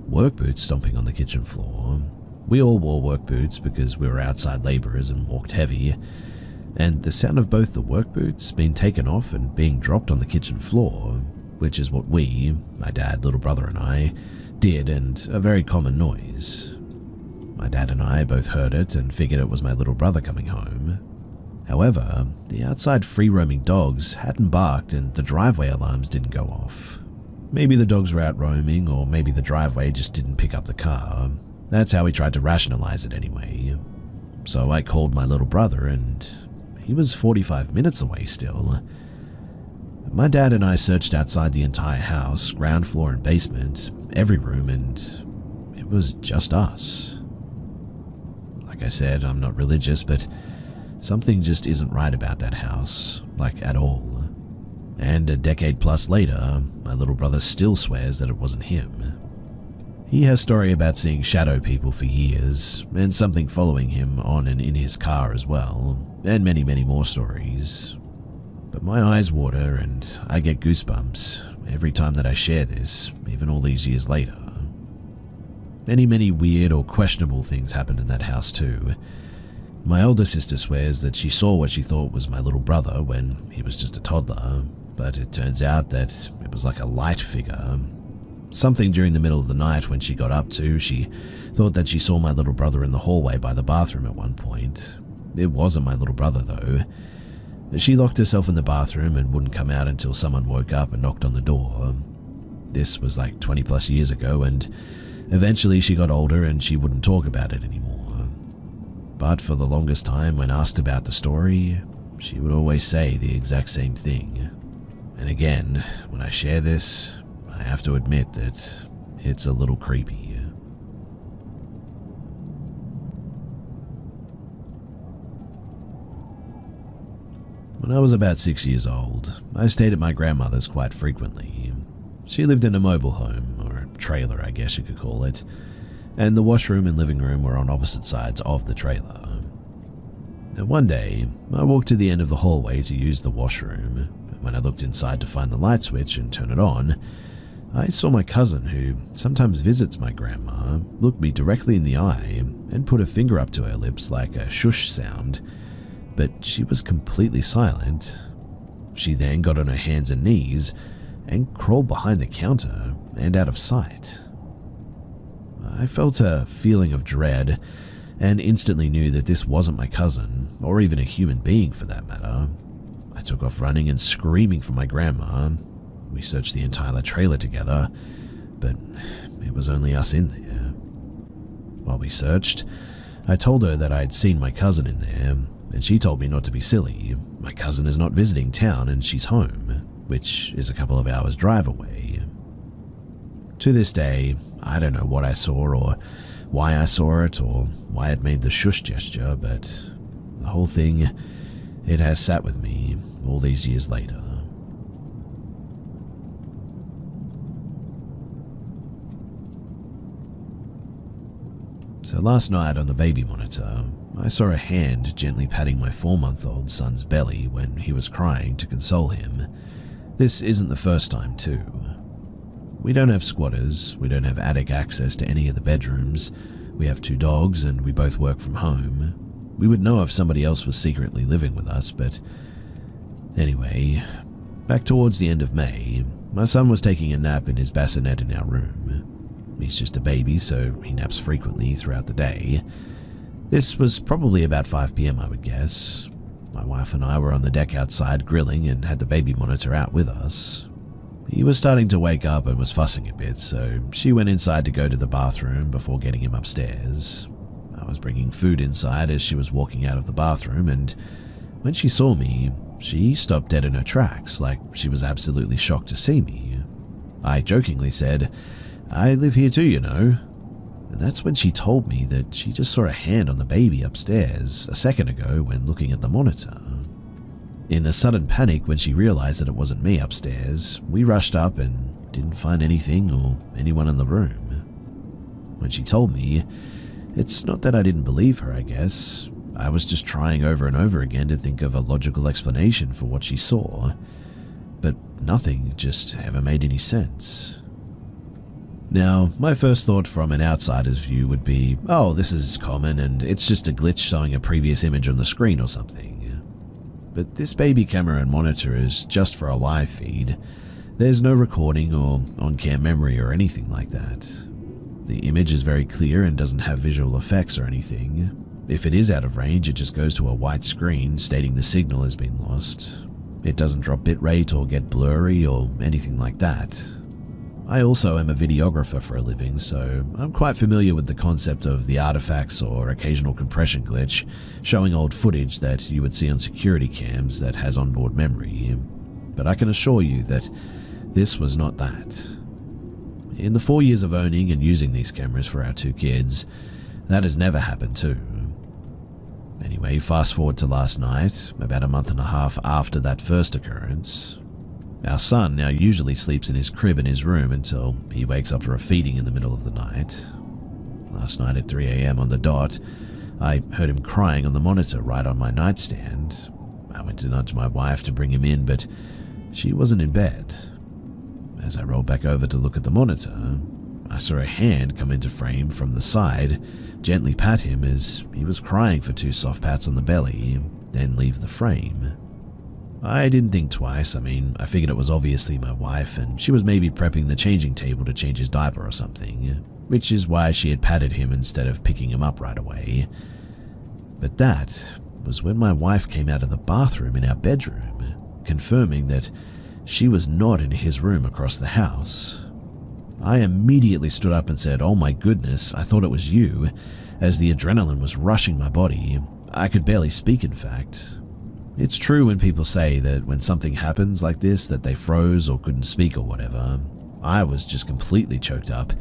S1: Work boots stomping on the kitchen floor. We all wore work boots because we were outside labourers and walked heavy, and the sound of both the work boots being taken off and being dropped on the kitchen floor, which is what we, my dad, little brother and I, did, and a very common noise. My dad and I both heard it and figured it was my little brother coming home. However, the outside free-roaming dogs hadn't barked and the driveway alarms didn't go off. Maybe the dogs were out roaming, or maybe the driveway just didn't pick up the car. That's how we tried to rationalize it anyway. So I called my little brother, and he was 45 minutes away still. My dad and I searched outside the entire house, ground floor and basement, every room, and it was just us. Like I said, I'm not religious, but something just isn't right about that house, like at all. And a decade plus later, my little brother still swears that it wasn't him. He has story about seeing shadow people for years, and something following him on and in his car as well, and many, many more stories. But my eyes water and I get goosebumps every time that I share this, even all these years later. Many weird or questionable things happened in that house too. My older sister swears that she saw what she thought was my little brother when he was just a toddler, but it turns out that it was like a light figure. Something during the middle of the night when she got up to, she thought that she saw my little brother in the hallway by the bathroom at one point. It wasn't my little brother though. She locked herself in the bathroom and wouldn't come out until someone woke up and knocked on the door. This was like 20 plus years ago, and eventually she got older and she wouldn't talk about it anymore. But for the longest time, when asked about the story, she would always say the exact same thing. And again, when I share this, I have to admit that it's a little creepy. When I was about 6 years old, I stayed at my grandmother's quite frequently. She lived in a mobile home, or a trailer I guess you could call it, and the washroom and living room were on opposite sides of the trailer. And one day, I walked to the end of the hallway to use the washroom, and when I looked inside to find the light switch and turn it on, I saw my cousin, who sometimes visits my grandma, look me directly in the eye and put a finger up to her lips like a shush sound, but she was completely silent. She then got on her hands and knees and crawled behind the counter and out of sight. I felt a feeling of dread and instantly knew that this wasn't my cousin, or even a human being for that matter. I took off running and screaming for my grandma. We searched the entire trailer together, but it was only us in there. While we searched, I told her that I had seen my cousin in there, and she told me not to be silly. My cousin is not visiting town and she's home, which is a couple of hours drive away. To this day, I don't know what I saw or why I saw it or why it made the shush gesture, but the whole thing, it has sat with me all these years later. So last night on the baby monitor, I saw a hand gently patting my 4-month-old son's belly when he was crying to console him. This isn't the first time too. We don't have squatters, we don't have attic access to any of the bedrooms, we have 2 dogs and we both work from home. We would know if somebody else was secretly living with us, but anyway, back towards the end of May, my son was taking a nap in his bassinet in our room. He's just a baby, so he naps frequently throughout the day. This was probably about 5 p.m, I would guess. My wife and I were on the deck outside grilling and had the baby monitor out with us. He was starting to wake up and was fussing a bit, so she went inside to go to the bathroom before getting him upstairs. I was bringing food inside as she was walking out of the bathroom, and when she saw me, she stopped dead in her tracks, like she was absolutely shocked to see me. I jokingly said, "I live here too, you know." And that's when she told me that she just saw a hand on the baby upstairs a second ago when looking at the monitor. In a sudden panic when she realized that it wasn't me upstairs, we rushed up and didn't find anything or anyone in the room. When she told me, it's not that I didn't believe her, I guess. I was just trying over and over again to think of a logical explanation for what she saw, but nothing just ever made any sense. Now, my first thought from an outsider's view would be, oh, this is common and it's just a glitch showing a previous image on the screen or something. But this baby camera and monitor is just for a live feed. There's no recording or on-cam memory or anything like that. The image is very clear and doesn't have visual effects or anything. If it is out of range, it just goes to a white screen stating the signal has been lost. It doesn't drop bitrate or get blurry or anything like that. I also am a videographer for a living, so I'm quite familiar with the concept of the artifacts or occasional compression glitch showing old footage that you would see on security cams that has onboard memory. But I can assure you that this was not that. In the 4 years of owning and using these cameras for our 2 kids, that has never happened too. Anyway, fast forward to last night, about a month and a half after that first occurrence. Our son now usually sleeps in his crib in his room until he wakes up for a feeding in the middle of the night. Last night at 3 a.m. on the dot, I heard him crying on the monitor right on my nightstand. I went to nudge my wife to bring him in, but she wasn't in bed. As I rolled back over to look at the monitor, I saw a hand come into frame from the side, gently pat him as he was crying for 2 soft pats on the belly, then leave the frame. I didn't think twice. I figured it was obviously my wife and she was maybe prepping the changing table to change his diaper or something, which is why she had patted him instead of picking him up right away. But that was when my wife came out of the bathroom in our bedroom, confirming that she was not in his room across the house. I immediately stood up and said, "Oh my goodness, I thought it was you," as the adrenaline was rushing my body. I could barely speak, in fact. It's true when people say that when something happens like this that they froze or couldn't speak or whatever. I was just completely choked up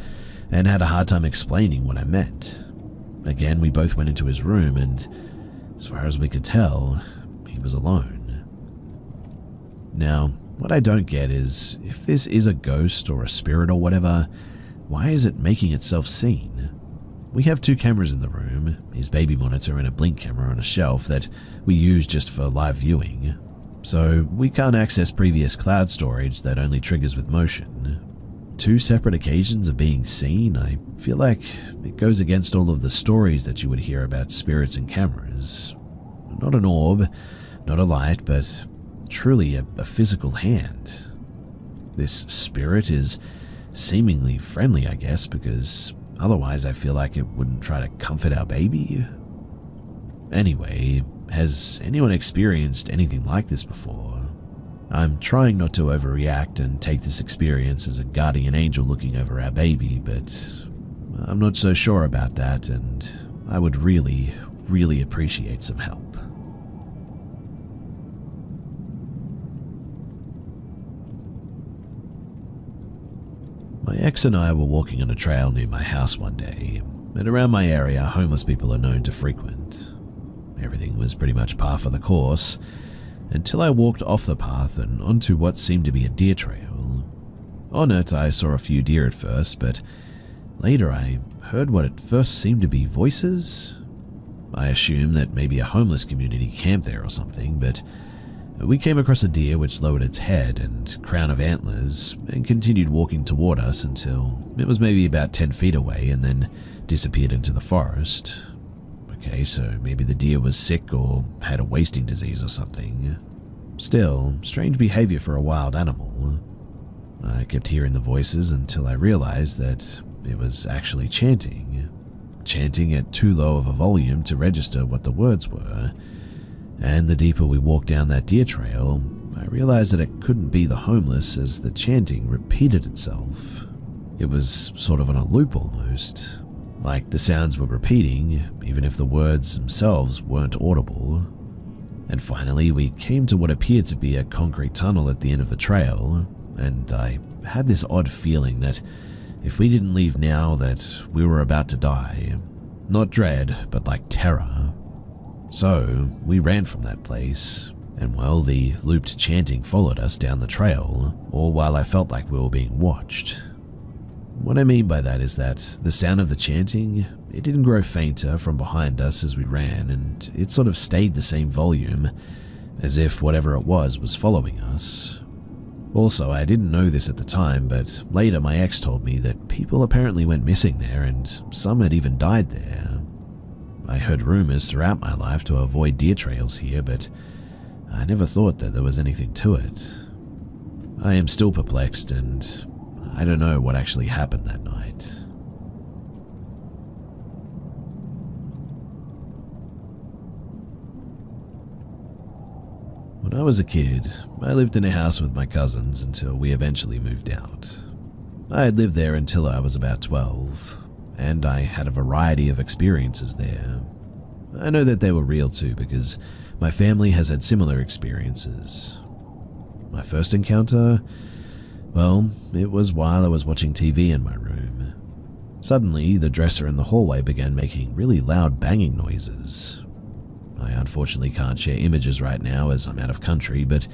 S1: and had a hard time explaining what I meant. Again, we both went into his room and, as far as we could tell, he was alone. Now, what I don't get is, if this is a ghost or a spirit or whatever, why is it making itself seen? We have 2 cameras in the room, his baby monitor and a blink camera on a shelf that we use just for live viewing. So we can't access previous cloud storage that only triggers with motion. 2 separate occasions of being seen, I feel like it goes against all of the stories that you would hear about spirits and cameras. Not an orb, not a light, but truly a physical hand. This spirit is seemingly friendly, I guess, because otherwise I feel like it wouldn't try to comfort our baby. Anyway, has anyone experienced anything like this before? I'm trying not to overreact and take this experience as a guardian angel looking over our baby, but I'm not so sure about that, and I would really, really appreciate some help. My ex and I were walking on a trail near my house one day, and around my area, homeless people are known to frequent. Everything was pretty much par for the course, until I walked off the path and onto what seemed to be a deer trail. On it, I saw a few deer at first, but later I heard what at first seemed to be voices. I assumed that maybe a homeless community camped there or something, but we came across a deer which lowered its head and crown of antlers and continued walking toward us until it was maybe about 10 feet away and then disappeared into the forest. Okay, so maybe the deer was sick or had a wasting disease or something. Still, strange behavior for a wild animal. I kept hearing the voices until I realized that it was actually chanting at too low of a volume to register what the words were. And the deeper we walked down that deer trail, I realized that it couldn't be the homeless as the chanting repeated itself. It was sort of on a loop almost, like the sounds were repeating even if the words themselves weren't audible. And finally we came to what appeared to be a concrete tunnel at the end of the trail, and I had this odd feeling that if we didn't leave now that we were about to die. Not dread, but like terror. So we ran from that place, and well, the looped chanting followed us down the trail, all while I felt like we were being watched. What I mean by that is that the sound of the chanting, it didn't grow fainter from behind us as we ran, and it sort of stayed the same volume, as if whatever it was following us. Also, I didn't know this at the time, but later my ex told me that people apparently went missing there and some had even died there. I heard rumors throughout my life to avoid deer trails here, but I never thought that there was anything to it. I am still perplexed, and I don't know what actually happened that night. When I was a kid, I lived in a house with my cousins until we eventually moved out. I had lived there until I was about 12, and I had a variety of experiences there. I know that they were real too because my family has had similar experiences. My first encounter? Well, it was while I was watching TV in my room. Suddenly, the dresser in the hallway began making really loud banging noises. I unfortunately can't share images right now as I'm out of country, but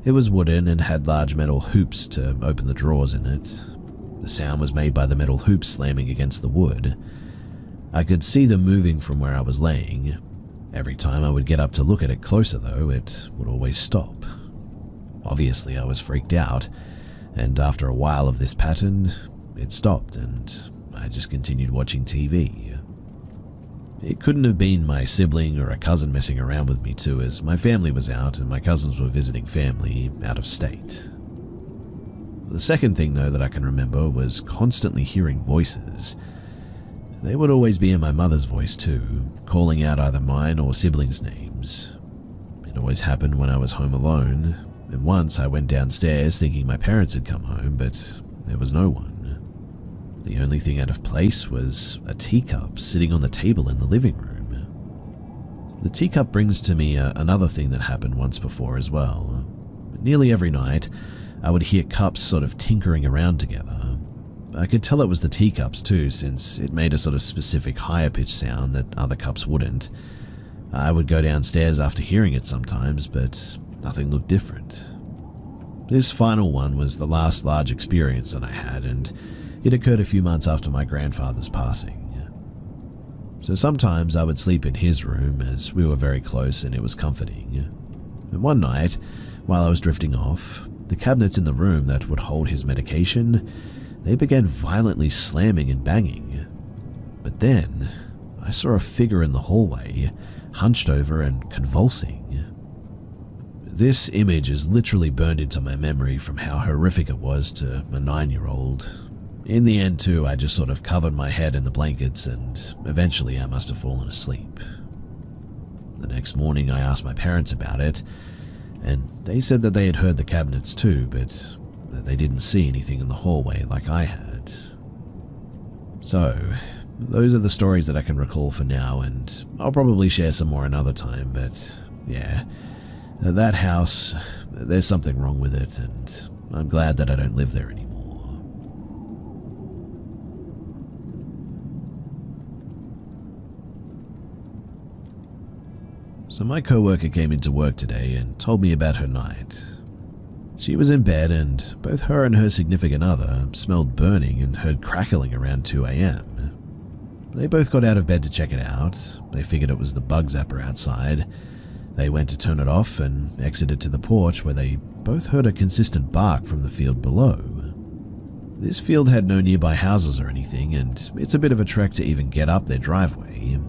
S1: it was wooden and had large metal hoops to open the drawers in it. The sound was made by the metal hoops slamming against the wood. I could see them moving from where I was laying. Every time I would get up to look at it closer though, it would always stop. Obviously I was freaked out, and after a while of this pattern, it stopped and I just continued watching TV. It couldn't have been my sibling or a cousin messing around with me too, as my family was out and my cousins were visiting family out of state. The second thing though that I can remember was constantly hearing voices. They would always be in my mother's voice too, calling out either mine or siblings' names. It always happened when I was home alone, and once I went downstairs thinking my parents had come home, but there was no one. The only thing out of place was a teacup sitting on the table in the living room. The teacup brings to me another thing that happened once before as well. Nearly every night, I would hear cups sort of tinkering around together. I could tell it was the teacups too, since it made a sort of specific higher pitched sound that other cups wouldn't. I would go downstairs after hearing it sometimes, but nothing looked different. This final one was the last large experience that I had, and it occurred a few months after my grandfather's passing. So sometimes I would sleep in his room as we were very close and it was comforting. And one night, while I was drifting off, the cabinets in the room that would hold his medication, they began violently slamming and banging. But then, I saw a figure in the hallway, hunched over and convulsing. This image is literally burned into my memory from how horrific it was to a 9-year-old. In the end too, I just sort of covered my head in the blankets and eventually I must have fallen asleep. The next morning I asked my parents about it, and they said that they had heard the cabinets too, but that they didn't see anything in the hallway like I had. So, those are the stories that I can recall for now, and I'll probably share some more another time, but yeah, that house, there's something wrong with it, and I'm glad that I don't live there anymore. So my coworker came into work today and told me about her night. She was in bed and both her and her significant other smelled burning and heard crackling around 2 a.m. They both got out of bed to check it out. They figured it was the bug zapper outside. They went to turn it off and exited to the porch where they both heard a consistent bark from the field below. This field had no nearby houses or anything, and it's a bit of a trek to even get up their driveway.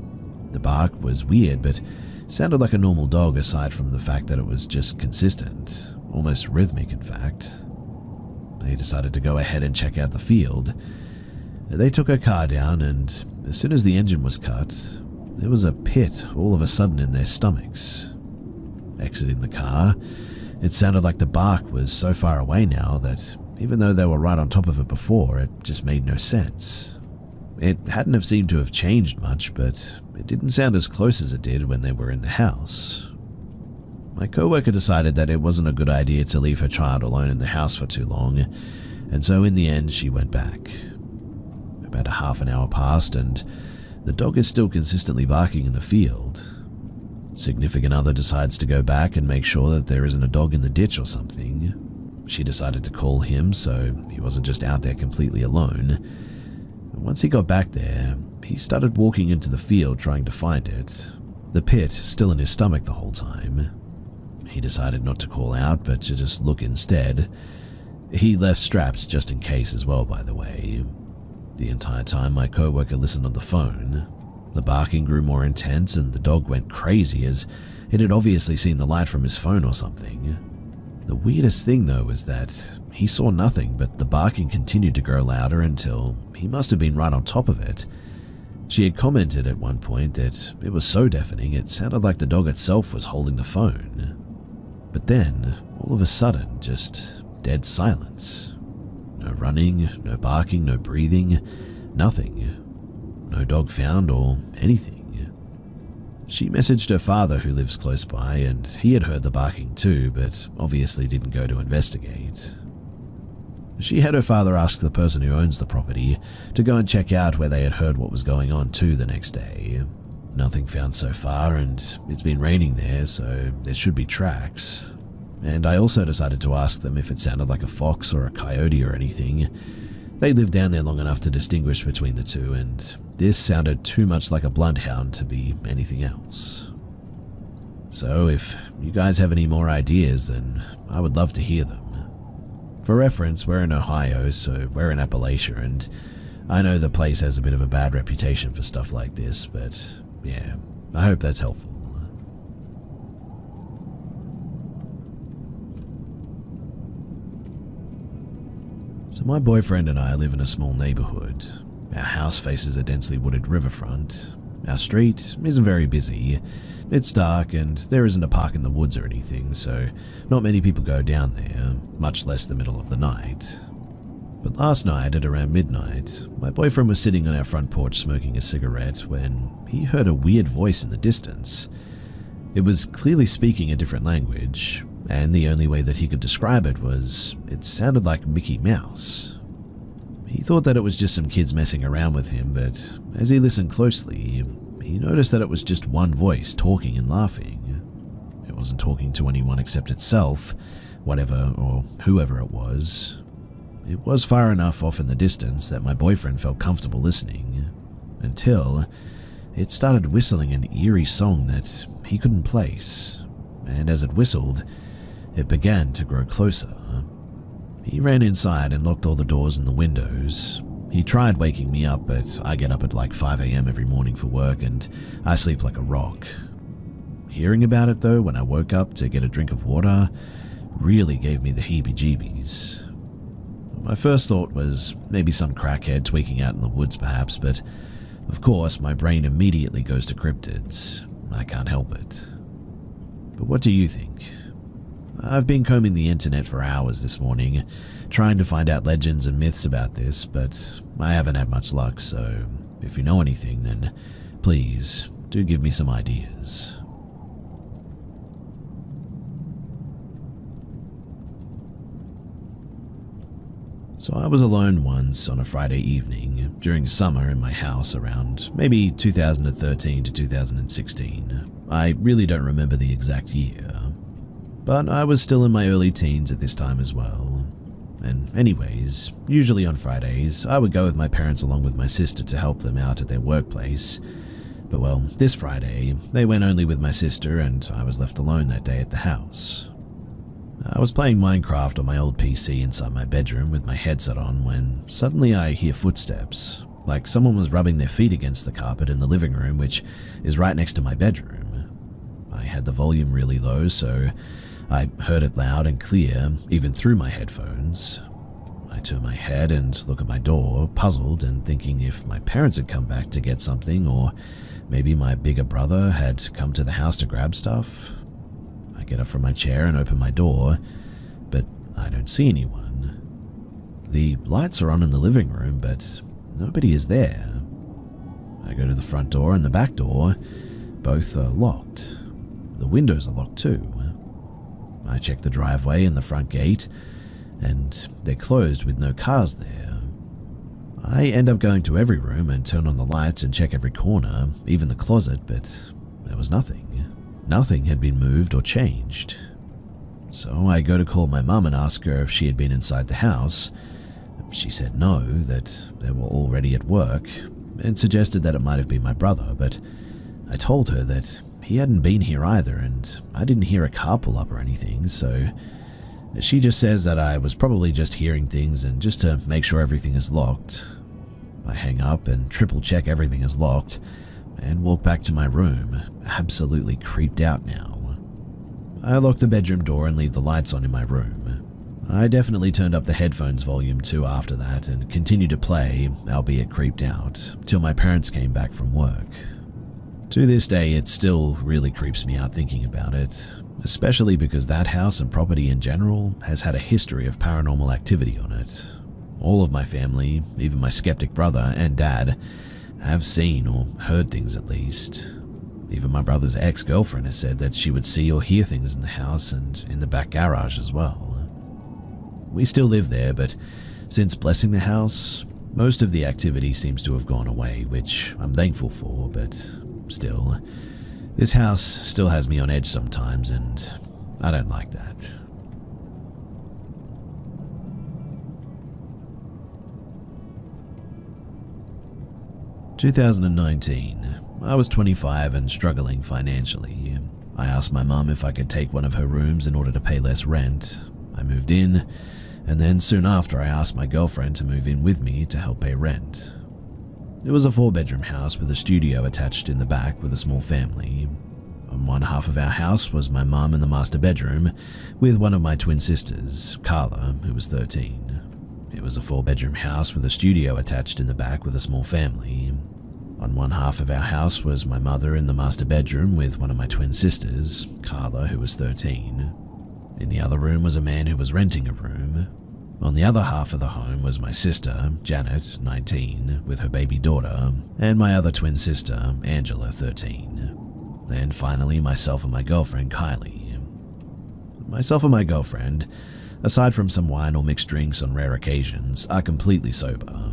S1: The bark was weird, but sounded like a normal dog aside from the fact that it was just consistent, almost rhythmic in fact. They decided to go ahead and check out the field. They took her car down, and as soon as the engine was cut, there was a pit all of a sudden in their stomachs. Exiting the car, It sounded like the bark was so far away now that even though they were right on top of it before, it just made no sense. It hadn't have seemed to have changed much, but it didn't sound as close as it did when they were in the house. My coworker decided that it wasn't a good idea to leave her child alone in the house for too long, and so in the end she went back. About a half an hour passed and the dog is still consistently barking in the field. Significant other decides to go back and make sure that there isn't a dog in the ditch or something. She decided to call him so he wasn't just out there completely alone. Once he got back there, he started walking into the field trying to find it, the pit still in his stomach the whole time. He decided not to call out but to just look instead. He left strapped just in case as well, by the way. The entire time my coworker listened on the phone. The barking grew more intense and the dog went crazy as it had obviously seen the light from his phone or something. The weirdest thing though was that he saw nothing, but the barking continued to grow louder until he must have been right on top of it. She had commented at one point that it was so deafening it sounded like the dog itself was holding the phone. But then, all of a sudden, just dead silence. No running, no barking, no breathing, nothing. No dog found or anything. She messaged her father who lives close by and he had heard the barking too, but obviously didn't go to investigate. She had her father ask the person who owns the property to go and check out where they had heard what was going on too the next day. Nothing found so far and it's been raining there, so there should be tracks. And I also decided to ask them if it sounded like a fox or a coyote or anything. They lived down there long enough to distinguish between the two, and this sounded too much like a bloodhound to be anything else. So if you guys have any more ideas, then I would love to hear them. For reference, we're in Ohio, so we're in Appalachia, and I know the place has a bit of a bad reputation for stuff like this, but yeah, I hope that's helpful. So my boyfriend and I live in a small neighborhood. Our house faces a densely wooded riverfront. Our street isn't very busy. It's dark and there isn't a park in the woods or anything, so not many people go down there, much less the middle of the night. But last night at around midnight, my boyfriend was sitting on our front porch smoking a cigarette when he heard a weird voice in the distance. It was clearly speaking a different language, and the only way that he could describe it was it sounded like Mickey Mouse. He thought that it was just some kids messing around with him, but as he listened closely, he noticed that it was just one voice talking and laughing. It wasn't talking to anyone except itself, whatever or whoever it was. It was far enough off in the distance that my boyfriend felt comfortable listening, until it started whistling an eerie song that he couldn't place, and as it whistled, it began to grow closer. He ran inside and locked all the doors and the windows. He tried waking me up, but I get up at like 5 a.m. every morning for work and I sleep like a rock. Hearing about it though, when I woke up to get a drink of water, really gave me the heebie-jeebies. My first thought was maybe some crackhead tweaking out in the woods perhaps, but of course my brain immediately goes to cryptids. I can't help it. But what do you think? I've been combing the internet for hours this morning, trying to find out legends and myths about this, but I haven't had much luck, so if you know anything, then please do give me some ideas. So I was alone once on a Friday evening during summer in my house around maybe 2013 to 2016. I really don't remember the exact year. But I was still in my early teens at this time as well. And anyways, usually on Fridays, I would go with my parents along with my sister to help them out at their workplace. But well, this Friday, they went only with my sister and I was left alone that day at the house. I was playing Minecraft on my old PC inside my bedroom with my headset on when suddenly I hear footsteps, like someone was rubbing their feet against the carpet in the living room, which is right next to my bedroom. I had the volume really low, so I heard it loud and clear, even through my headphones. I turn my head and look at my door, puzzled and thinking if my parents had come back to get something, or maybe my bigger brother had come to the house to grab stuff. I get up from my chair and open my door, but I don't see anyone. The lights are on in the living room, but nobody is there. I go to the front door and the back door. Both are locked. The windows are locked too. I check the driveway and the front gate, and they're closed with no cars there. I end up going to every room and turn on the lights and check every corner, even the closet, but there was nothing. Nothing had been moved or changed. So I go to call my mum and ask her if she had been inside the house. She said no, that they were already at work, and suggested that it might have been my brother, but I told her that he hadn't been here either, and I didn't hear a car pull up or anything, so she just says that I was probably just hearing things and just to make sure everything is locked. I hang up and triple check everything is locked and walk back to my room, absolutely creeped out now. I lock the bedroom door and leave the lights on in my room. I definitely turned up the headphones volume too after that and continued to play, albeit creeped out, till my parents came back from work. To this day, it still really creeps me out thinking about it, especially because that house and property in general has had a history of paranormal activity on it. All of my family, even my skeptic brother and dad, have seen or heard things at least. Even my brother's ex-girlfriend has said that she would see or hear things in the house and in the back garage as well. We still live there, but since blessing the house, most of the activity seems to have gone away, which I'm thankful for, but still, this house still has me on edge sometimes, and I don't like that. In 2019, I was 25 and struggling financially. I asked my mum if I could take one of her rooms in order to pay less rent. I moved in, and then soon after I asked my girlfriend to move in with me to help pay rent. It was a 4-bedroom house with a studio attached in the back with a small family. On one half of our house was my mum in the master bedroom with one of my twin sisters, Carla, who was 13. It was a 4-bedroom house with a studio attached in the back with a small family. On one half of our house was my mother in the master bedroom with one of my twin sisters, Carla, who was 13. In the other room was a man who was renting a room. On the other half of the home was my sister, Janet, 19, with her baby daughter, and my other twin sister, Angela, 13. And finally, myself and my girlfriend, Kylie. Myself and my girlfriend, aside from some wine or mixed drinks on rare occasions, are completely sober.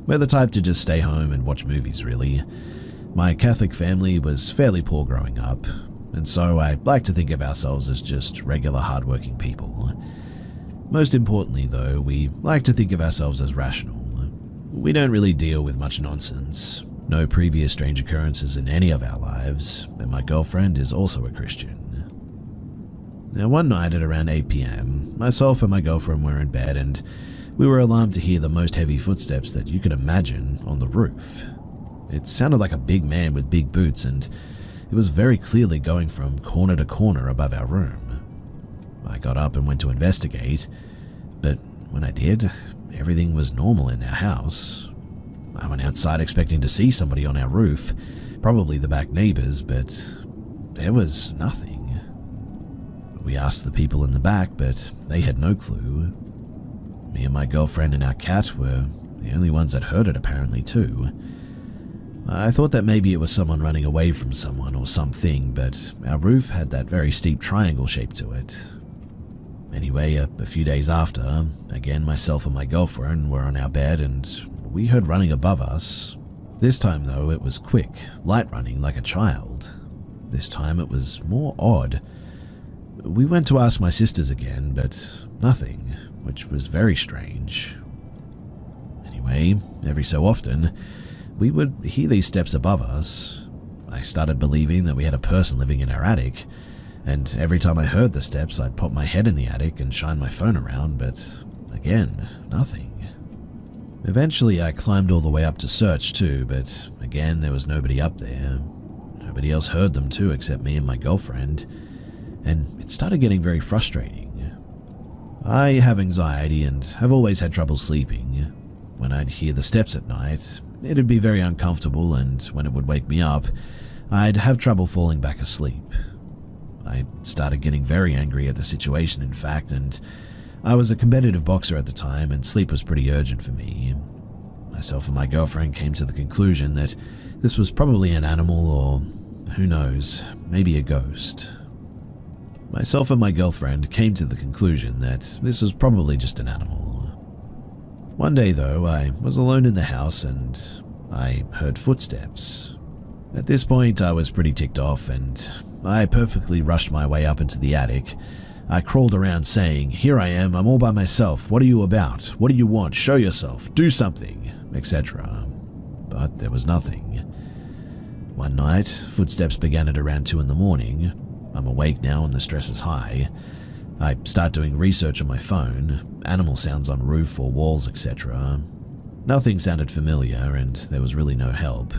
S1: We're the type to just stay home and watch movies, really. My Catholic family was fairly poor growing up, and so I like to think of ourselves as just regular hardworking people. Most importantly, though, we like to think of ourselves as rational. We don't really deal with much nonsense. No previous strange occurrences in any of our lives, and my girlfriend is also a Christian. Now, one night at around 8 p.m., myself and my girlfriend were in bed, and we were alarmed to hear the most heavy footsteps that you could imagine on the roof. It sounded like a big man with big boots, and it was very clearly going from corner to corner above our room. I got up and went to investigate, but when I did, everything was normal in our house. I went outside expecting to see somebody on our roof, probably the back neighbors, but there was nothing. We asked the people in the back, but they had no clue. Me and my girlfriend and our cat were the only ones that heard it apparently too. I thought that maybe it was someone running away from someone or something, but our roof had that very steep triangle shape to it. Anyway, a few days after, again myself and my girlfriend were on our bed and we heard running above us. This time though, it was quick, light running like a child. This time it was more odd. We went to ask my sisters again, but nothing, which was very strange. Anyway, every so often, we would hear these steps above us. I started believing that we had a person living in our attic, and every time I heard the steps, I'd pop my head in the attic and shine my phone around, but again, nothing. Eventually, I climbed all the way up to search too, but again, there was nobody up there. Nobody else heard them too except me and my girlfriend, and it started getting very frustrating. I have anxiety and have always had trouble sleeping. When I'd hear the steps at night, it'd be very uncomfortable, and when it would wake me up, I'd have trouble falling back asleep. I started getting very angry at the situation, in fact, and I was a competitive boxer at the time, and sleep was pretty urgent for me. Myself and my girlfriend came to the conclusion that this was probably an animal or, who knows, maybe a ghost. Myself and my girlfriend came to the conclusion that this was probably just an animal. One day, though, I was alone in the house and I heard footsteps. At this point, I was pretty ticked off and I perfectly rushed my way up into the attic. I crawled around saying, "Here I am, I'm all by myself. What are you about? What do you want? Show yourself. Do something," etc. But there was nothing. One night, footsteps began at around 2 in the morning. I'm awake now and the stress is high. I start doing research on my phone, animal sounds on roof or walls, etc. Nothing sounded familiar and there was really no help.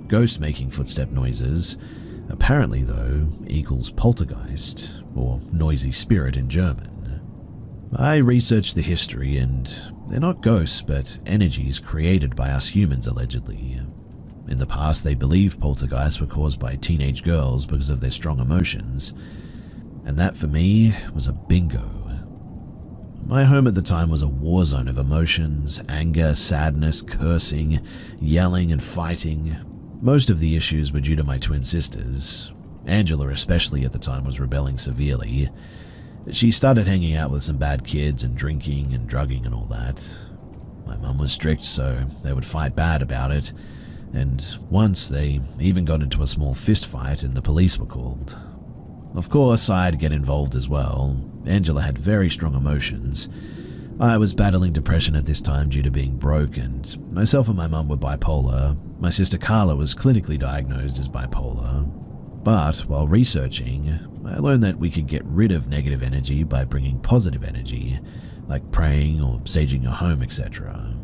S1: Ghost making footstep noises, apparently though, equals poltergeist, or noisy spirit in German. I researched the history and they're not ghosts but energies created by us humans allegedly. In the past they believed poltergeists were caused by teenage girls because of their strong emotions. And that for me was a bingo. My home at the time was a war zone of emotions, anger, sadness, cursing, yelling and fighting. Most of the issues were due to my twin sisters. Angela especially at the time was rebelling severely. She started hanging out with some bad kids and drinking and drugging and all that. My mum was strict, so they would fight bad about it. And once they even got into a small fist fight and the police were called. Of course, I'd get involved as well. Angela had very strong emotions. I was battling depression at this time due to being broke, and myself and my mum were bipolar. My sister Carla was clinically diagnosed as bipolar. But while researching, I learned that we could get rid of negative energy by bringing positive energy, like praying or saging your home, etc.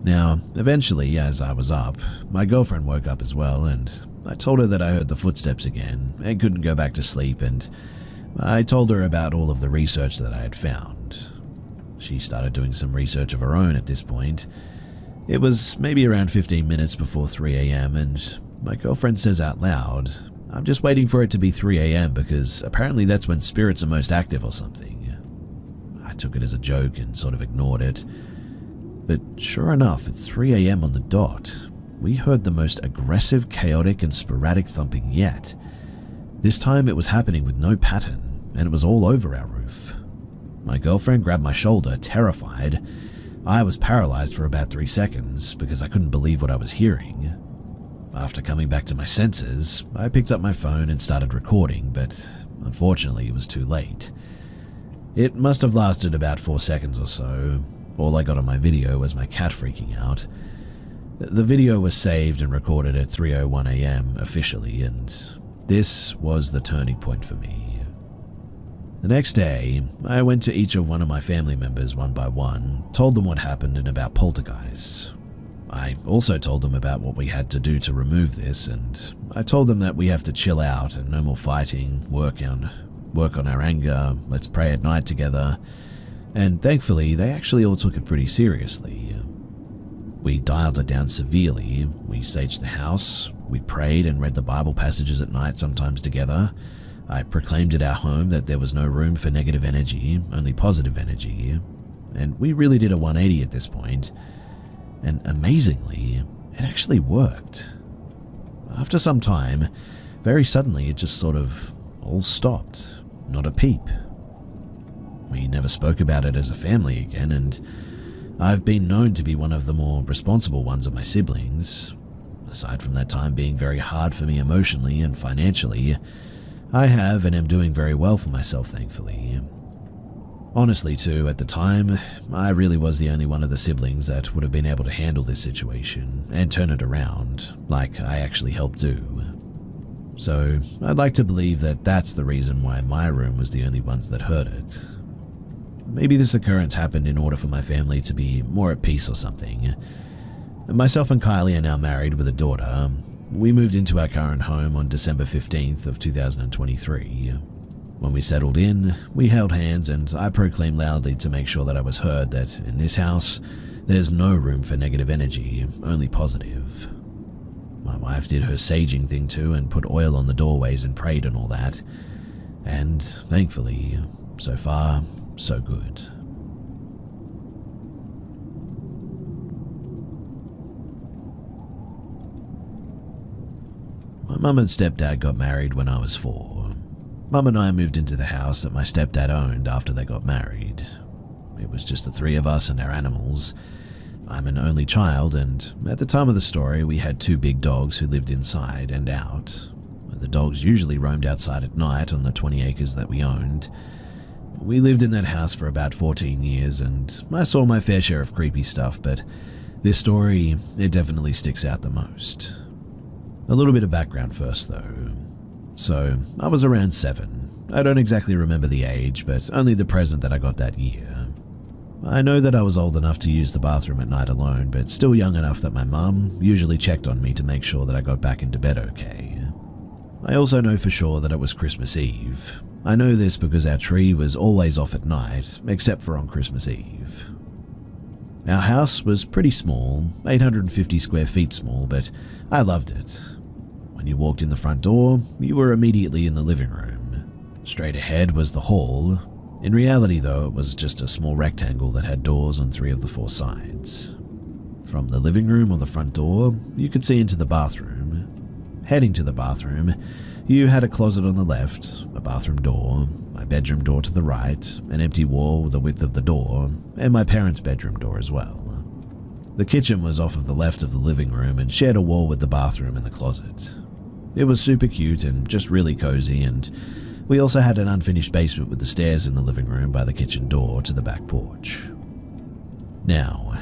S1: Now, eventually, as I was up, my girlfriend woke up as well, and I told her that I heard the footsteps again and couldn't go back to sleep, and I told her about all of the research that I had found. She started doing some research of her own at this point. It was maybe around 15 minutes before 3 a.m. and my girlfriend says out loud, "I'm just waiting for it to be 3 a.m. because apparently that's when spirits are most active or something." I took it as a joke and sort of ignored it. But sure enough, at 3 a.m. on the dot, we heard the most aggressive, chaotic, and sporadic thumping yet. This time it was happening with no pattern, and it was all over our roof. My girlfriend grabbed my shoulder, terrified. I was paralyzed for about 3 seconds because I couldn't believe what I was hearing. After coming back to my senses, I picked up my phone and started recording, but unfortunately it was too late. It must have lasted about 4 seconds or so. All I got on my video was my cat freaking out. The video was saved and recorded at 3:01 a.m. officially, and this was the turning point for me. The next day, I went to each of one of my family members one by one, told them what happened and about poltergeists. I also told them about what we had to do to remove this, and I told them that we have to chill out and no more fighting, work on our anger, let's pray at night together. And thankfully, they actually all took it pretty seriously. We dialed it down severely, we saged the house, we prayed and read the Bible passages at night sometimes together. I proclaimed at our home that there was no room for negative energy, only positive energy. And we really did a 180 at this point. And amazingly, it actually worked. After some time, very suddenly it just sort of all stopped, not a peep. We never spoke about it as a family again, and I've been known to be one of the more responsible ones of my siblings. Aside from that time being very hard for me emotionally and financially, I have and am doing very well for myself, thankfully. Honestly, too, at the time, I really was the only one of the siblings that would have been able to handle this situation and turn it around, like I actually helped do. So, I'd like to believe that that's the reason why my room was the only ones that heard it. Maybe this occurrence happened in order for my family to be more at peace or something. Myself and Kylie are now married with a daughter. We moved into our current home on December 15th of 2023. When we settled in, we held hands and I proclaimed loudly to make sure that I was heard that in this house, there's no room for negative energy, only positive. My wife did her saging thing too and put oil on the doorways and prayed and all that. And thankfully, so far, so good. My mum and stepdad got married when I was 4. Mum and I moved into the house that my stepdad owned after they got married. It was just the 3 of us and our animals. I'm an only child, and at the time of the story, we had 2 big dogs who lived inside and out. The dogs usually roamed outside at night on the 20 acres that we owned. We lived in that house for about 14 years, and I saw my fair share of creepy stuff, but this story, it definitely sticks out the most. A little bit of background first, though. So, I was around 7. I don't exactly remember the age, but only the present that I got that year. I know that I was old enough to use the bathroom at night alone, but still young enough that my mum usually checked on me to make sure that I got back into bed okay. I also know for sure that it was Christmas Eve. I know this because our tree was always off at night, except for on Christmas Eve. Our house was pretty small, 850 square feet small, but I loved it. When you walked in the front door, you were immediately in the living room. Straight ahead was the hall. In reality, though, it was just a small rectangle that had doors on 3 of the 4 sides. From the living room or the front door, you could see into the bathroom. Heading to the bathroom, you had a closet on the left, a bathroom door, my bedroom door to the right, an empty wall the width of the door, and my parents' bedroom door as well. The kitchen was off of the left of the living room and shared a wall with the bathroom and the closet. It was super cute and just really cozy, and we also had an unfinished basement with the stairs in the living room by the kitchen door to the back porch. Now,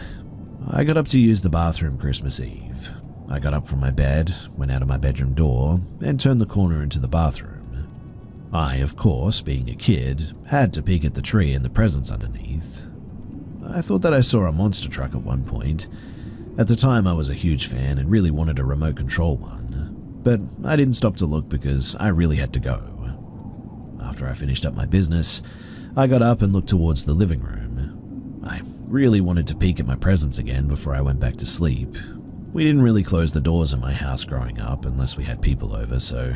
S1: I got up to use the bathroom Christmas Eve. I got up from my bed, went out of my bedroom door, and turned the corner into the bathroom. I, of course, being a kid, had to peek at the tree and the presents underneath. I thought that I saw a monster truck at one point. At the time, I was a huge fan and really wanted a remote control one, but I didn't stop to look because I really had to go. After I finished up my business, I got up and looked towards the living room. I really wanted to peek at my presents again before I went back to sleep. We didn't really close the doors in my house growing up unless we had people over, so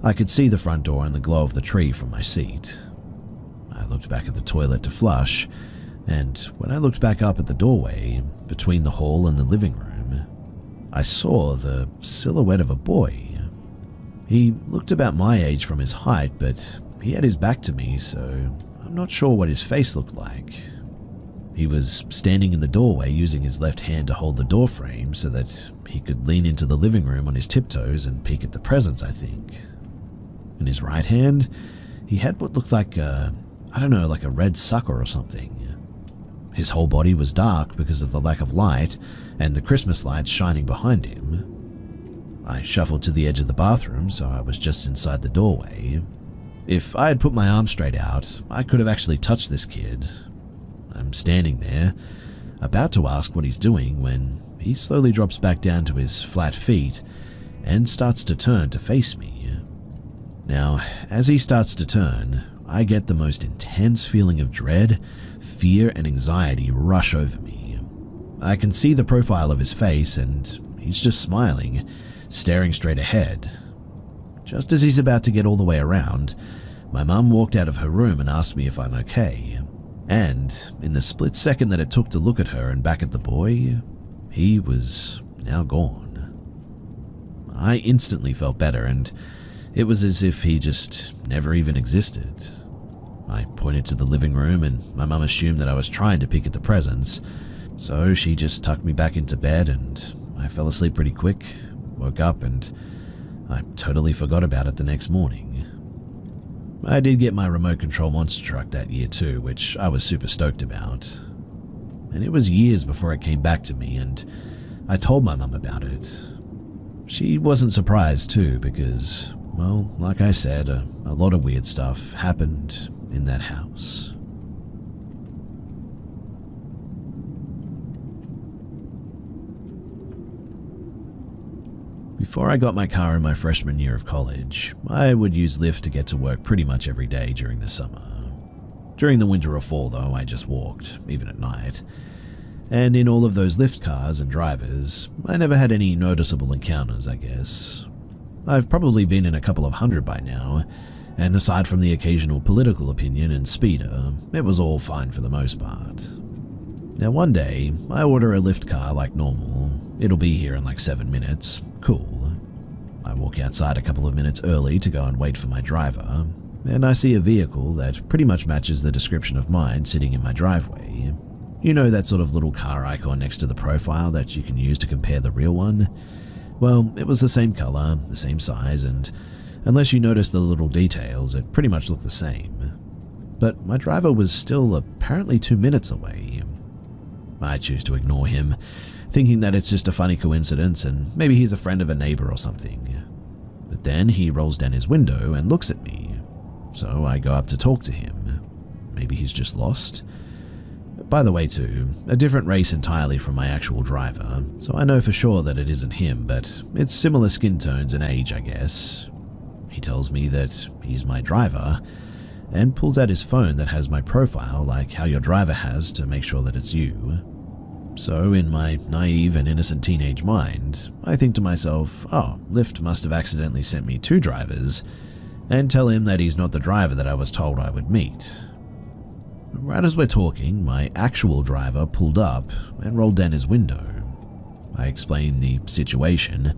S1: I could see the front door and the glow of the tree from my seat. I looked back at the toilet to flush, and when I looked back up at the doorway, between the hall and the living room, I saw the silhouette of a boy. He looked about my age from his height, but he had his back to me, so I'm not sure what his face looked like. He was standing in the doorway using his left hand to hold the door frame so that he could lean into the living room on his tiptoes and peek at the presents, I think. In his right hand, he had what looked like like a red sucker or something. His whole body was dark because of the lack of light and the Christmas lights shining behind him. I shuffled to the edge of the bathroom, so I was just inside the doorway. If I had put my arm straight out, I could have actually touched this kid. I'm standing there, about to ask what he's doing when he slowly drops back down to his flat feet and starts to turn to face me. Now, as he starts to turn, I get the most intense feeling of dread, fear, and anxiety rush over me. I can see the profile of his face, and he's just smiling, staring straight ahead. Just as he's about to get all the way around, my mum walked out of her room and asked me if I'm okay. And in the split second that it took to look at her and back at the boy, he was now gone. I instantly felt better, and it was as if he just never even existed. I pointed to the living room, and my mum assumed that I was trying to peek at the presents, so she just tucked me back into bed, and I fell asleep pretty quick, woke up, and I totally forgot about it the next morning. I did get my remote control monster truck that year too, which I was super stoked about. And it was years before it came back to me, and I told my mum about it. She wasn't surprised too, because, well, like I said, a lot of weird stuff happened in that house. Before I got my car in my freshman year of college, I would use Lyft to get to work pretty much every day during the summer. During the winter or fall, though, I just walked, even at night. And in all of those Lyft cars and drivers, I never had any noticeable encounters, I guess. I've probably been in a couple of hundred by now, and aside from the occasional political opinion and speeder, it was all fine for the most part. Now one day, I order a lift car like normal. It'll be here in like 7 minutes. Cool. I walk outside a couple of minutes early to go and wait for my driver, and I see a vehicle that pretty much matches the description of mine sitting in my driveway. You know, that sort of little car icon next to the profile that you can use to compare the real one? Well, it was the same color, the same size, and unless you notice the little details, it pretty much looked the same. But my driver was still apparently 2 minutes away. I choose to ignore him, thinking that it's just a funny coincidence and maybe he's a friend of a neighbor or something. But then he rolls down his window and looks at me, so I go up to talk to him. Maybe he's just lost? By the way too, a different race entirely from my actual driver, so I know for sure that it isn't him, but it's similar skin tones and age, I guess. He tells me that he's my driver, and pulls out his phone that has my profile like how your driver has to make sure that it's you. So in my naive and innocent teenage mind, I think to myself, oh, Lyft must have accidentally sent me 2 drivers, and tell him that he's not the driver that I was told I would meet. Right as we're talking, my actual driver pulled up and rolled down his window. I explained the situation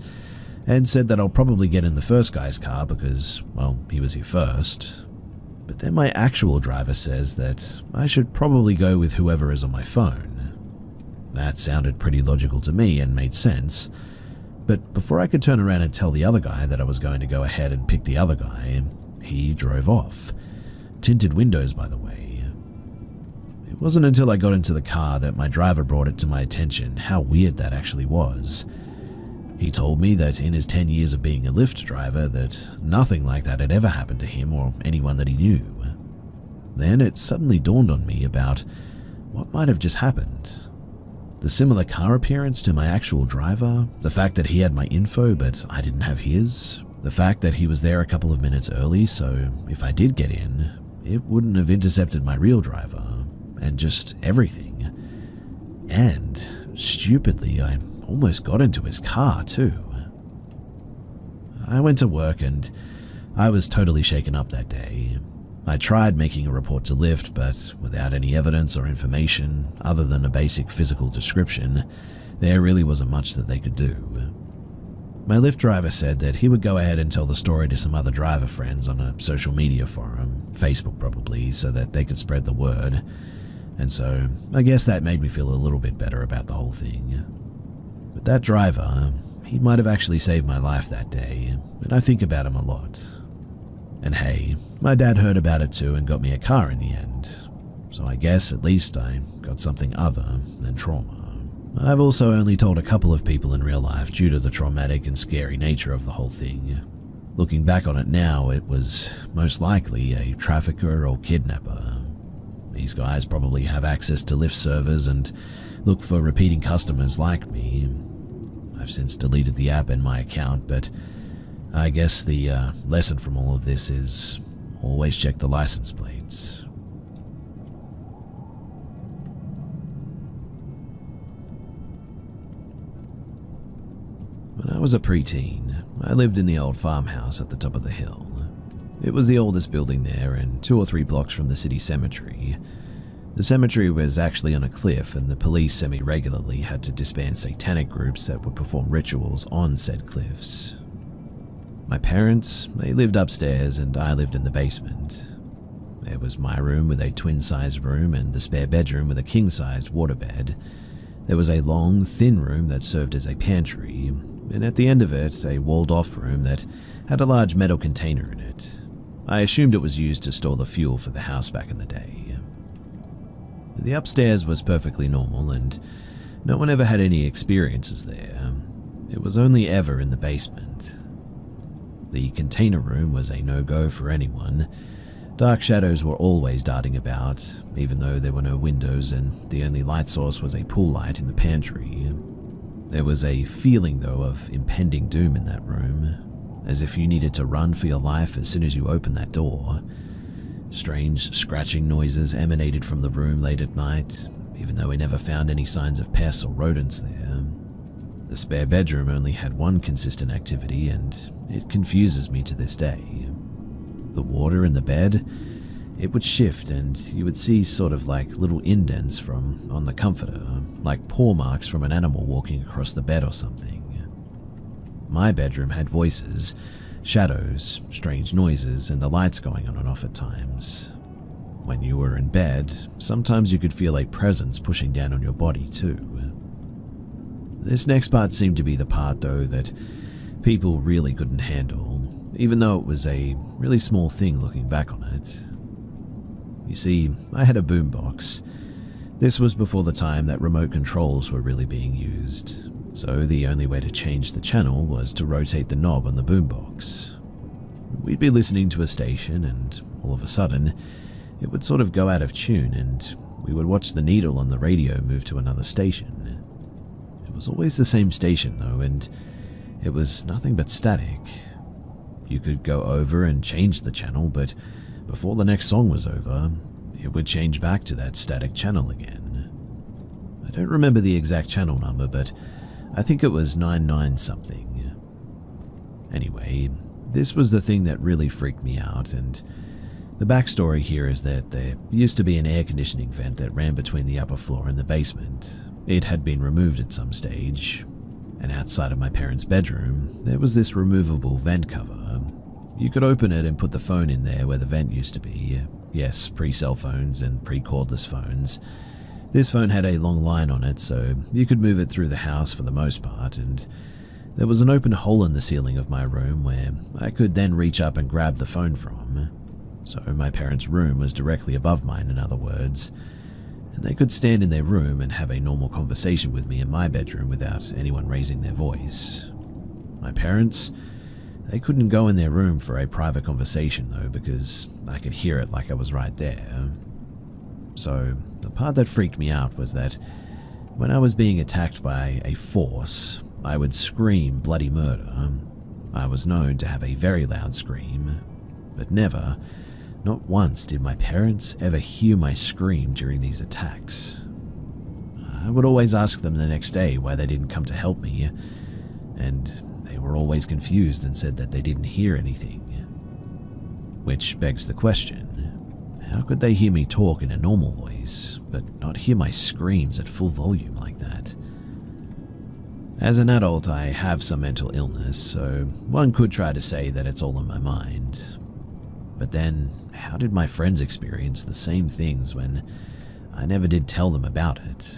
S1: and said that I'll probably get in the first guy's car because, well, he was here first. But then my actual driver says that I should probably go with whoever is on my phone. That sounded pretty logical to me and made sense. But before I could turn around and tell the other guy that I was going to go ahead and pick the other guy, he drove off. Tinted windows, by the way. It wasn't until I got into the car that my driver brought it to my attention how weird that actually was. He told me that in his 10 years of being a Lyft driver that nothing like that had ever happened to him or anyone that he knew. Then it suddenly dawned on me about what might have just happened. The similar car appearance to my actual driver, the fact that he had my info but I didn't have his, the fact that he was there a couple of minutes early, so if I did get in, it wouldn't have intercepted my real driver, and just everything. And, stupidly, I almost got into his car too. I went to work and I was totally shaken up that day. I tried making a report to Lyft, but without any evidence or information other than a basic physical description, there really wasn't much that they could do. My Lyft driver said that he would go ahead and tell the story to some other driver friends on a social media forum, Facebook probably, so that they could spread the word. And so, I guess that made me feel a little bit better about the whole thing. But that driver, he might have actually saved my life that day, and I think about him a lot. And hey, my dad heard about it too and got me a car in the end, so I guess at least I got something other than trauma. I've also only told a couple of people in real life due to the traumatic and scary nature of the whole thing. Looking back on it now, it was most likely a trafficker or kidnapper. These guys probably have access to Lyft servers and look for repeating customers like me. I've since deleted the app and my account, but I guess the lesson from all of this is always check the license plates. When I was a preteen, I lived in the old farmhouse at the top of the hill. It was the oldest building there and 2 or 3 blocks from the city cemetery. The cemetery was actually on a cliff and the police semi-regularly had to disband satanic groups that would perform rituals on said cliffs. My parents, they lived upstairs and I lived in the basement. There was my room with a twin-sized room and the spare bedroom with a king-sized waterbed. There was a long, thin room that served as a pantry, and at the end of it, a walled-off room that had a large metal container in it. I assumed it was used to store the fuel for the house back in the day. The upstairs was perfectly normal, and no one ever had any experiences there. It was only ever in the basement. The container room was a no-go for anyone. Dark shadows were always darting about, even though there were no windows and the only light source was a pool light in the pantry. There was a feeling, though, of impending doom in that room, as if you needed to run for your life as soon as you opened that door. Strange scratching noises emanated from the room late at night, even though we never found any signs of pests or rodents there. The spare bedroom only had one consistent activity, and it confuses me to this day. The water in the bed, it would shift and you would see sort of like little indents from on the comforter, like paw marks from an animal walking across the bed or something. My bedroom had voices, shadows, strange noises, and the lights going on and off at times. When you were in bed, sometimes you could feel a presence pushing down on your body too. This next part seemed to be the part though that people really couldn't handle, even though it was a really small thing looking back on it. You see, I had a boombox. This was before the time that remote controls were really being used, so the only way to change the channel was to rotate the knob on the boombox. We'd be listening to a station and all of a sudden, it would sort of go out of tune and we would watch the needle on the radio move to another station. It was always the same station though, and it was nothing but static. You could go over and change the channel, but before the next song was over, it would change back to that static channel again. I don't remember the exact channel number, but I think it was 99 something. Anyway, this was the thing that really freaked me out, and the backstory here is that there used to be an air conditioning vent that ran between the upper floor and the basement. It had been removed at some stage, and outside of my parents' bedroom, there was this removable vent cover. You could open it and put the phone in there where the vent used to be. Yes, pre-cell phones and pre-cordless phones. This phone had a long line on it, so you could move it through the house for the most part, and there was an open hole in the ceiling of my room where I could then reach up and grab the phone from. So my parents' room was directly above mine, in other words, and they could stand in their room and have a normal conversation with me in my bedroom without anyone raising their voice. My parents, they couldn't go in their room for a private conversation though, because I could hear it like I was right there. So the part that freaked me out was that when I was being attacked by a force, I would scream bloody murder. I was known to have a very loud scream, but never, not once did my parents ever hear my scream during these attacks. I would always ask them the next day why they didn't come to help me, and they were always confused and said that they didn't hear anything. Which begs the question, how could they hear me talk in a normal voice, but not hear my screams at full volume like that? As an adult, I have some mental illness, so one could try to say that it's all in my mind. But then, how did my friends experience the same things when I never did tell them about it?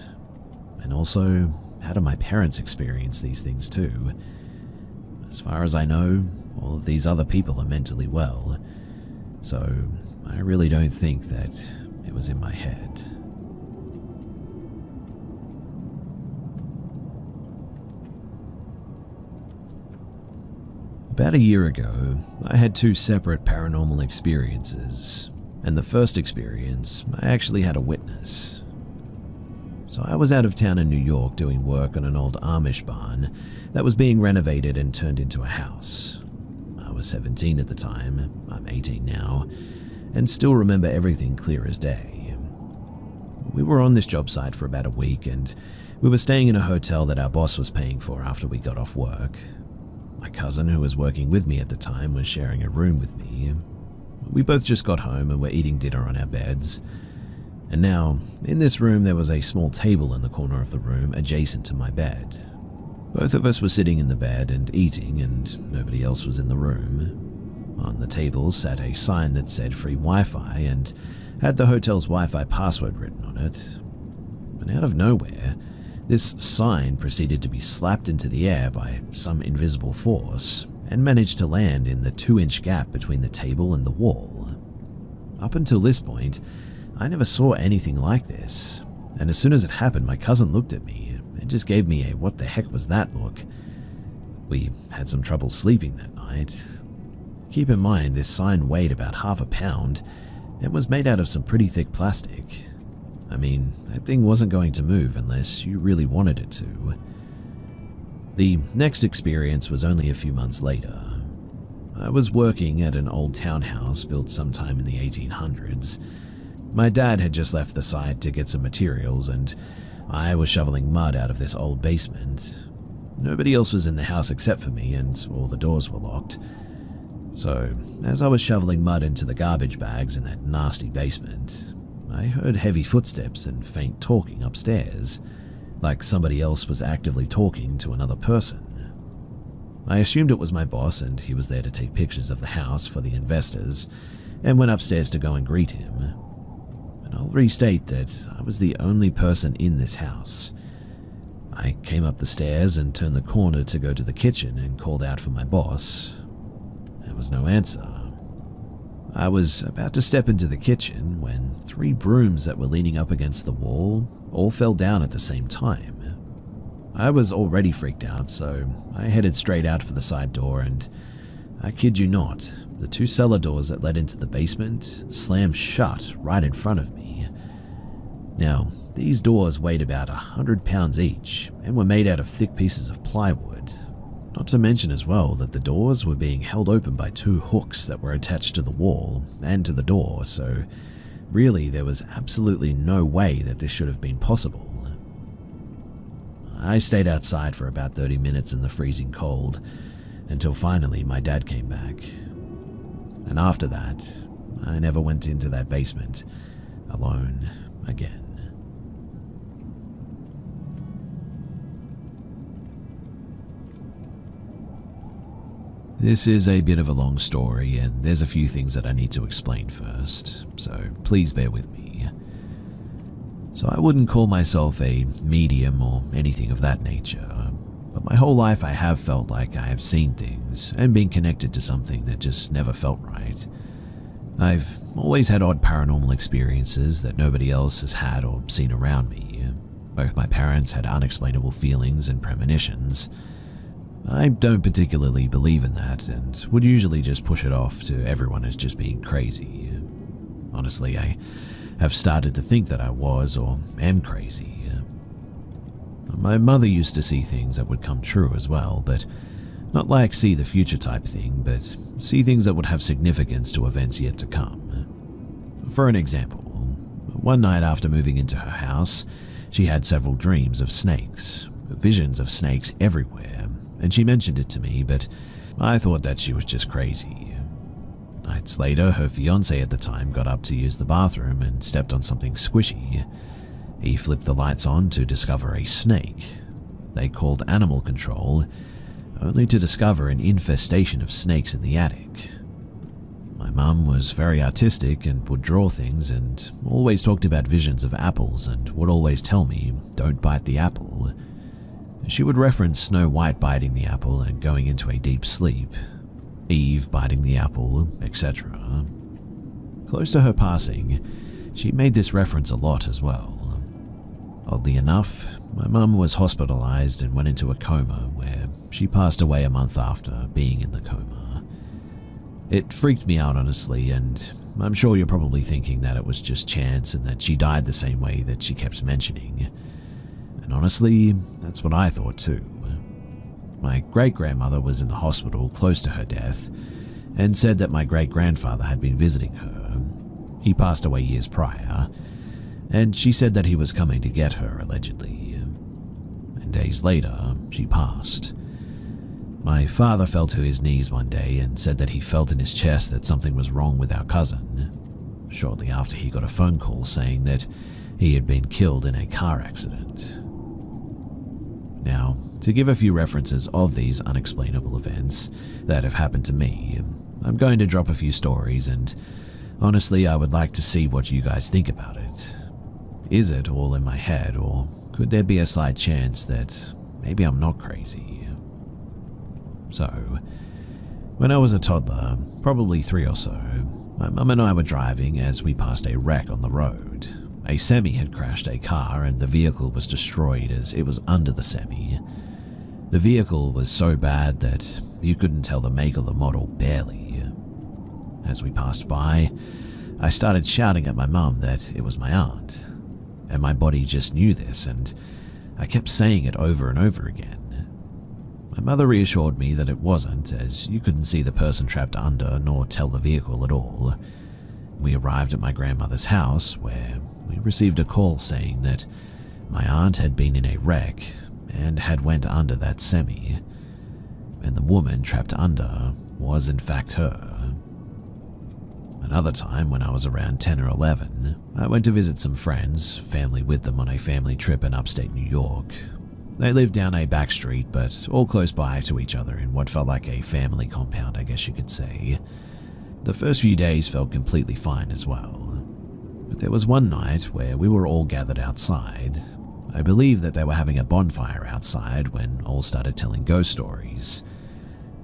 S1: And also, how do my parents experience these things too? As far as I know, all of these other people are mentally well, so I really don't think that it was in my head. About a year ago, I had two separate paranormal experiences, and the first experience, I actually had a witness. So I was out of town in New York doing work on an old Amish barn that was being renovated and turned into a house. I was 17 at the time, I'm 18 now, and still remember everything clear as day. We were on this job site for about a week, and we were staying in a hotel that our boss was paying for after we got off work. My cousin, who was working with me at the time, was sharing a room with me. We both just got home and were eating dinner on our beds. And now, in this room there was a small table in the corner of the room adjacent to my bed. Both of us were sitting in the bed and eating, and nobody else was in the room. On the table sat a sign that said free Wi-Fi and had the hotel's Wi-Fi password written on it. And out of nowhere, this sign proceeded to be slapped into the air by some invisible force and managed to land in the 2-inch gap between the table and the wall. Up until this point, I never saw anything like this, and as soon as it happened, my cousin looked at me and just gave me a "what the heck was that" look. We had some trouble sleeping that night. Keep in mind, this sign weighed about half a pound and was made out of some pretty thick plastic. I mean, that thing wasn't going to move unless you really wanted it to. The next experience was only a few months later. I was working at an old townhouse built sometime in the 1800s. My dad had just left the site to get some materials, and I was shoveling mud out of this old basement. Nobody else was in the house except for me, and all the doors were locked. So, as I was shoveling mud into the garbage bags in that nasty basement, I heard heavy footsteps and faint talking upstairs, like somebody else was actively talking to another person. I assumed it was my boss and he was there to take pictures of the house for the investors, and went upstairs to go and greet him. And I'll restate that I was the only person in this house. I came up the stairs and turned the corner to go to the kitchen and called out for my boss. There was no answer. I was about to step into the kitchen when 3 brooms that were leaning up against the wall all fell down at the same time. I was already freaked out, so I headed straight out for the side door, and I kid you not, the 2 cellar doors that led into the basement slammed shut right in front of me. Now, these doors weighed about 100 pounds each and were made out of thick pieces of plywood. Not to mention as well that the doors were being held open by 2 hooks that were attached to the wall and to the door, so really there was absolutely no way that this should have been possible. I stayed outside for about 30 minutes in the freezing cold until finally my dad came back. And after that, I never went into that basement alone again. This is a bit of a long story, and there's a few things that I need to explain first, so please bear with me. So I wouldn't call myself a medium or anything of that nature, but my whole life I have felt like I have seen things and been connected to something that just never felt right. I've always had odd paranormal experiences that nobody else has had or seen around me. Both my parents had unexplainable feelings and premonitions. I don't particularly believe in that and would usually just push it off to everyone as just being crazy. Honestly, I have started to think that I was or am crazy. My mother used to see things that would come true as well, but not like see the future type thing, but see things that would have significance to events yet to come. For an example, one night after moving into her house, she had several dreams of snakes, visions of snakes everywhere, and she mentioned it to me, but I thought that she was just crazy. Nights later, her fiancé at the time got up to use the bathroom and stepped on something squishy. He flipped the lights on to discover a snake. They called animal control, only to discover an infestation of snakes in the attic. My mum was very artistic and would draw things and always talked about visions of apples and would always tell me, "Don't bite the apple." She would reference Snow White biting the apple and going into a deep sleep, Eve biting the apple, etc. Close to her passing, she made this reference a lot as well. Oddly enough, my mum was hospitalized and went into a coma where she passed away a month after being in the coma. It freaked me out honestly, and I'm sure you're probably thinking that it was just chance and that she died the same way that she kept mentioning. And honestly, that's what I thought too. My great-grandmother was in the hospital close to her death and said that my great-grandfather had been visiting her. He passed away years prior, and she said that he was coming to get her, allegedly. And days later, she passed. My father fell to his knees one day and said that he felt in his chest that something was wrong with our cousin. Shortly after, he got a phone call saying that he had been killed in a car accident. Now, to give a few references of these unexplainable events that have happened to me, I'm going to drop a few stories, and honestly, I would like to see what you guys think about it. Is it all in my head, or could there be a slight chance that maybe I'm not crazy? So, when I was a toddler, probably 3 or so, my mum and I were driving as we passed a wreck on the road. A semi had crashed a car and the vehicle was destroyed as it was under the semi. The vehicle was so bad that you couldn't tell the make or the model barely. As we passed by, I started shouting at my mum that it was my aunt, and my body just knew this, and I kept saying it over and over again. My mother reassured me that it wasn't, as you couldn't see the person trapped under nor tell the vehicle at all. We arrived at my grandmother's house, where we received a call saying that my aunt had been in a wreck and had went under that semi, and the woman trapped under was in fact her. Another time, when I was around 10 or 11, I went to visit some friends, family with them on a family trip in upstate New York. They lived down a back street, but all close by to each other in what felt like a family compound, I guess you could say. The first few days felt completely fine as well. But there was one night where we were all gathered outside. I believe that they were having a bonfire outside when all started telling ghost stories.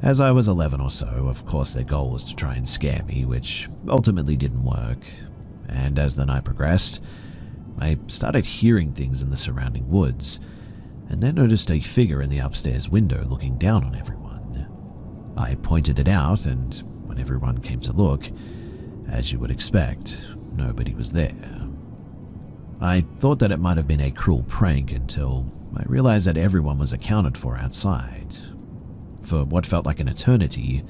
S1: As I was 11 or so, of course their goal was to try and scare me, which ultimately didn't work. And as the night progressed, I started hearing things in the surrounding woods, and then noticed a figure in the upstairs window looking down on everyone. I pointed it out, and when everyone came to look, as you would expect, nobody was there. I thought that it might have been a cruel prank until I realized that everyone was accounted for outside. For what felt like an eternity,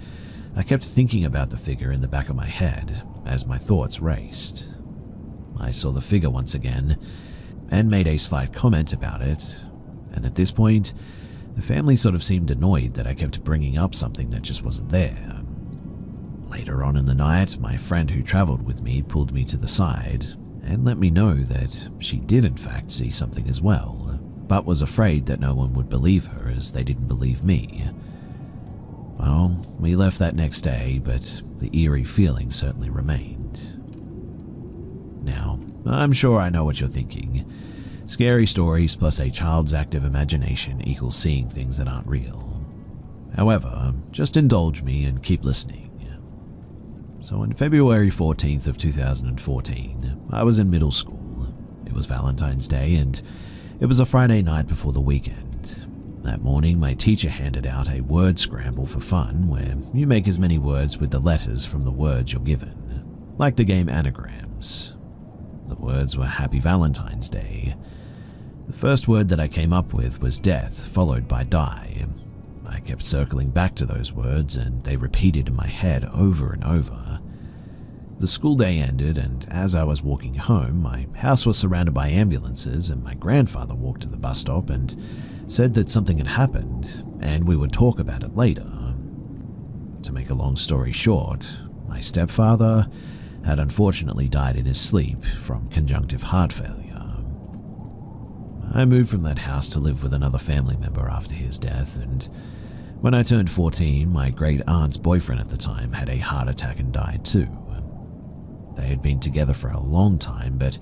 S1: I kept thinking about the figure in the back of my head as my thoughts raced. I saw the figure once again and made a slight comment about it, and at this point, the family sort of seemed annoyed that I kept bringing up something that just wasn't there. Later on in the night, my friend who traveled with me pulled me to the side and let me know that she did in fact see something as well, but was afraid that no one would believe her as they didn't believe me. Well, we left that next day, but the eerie feeling certainly remained. Now, I'm sure I know what you're thinking. Scary stories plus a child's active imagination equals seeing things that aren't real. However, just indulge me and keep listening. So on February 14th of 2014, I was in middle school. It was Valentine's Day and it was a Friday night before the weekend. That morning, my teacher handed out a word scramble for fun where you make as many words with the letters from the words you're given, like the game Anagrams. The words were Happy Valentine's Day. The first word that I came up with was death, followed by die. I kept circling back to those words and they repeated in my head over and over. The school day ended, and as I was walking home, my house was surrounded by ambulances and my grandfather walked to the bus stop and said that something had happened and we would talk about it later. To make a long story short, my stepfather had unfortunately died in his sleep from conjunctive heart failure. I moved from that house to live with another family member after his death, and when I turned 14, my great aunt's boyfriend at the time had a heart attack and died too. They had been together for a long time, but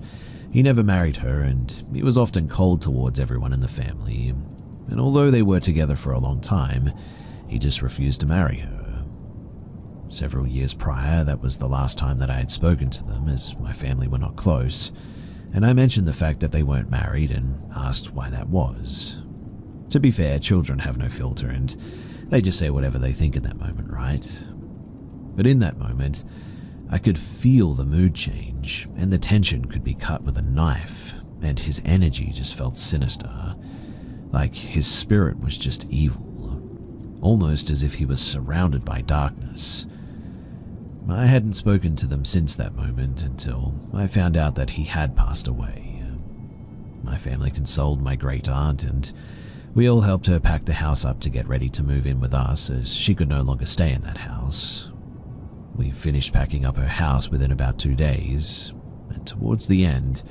S1: he never married her and he was often cold towards everyone in the family. And although they were together for a long time, he just refused to marry her. Several years prior, that was the last time that I had spoken to them, as my family were not close, and I mentioned the fact that they weren't married and asked why that was. To be fair, children have no filter and they just say whatever they think in that moment, right? But in that moment, I could feel the mood change, and the tension could be cut with a knife, and his energy just felt sinister, like his spirit was just evil, almost as if he was surrounded by darkness. I hadn't spoken to them since that moment until I found out that he had passed away. My family consoled my great aunt, and we all helped her pack the house up to get ready to move in with us as she could no longer stay in that house. We finished packing up her house within about 2 days, and towards the end,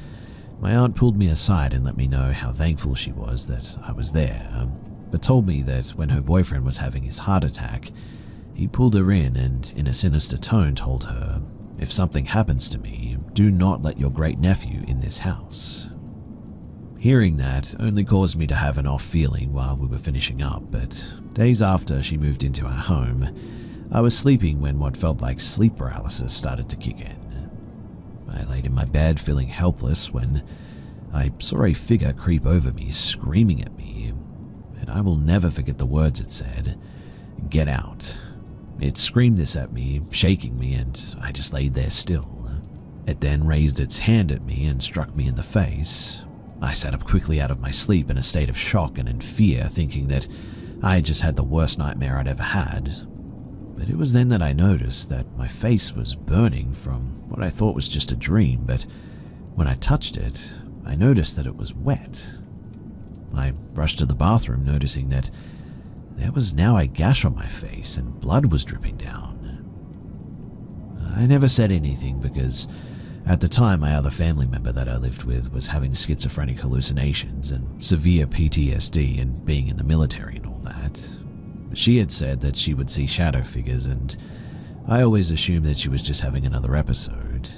S1: my aunt pulled me aside and let me know how thankful she was that I was there, but told me that when her boyfriend was having his heart attack, he pulled her in and, in a sinister tone, told her, "If something happens to me, do not let your great-nephew in this house." Hearing that only caused me to have an off feeling while we were finishing up, but days after she moved into our home, I was sleeping when what felt like sleep paralysis started to kick in. I laid in my bed feeling helpless when I saw a figure creep over me, screaming at me, and I will never forget the words it said, "Get out." It screamed this at me, shaking me, and I just laid there still. It then raised its hand at me and struck me in the face. I sat up quickly out of my sleep in a state of shock and in fear, thinking that I had just had the worst nightmare I'd ever had. But it was then that I noticed that my face was burning from what I thought was just a dream, but when I touched it, I noticed that it was wet. I rushed to the bathroom, noticing that there was now a gash on my face and blood was dripping down. I never said anything because at the time my other family member that I lived with was having schizophrenic hallucinations and severe PTSD and being in the military and all that. She had said that she would see shadow figures, and I always assumed that she was just having another episode.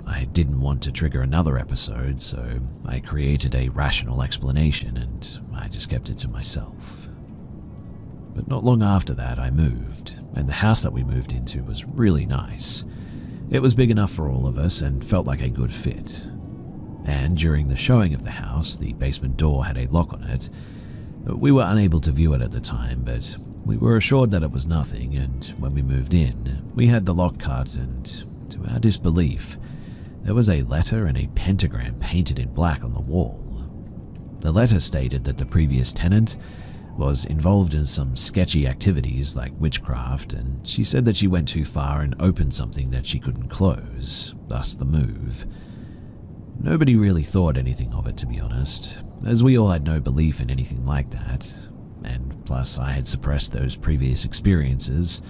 S1: I didn't want to trigger another episode, so I created a rational explanation and I just kept it to myself. But not long after that, I moved, and the house that we moved into was really nice. It was big enough for all of us and felt like a good fit. And during the showing of the house, the basement door had a lock on it. We were unable to view it at the time, but we were assured that it was nothing, and when we moved in, we had the lock cut, and to our disbelief, there was a letter and a pentagram painted in black on the wall. The letter stated that the previous tenant was involved in some sketchy activities like witchcraft, and she said that she went too far and opened something that she couldn't close, thus the move. Nobody really thought anything of it, to be honest, as we all had no belief in anything like that, and plus I had suppressed those previous experiences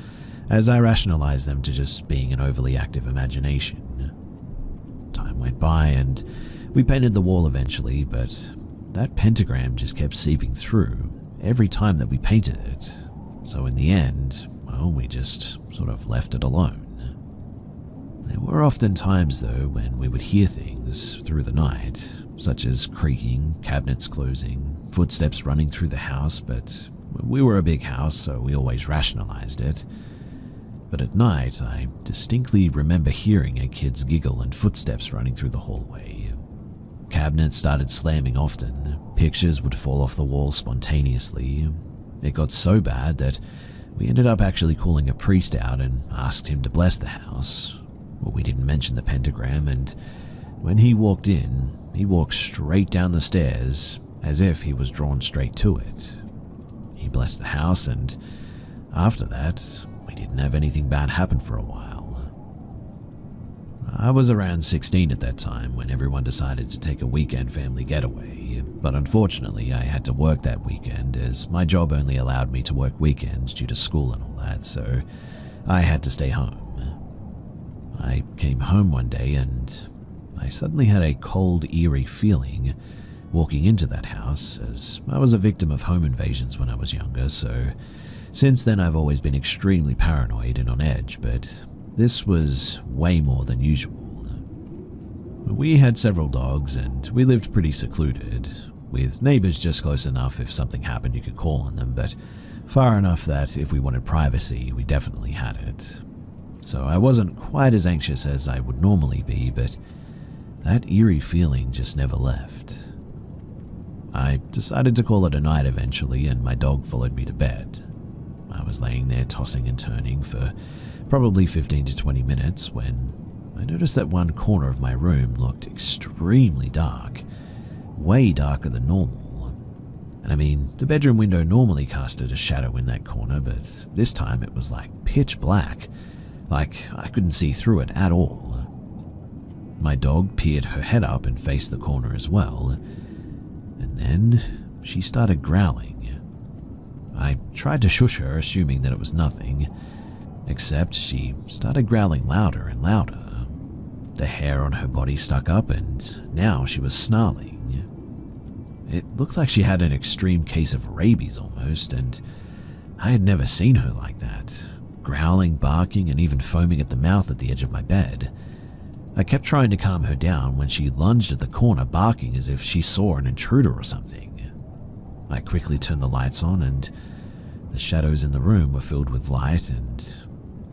S1: as I rationalized them to just being an overly active imagination. Time went by and we painted the wall eventually, but that pentagram just kept seeping through every time that we painted it. So in the end, well, we just sort of left it alone. There were often times though when we would hear things through the night, such as creaking, cabinets closing, footsteps running through the house, but we were a big house so we always rationalized it. But at night, I distinctly remember hearing a kid's giggle and footsteps running through the hallway. Cabinets started slamming often, pictures would fall off the wall spontaneously. It got so bad that we ended up actually calling a priest out and asked him to bless the house. Well, we didn't mention the pentagram, and when he walked in, he walked straight down the stairs as if he was drawn straight to it. He blessed the house, and after that, we didn't have anything bad happen for a while. I was around 16 at that time when everyone decided to take a weekend family getaway, but unfortunately I had to work that weekend as my job only allowed me to work weekends due to school and all that, so I had to stay home. I came home one day and I suddenly had a cold, eerie feeling walking into that house, as I was a victim of home invasions when I was younger, so since then I've always been extremely paranoid and on edge, but this was way more than usual. We had several dogs and we lived pretty secluded, with neighbors just close enough if something happened you could call on them, but far enough that if we wanted privacy, we definitely had it. So I wasn't quite as anxious as I would normally be, but that eerie feeling just never left. I decided to call it a night eventually, and my dog followed me to bed. I was laying there tossing and turning for probably 15 to 20 minutes when I noticed that one corner of my room looked extremely dark, way darker than normal. And I mean, the bedroom window normally casted a shadow in that corner, but this time it was like pitch black, like I couldn't see through it at all. My dog peered her head up and faced the corner as well, and then she started growling. I tried to shush her, assuming that it was nothing, except she started growling louder and louder. The hair on her body stuck up, and now she was snarling. It looked like she had an extreme case of rabies almost, and I had never seen her like that, growling, barking, and even foaming at the mouth at the edge of my bed. I kept trying to calm her down when she lunged at the corner, barking as if she saw an intruder or something. I quickly turned the lights on, and the shadows in the room were filled with light, and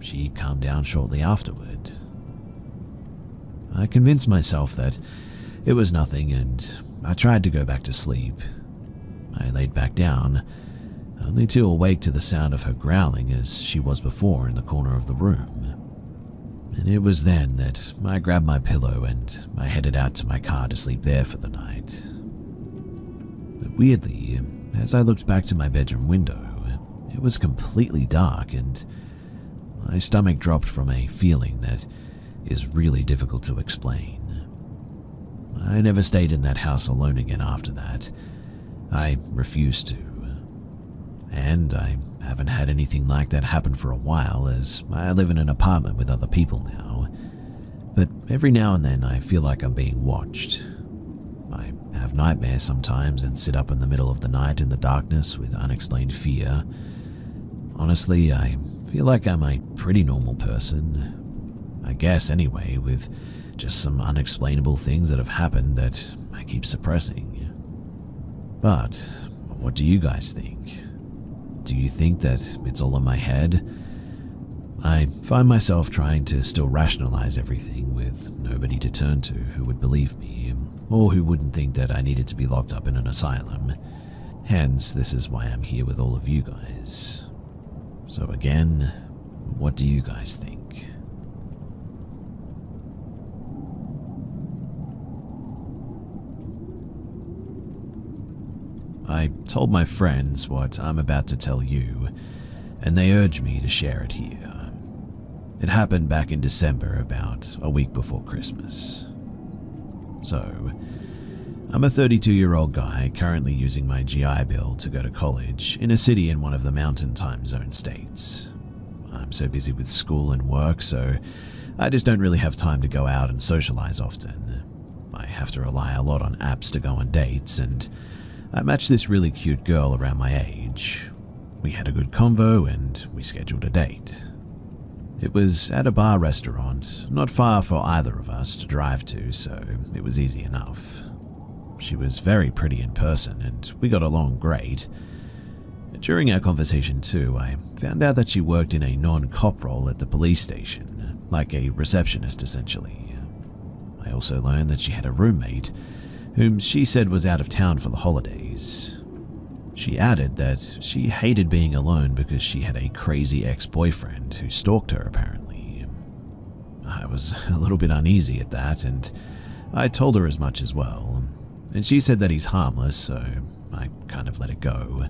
S1: she calmed down shortly afterward. I convinced myself that it was nothing, and I tried to go back to sleep. I laid back down, only to awake to the sound of her growling as she was before in the corner of the room. And it was then that I grabbed my pillow and I headed out to my car to sleep there for the night. But weirdly, as I looked back to my bedroom window, it was completely dark, and my stomach dropped from a feeling that is really difficult to explain. I never stayed in that house alone again after that. I refused to. And I haven't had anything like that happen for a while, as I live in an apartment with other people now. But every now and then I feel like I'm being watched. I have nightmares sometimes and sit up in the middle of the night in the darkness with unexplained fear. Honestly, I feel like I'm a pretty normal person. I guess anyway, with just some unexplainable things that have happened that I keep suppressing. But what do you guys think? Do you think that it's all in my head? I find myself trying to still rationalize everything with nobody to turn to who would believe me, or who wouldn't think that I needed to be locked up in an asylum. Hence, this is why I'm here with all of you guys. So again, what do you guys think? I told my friends what I'm about to tell you, and they urged me to share it here. It happened back in December, about a week before Christmas. So, I'm a 32-year-old guy currently using my GI Bill to go to college in a city in one of the mountain time zone states. I'm so busy with school and work, so I just don't really have time to go out and socialize often. I have to rely a lot on apps to go on dates, and I matched this really cute girl around my age. We had a good convo and we scheduled a date. It was at a bar restaurant, not far for either of us to drive to, so it was easy enough. She was very pretty in person and we got along great. During our conversation too, I found out that she worked in a non-cop role at the police station, like a receptionist essentially. I also learned that she had a roommate whom she said was out of town for the holidays. She added that she hated being alone because she had a crazy ex-boyfriend who stalked her apparently. I was a little bit uneasy at that, and I told her as much as well, and she said that he's harmless, so I kind of let it go.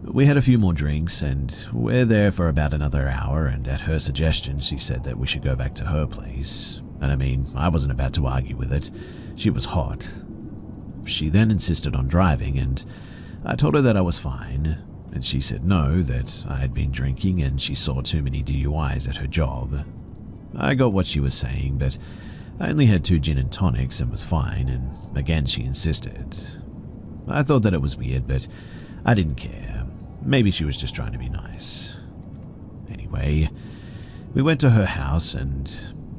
S1: We had a few more drinks, and we're there for about another hour, and at her suggestion she said that we should go back to her place. And I mean, I wasn't about to argue with it. She was hot. She then insisted on driving, and I told her that I was fine, and she said no, that I had been drinking and she saw too many DUIs at her job. I got what she was saying, but I only had 2 gin and tonics and was fine, and again she insisted. I thought that it was weird, but I didn't care. Maybe she was just trying to be nice. Anyway, we went to her house, and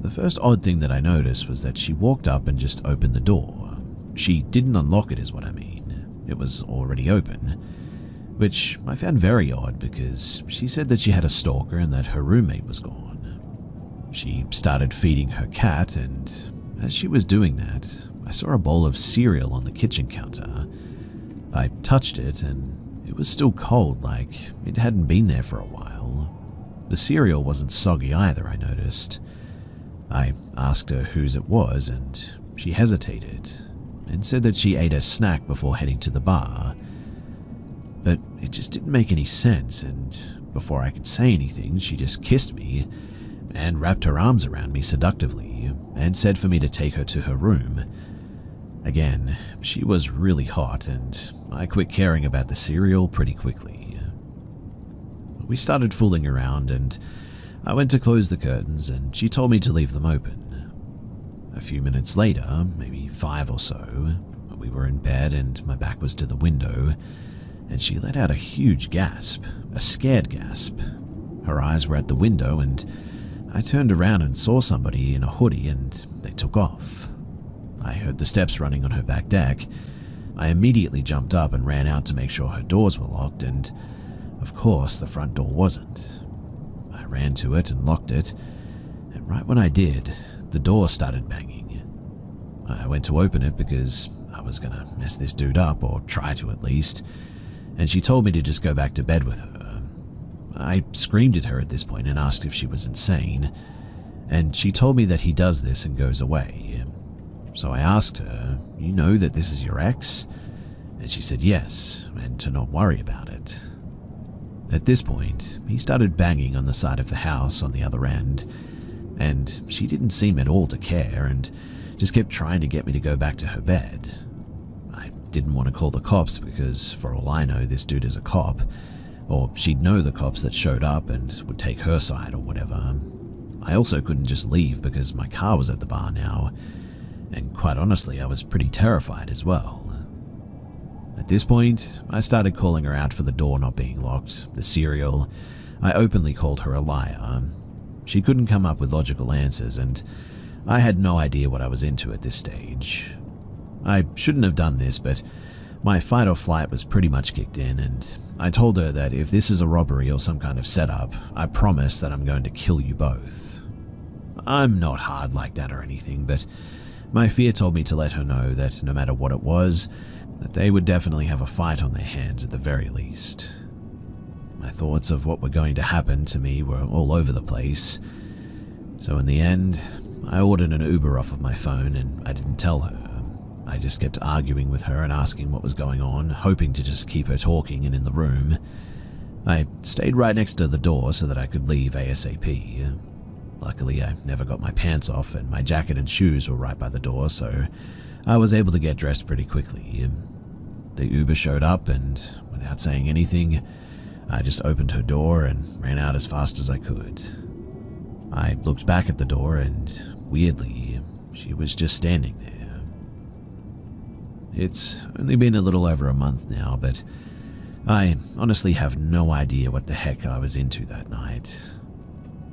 S1: the first odd thing that I noticed was that she walked up and just opened the door. She didn't unlock it is what I mean. It was already open, which I found very odd because she said that she had a stalker and that her roommate was gone. She started feeding her cat, and as she was doing that, I saw a bowl of cereal on the kitchen counter. I touched it and it was still cold, like it hadn't been there for a while. The cereal wasn't soggy either, I noticed. I asked her whose it was, and she hesitated and said that she ate a snack before heading to the bar. But it just didn't make any sense, and before I could say anything, she just kissed me and wrapped her arms around me seductively and said for me to take her to her room. Again, she was really hot, and I quit caring about the cereal pretty quickly. We started fooling around, and I went to close the curtains, and she told me to leave them open. A few minutes later, maybe 5 or so, we were in bed and my back was to the window, and she let out a huge gasp, a scared gasp. Her eyes were at the window, and I turned around and saw somebody in a hoodie, and they took off. I heard the steps running on her back deck. I immediately jumped up and ran out to make sure her doors were locked, and of course the front door wasn't. I ran to it and locked it, and right when I did, the door started banging. I went to open it because I was gonna mess this dude up, or try to at least, and she told me to just go back to bed with her. I screamed at her at this point and asked if she was insane, and she told me that he does this and goes away. So I asked her, "You know that this is your ex?" And she said yes, and to not worry about it. At this point, he started banging on the side of the house on the other end, and she didn't seem at all to care and just kept trying to get me to go back to her bed. I didn't want to call the cops because, for all I know, this dude is a cop, or she'd know the cops that showed up and would take her side or whatever. I also couldn't just leave because my car was at the bar now, and quite honestly, I was pretty terrified as well. At this point, I started calling her out for the door not being locked, the cereal. I openly called her a liar. She couldn't come up with logical answers, and I had no idea what I was into at this stage. I shouldn't have done this, but my fight or flight was pretty much kicked in, and I told her that if this is a robbery or some kind of setup, I promise that I'm going to kill you both. I'm not hard like that or anything, but my fear told me to let her know that no matter what it was, that they would definitely have a fight on their hands at the very least. My thoughts of what were going to happen to me were all over the place, so in the end, I ordered an Uber off of my phone and I didn't tell her. I just kept arguing with her and asking what was going on, hoping to just keep her talking and in the room. I stayed right next to the door so that I could leave ASAP. Luckily, I never got my pants off and my jacket and shoes were right by the door, so I was able to get dressed pretty quickly. The Uber showed up and, without saying anything, I just opened her door and ran out as fast as I could. I looked back at the door and, weirdly, she was just standing there. It's only been a little over a month now, but I honestly have no idea what the heck I was into that night.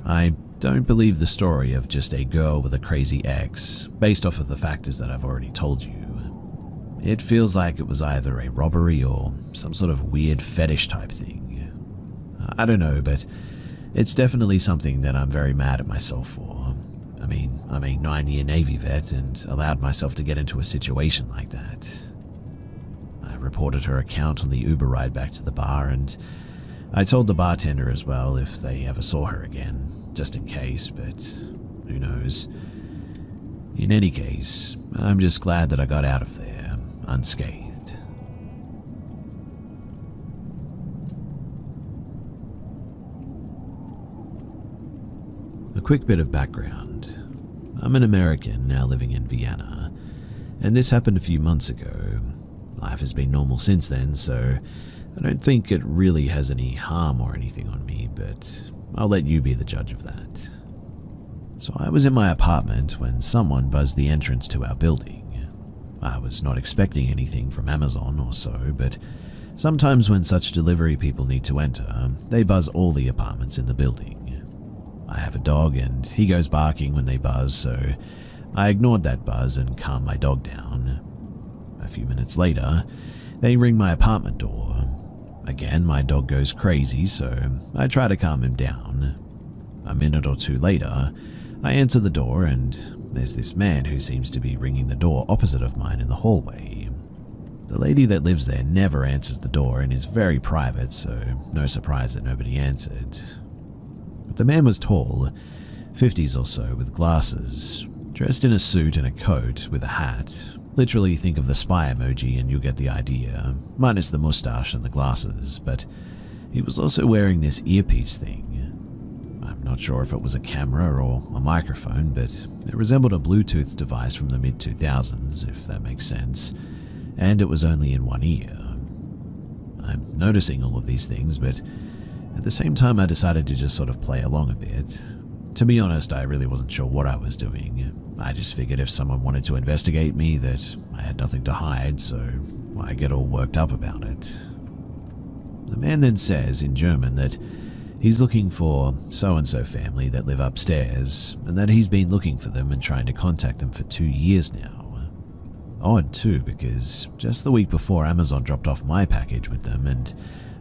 S1: I don't believe the story of just a girl with a crazy ex, based off of the factors that I've already told you. It feels like it was either a robbery or some sort of weird fetish type thing. I don't know, but it's definitely something that I'm very mad at myself for. I mean, I'm a 9-year Navy vet and allowed myself to get into a situation like that. I reported her account on the Uber ride back to the bar, and I told the bartender as well if they ever saw her again, just in case, but who knows. In any case, I'm just glad that I got out of there unscathed. A quick bit of background. I'm an American now living in Vienna, and this happened a few months ago. Life has been normal since then, so I don't think it really has any harm or anything on me, but I'll let you be the judge of that. So I was in my apartment when someone buzzed the entrance to our building. I was not expecting anything from Amazon or so, but sometimes when such delivery people need to enter, they buzz all the apartments in the building. I have a dog and he goes barking when they buzz, so I ignored that buzz and calmed my dog down. A few minutes later, they ring my apartment door. Again, my dog goes crazy, so I try to calm him down. A minute or two later, I answer the door and there's this man who seems to be ringing the door opposite of mine in the hallway. The lady that lives there never answers the door and is very private, so no surprise that nobody answered. But the man was tall, 50s or so, with glasses, dressed in a suit and a coat with a hat. Literally think of the spy emoji and you'll get the idea, minus the mustache and the glasses, but he was also wearing this earpiece thing. I'm not sure if it was a camera or a microphone, but it resembled a Bluetooth device from the mid-2000s, if that makes sense, and it was only in one ear. I'm noticing all of these things, but at the same time I decided to just sort of play along a bit. To be honest, I really wasn't sure what I was doing. I just figured if someone wanted to investigate me that I had nothing to hide, so why get all worked up about it? The man then says in German that he's looking for so-and-so family that live upstairs, and that he's been looking for them and trying to contact them for 2 years now. Odd too, because just the week before Amazon dropped off my package with them and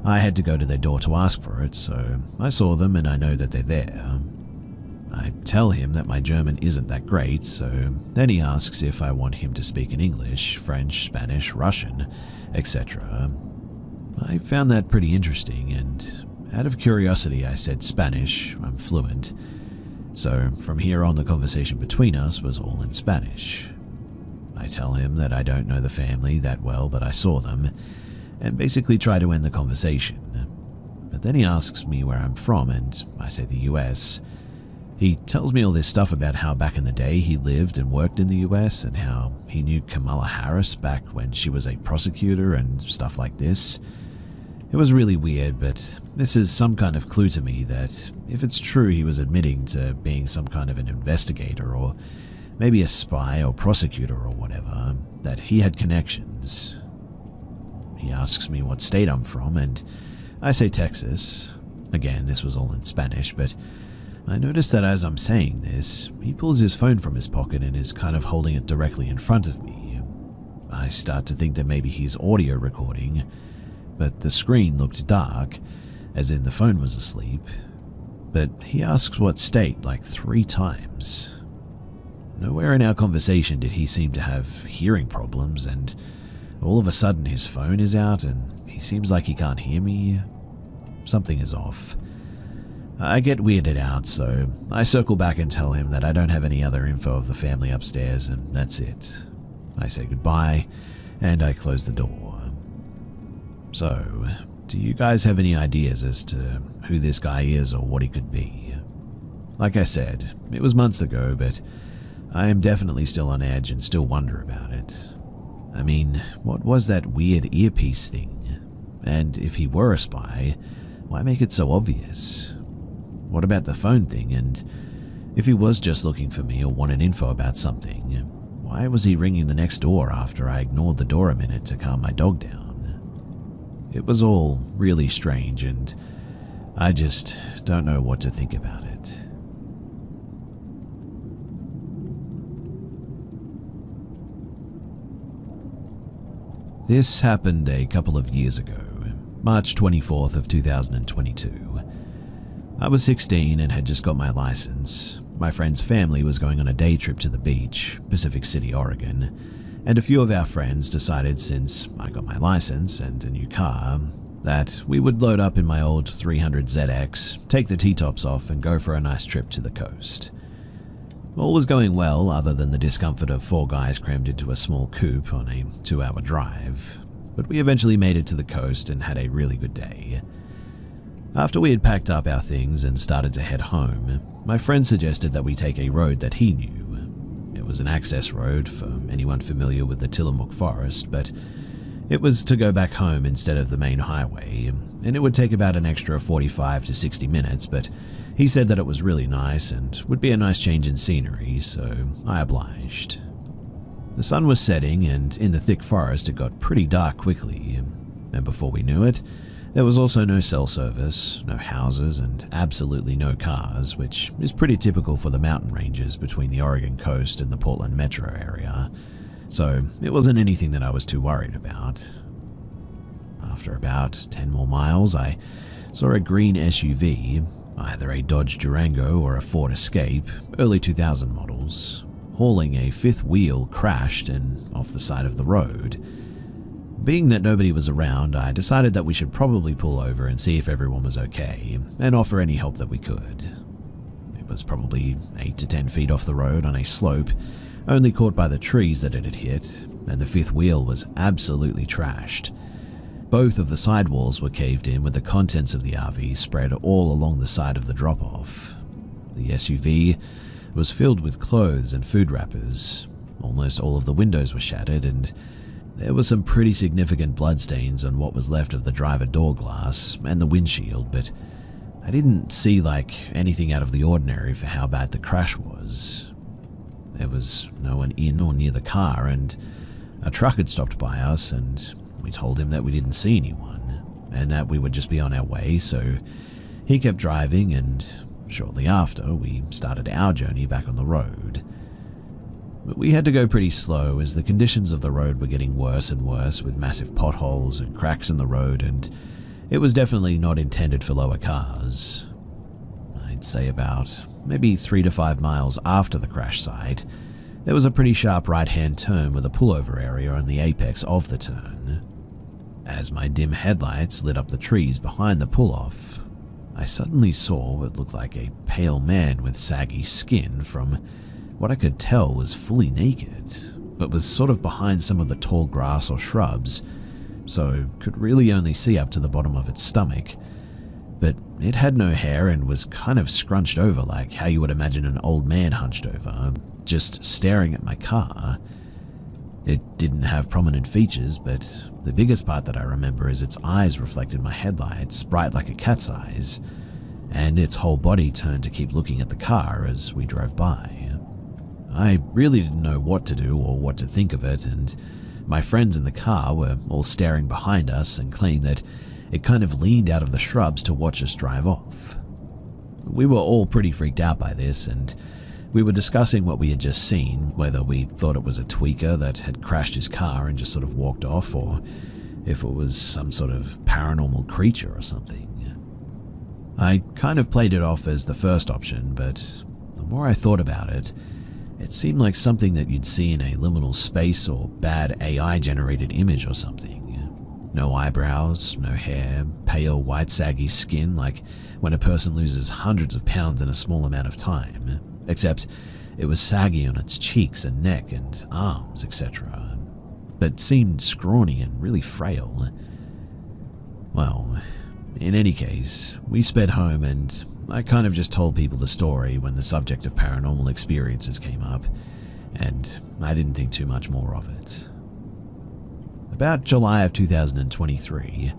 S1: I had to go to their door to ask for it, so I saw them and I know that they're there. I tell him that my German isn't that great, so then he asks if I want him to speak in English, French, Spanish, Russian, etc. I found that pretty interesting, and out of curiosity I said Spanish, I'm fluent. So from here on the conversation between us was all in Spanish. I tell him that I don't know the family that well, but I saw them, and basically try to end the conversation. But then he asks me where I'm from, and I say the US. He tells me all this stuff about how back in the day he lived and worked in the US and how he knew Kamala Harris back when she was a prosecutor and stuff like this. It was really weird, but this is some kind of clue to me that if it's true he was admitting to being some kind of an investigator or maybe a spy or prosecutor or whatever, that he had connections. He asks me what state I'm from, and I say Texas. Again, this was all in Spanish, but I notice that as I'm saying this, he pulls his phone from his pocket and is kind of holding it directly in front of me. I start to think that maybe he's audio recording, but the screen looked dark, as in the phone was asleep. But he asks what state like 3 times. Nowhere in our conversation did he seem to have hearing problems, and all of a sudden his phone is out and he seems like he can't hear me. Something is off. I get weirded out, so I circle back and tell him that I don't have any other info of the family upstairs, and that's it. I say goodbye, and I close the door. So, do you guys have any ideas as to who this guy is or what he could be? Like I said, it was months ago, but I am definitely still on edge and still wonder about it. I mean, what was that weird earpiece thing? And if he were a spy, why make it so obvious? What about the phone thing? And if he was just looking for me or wanted info about something, why was he ringing the next door after I ignored the door a minute to calm my dog down? It was all really strange, and I just don't know what to think about it. This happened a couple of years ago, March 24th of 2022. I was 16 and had just got my license. My friend's family was going on a day trip to the beach, Pacific City, Oregon, and a few of our friends decided, since I got my license and a new car, that we would load up in my old 300ZX, take the T-tops off, and go for a nice trip to the coast. All was going well, other than the discomfort of 4 guys crammed into a small coupe on a 2-hour drive, but we eventually made it to the coast and had a really good day. After we had packed up our things and started to head home, my friend suggested that we take a road that he knew. It was an access road for anyone familiar with the Tillamook Forest, but it was to go back home instead of the main highway, and it would take about an extra 45 to 60 minutes, but he said that it was really nice and would be a nice change in scenery, so I obliged. The sun was setting, and in the thick forest it got pretty dark quickly, and before we knew it, there was also no cell service, no houses, and absolutely no cars, which is pretty typical for the mountain ranges between the Oregon coast and the Portland metro area, so it wasn't anything that I was too worried about. After about 10 more miles, I saw a green SUV, either a Dodge Durango or a Ford Escape, early 2000 models, hauling a 5th wheel, crashed and off the side of the road. Being that nobody was around, I decided that we should probably pull over and see if everyone was okay, and offer any help that we could. It was probably 8 to 10 feet off the road on a slope, only caught by the trees that it had hit, and the 5th wheel was absolutely trashed. Both of the sidewalls were caved in with the contents of the RV spread all along the side of the drop-off. The SUV was filled with clothes and food wrappers. Almost all of the windows were shattered, and there were some pretty significant bloodstains on what was left of the driver door glass and the windshield, but I didn't see anything out of the ordinary for how bad the crash was. There was no one in or near the car, and a truck had stopped by us, and we told him that we didn't see anyone and that we would just be on our way, so he kept driving, and shortly after we started our journey back on the road. But we had to go pretty slow as the conditions of the road were getting worse and worse, with massive potholes and cracks in the road, and it was definitely not intended for lower cars. I'd say about maybe 3 to 5 miles after the crash site, there was a pretty sharp right-hand turn with a pullover area on the apex of the turn. As my dim headlights lit up the trees behind the pull-off, I suddenly saw what looked like a pale man with saggy skin from what I could tell was fully naked, but was sort of behind some of the tall grass or shrubs, so could really only see up to the bottom of its stomach. but it had no hair and was kind of scrunched over like how you would imagine an old man hunched over, just staring at my car. It didn't have prominent features, but the biggest part that I remember is its eyes reflected my headlights, bright like a cat's eyes, and its whole body turned to keep looking at the car as we drove by. I really didn't know what to do or what to think of it, and my friends in the car were all staring behind us and claimed that it kind of leaned out of the shrubs to watch us drive off. We were all pretty freaked out by this, and we were discussing what we had just seen, whether we thought it was a tweaker that had crashed his car and just sort of walked off, or if it was some sort of paranormal creature or something. I kind of played it off as the first option, but the more I thought about it, it seemed like something that you'd see in a liminal space or bad AI-generated image or something. No eyebrows, no hair, pale white saggy skin like when a person loses hundreds of pounds in a small amount of time, except it was saggy on its cheeks and neck and arms, etc., but seemed scrawny and really frail. Well, in any case, we sped home and I kind of just told people the story when the subject of paranormal experiences came up, and I didn't think too much more of it. About July of 2023,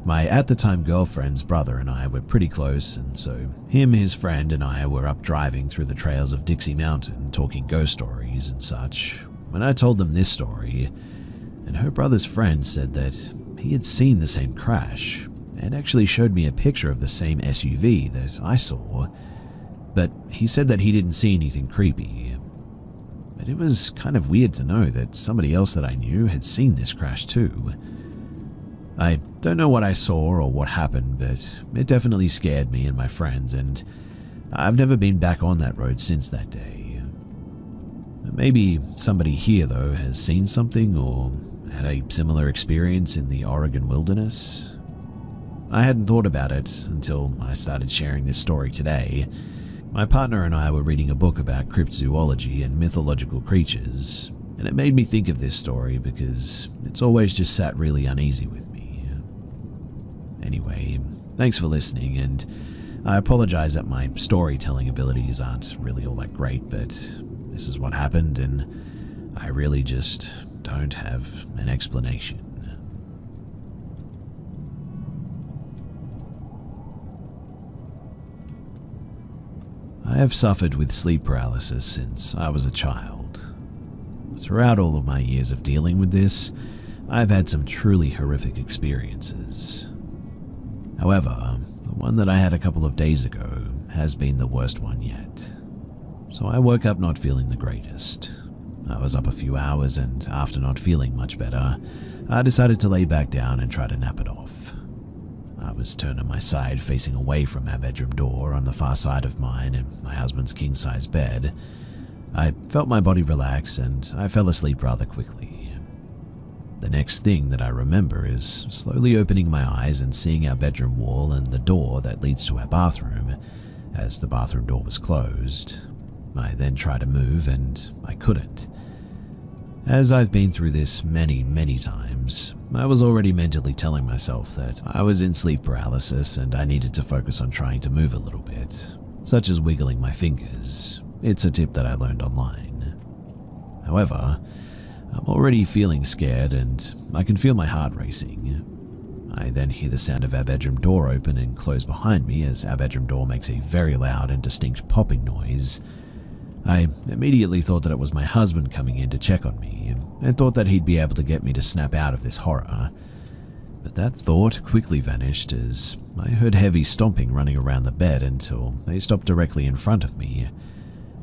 S1: my at-the-time girlfriend's brother and I were pretty close, and so him, his friend, and I were up driving through the trails of Dixie Mountain talking ghost stories and such when I told them this story, and her brother's friend said that he had seen the same crash and actually showed me a picture of the same SUV that I saw, but he said that he didn't see anything creepy. But it was kind of weird to know that somebody else that I knew had seen this crash too. I don't know what I saw or what happened, but it definitely scared me and my friends, and I've never been back on that road since that day. Maybe somebody here, though, has seen something or had a similar experience in the Oregon wilderness. I hadn't thought about it until I started sharing this story today. My partner and I were reading a book about cryptozoology and mythological creatures, and it made me think of this story because it's always just sat really uneasy with me. Anyway, thanks for listening, and I apologize that my storytelling abilities aren't really all that great, but this is what happened, and I really just don't have an explanation. I have suffered with sleep paralysis since I was a child. Throughout all of my years of dealing with this, I've had some truly horrific experiences. However, the one that I had a couple of days ago has been the worst one yet. So I woke up not feeling the greatest. I was up a few hours, and after not feeling much better, I decided to lay back down and try to nap it off. I was turned on my side facing away from our bedroom door on the far side of mine and my husband's king-size bed. I felt my body relax and I fell asleep rather quickly. The next thing that I remember is slowly opening my eyes and seeing our bedroom wall and the door that leads to our bathroom, as the bathroom door was closed. I then tried to move and I couldn't. As I've been through this many, many times, I was already mentally telling myself that I was in sleep paralysis and I needed to focus on trying to move a little bit, such as wiggling my fingers. It's a tip that I learned online. However, I'm already feeling scared and I can feel my heart racing. I then hear the sound of our bedroom door open and close behind me as our bedroom door makes a very loud and distinct popping noise. I immediately thought that it was my husband coming in to check on me, and thought that he'd be able to get me to snap out of this horror. But that thought quickly vanished as I heard heavy stomping running around the bed until they stopped directly in front of me,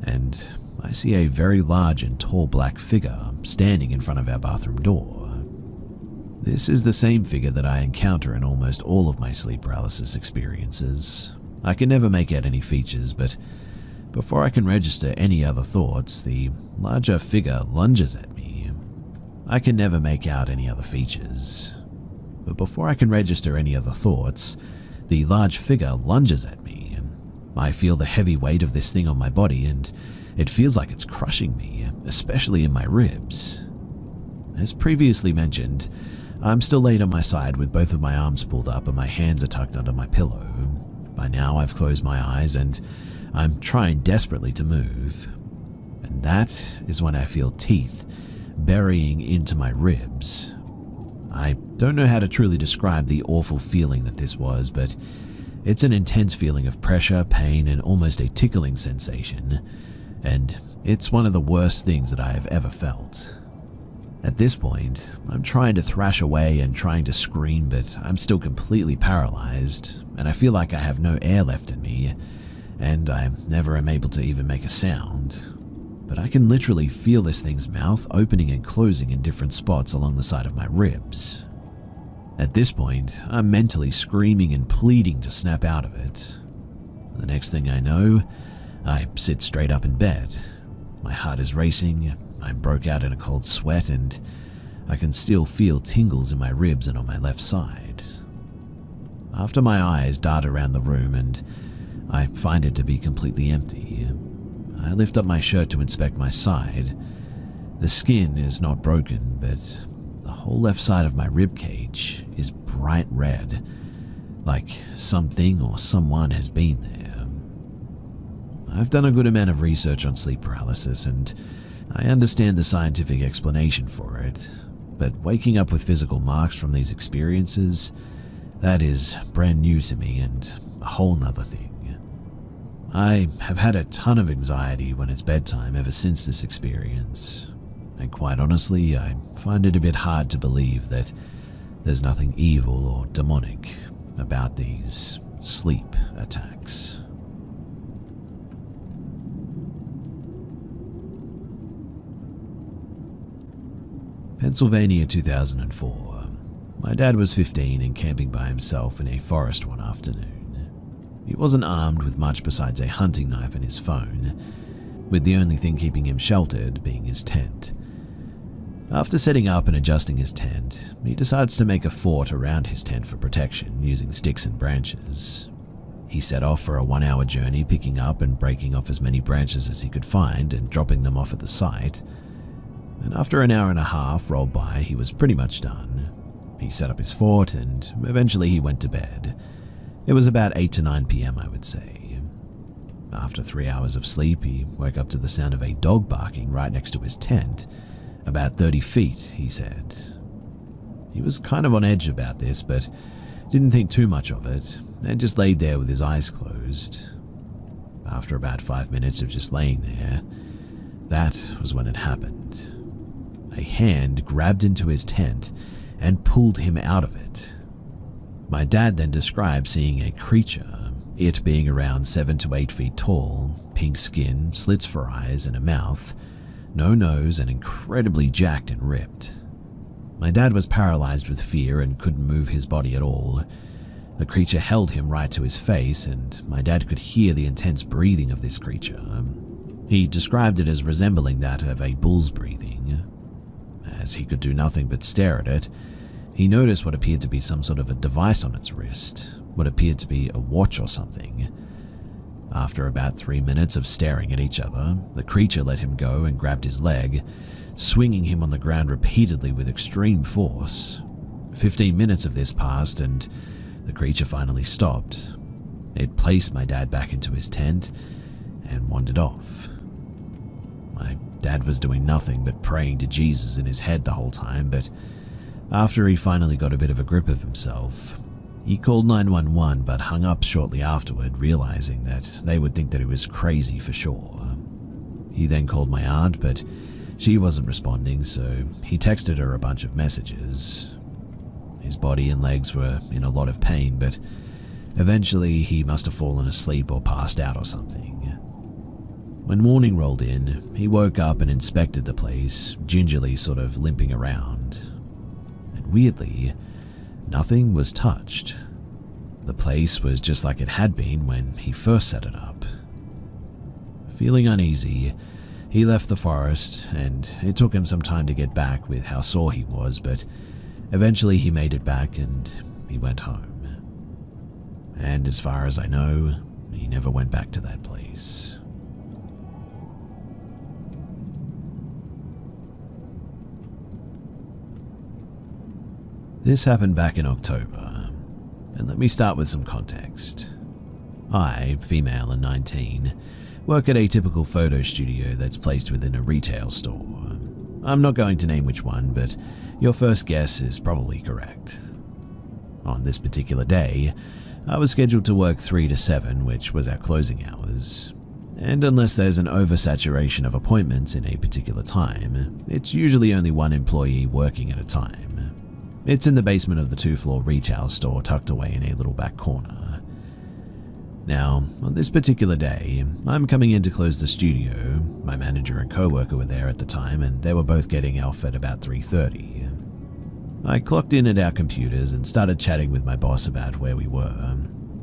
S1: and I see a very large and tall black figure standing in front of our bathroom door. This is the same figure that I encounter in almost all of my sleep paralysis experiences. I can never make out any features, but before I can register any other thoughts, the larger figure lunges at me. I can never make out any other features. But before I can register any other thoughts, the large figure lunges at me. I feel the heavy weight of this thing on my body, and it feels like it's crushing me, especially in my ribs. As previously mentioned, I'm still laid on my side with both of my arms pulled up and my hands are tucked under my pillow. By now I've closed my eyes and I'm trying desperately to move. And that is when I feel teeth burying into my ribs. I don't know how to truly describe the awful feeling that this was, but it's an intense feeling of pressure, pain, and almost a tickling sensation, and it's one of the worst things that I have ever felt. At this point, I'm trying to thrash away and trying to scream, but I'm still completely paralyzed, and I feel like I have no air left in me, and I never am able to even make a sound. But I can literally feel this thing's mouth opening and closing in different spots along the side of my ribs. At this point, I'm mentally screaming and pleading to snap out of it. The next thing I know, I sit straight up in bed. My heart is racing, I broke out in a cold sweat, and I can still feel tingles in my ribs and on my left side. After my eyes dart around the room and I find it to be completely empty, I lift up my shirt to inspect my side. The skin is not broken, but the whole left side of my rib cage is bright red, like something or someone has been there. I've done a good amount of research on sleep paralysis and I understand the scientific explanation for it, but waking up with physical marks from these experiences, that is brand new to me and a whole nother thing. I have had a ton of anxiety when it's bedtime ever since this experience, and quite honestly, I find it a bit hard to believe that there's nothing evil or demonic about these sleep attacks. Pennsylvania, 2004. My dad was 15 and camping by himself in a forest one afternoon. He wasn't armed with much besides a hunting knife and his phone, with the only thing keeping him sheltered being his tent. After setting up and adjusting his tent, he decides to make a fort around his tent for protection using sticks and branches. He set off for a 1-hour journey, picking up and breaking off as many branches as he could find and dropping them off at the site. And after an hour and a half rolled by, he was pretty much done. He set up his fort and eventually he went to bed. It was about 8 to 9 p.m. I would say. After 3 hours of sleep, he woke up to the sound of a dog barking right next to his tent, about 30 feet, he said. He was kind of on edge about this, but didn't think too much of it, and just laid there with his eyes closed. After about 5 minutes of just laying there, that was when it happened. A hand grabbed into his tent and pulled him out of it. My dad then described seeing a creature, it being around 7 to 8 feet tall, pink skin, slits for eyes and a mouth, no nose, and incredibly jacked and ripped. My dad was paralyzed with fear and couldn't move his body at all. The creature held him right to his face, and my dad could hear the intense breathing of this creature. He described it as resembling that of a bull's breathing. As he could do nothing but stare at it, he noticed what appeared to be some sort of a device on its wrist, what appeared to be a watch or something. After about 3 minutes of staring at each other, the creature let him go and grabbed his leg, swinging him on the ground repeatedly with extreme force. 15 minutes of this passed and the creature finally stopped. It placed my dad back into his tent and wandered off. My dad was doing nothing but praying to Jesus in his head the whole time, but after he finally got a bit of a grip of himself, he called 911 but hung up shortly afterward, realizing that they would think that he was crazy for sure. He then called my aunt, but she wasn't responding, so he texted her a bunch of messages. His body and legs were in a lot of pain, but eventually he must have fallen asleep or passed out or something. When morning rolled in, he woke up and inspected the place, gingerly sort of limping around. And weirdly, nothing was touched. The place was just like it had been when he first set it up. Feeling uneasy, he left the forest, and it took him some time to get back with how sore he was, but eventually he made it back and he went home. And as far as I know, he never went back to that place. This happened back in October, and let me start with some context. I, female and 19, work at a typical photo studio that's placed within a retail store. I'm not going to name which one, but your first guess is probably correct. On this particular day, I was scheduled to work 3 to 7, which was our closing hours. And unless there's an oversaturation of appointments in a particular time, it's usually only one employee working at a time. It's in the basement of the 2-floor retail store tucked away in a little back corner. Now, on this particular day, I'm coming in to close the studio. My manager and co-worker were there at the time, and they were both getting off at about 3:30. I clocked in at our computers and started chatting with my boss about where we were.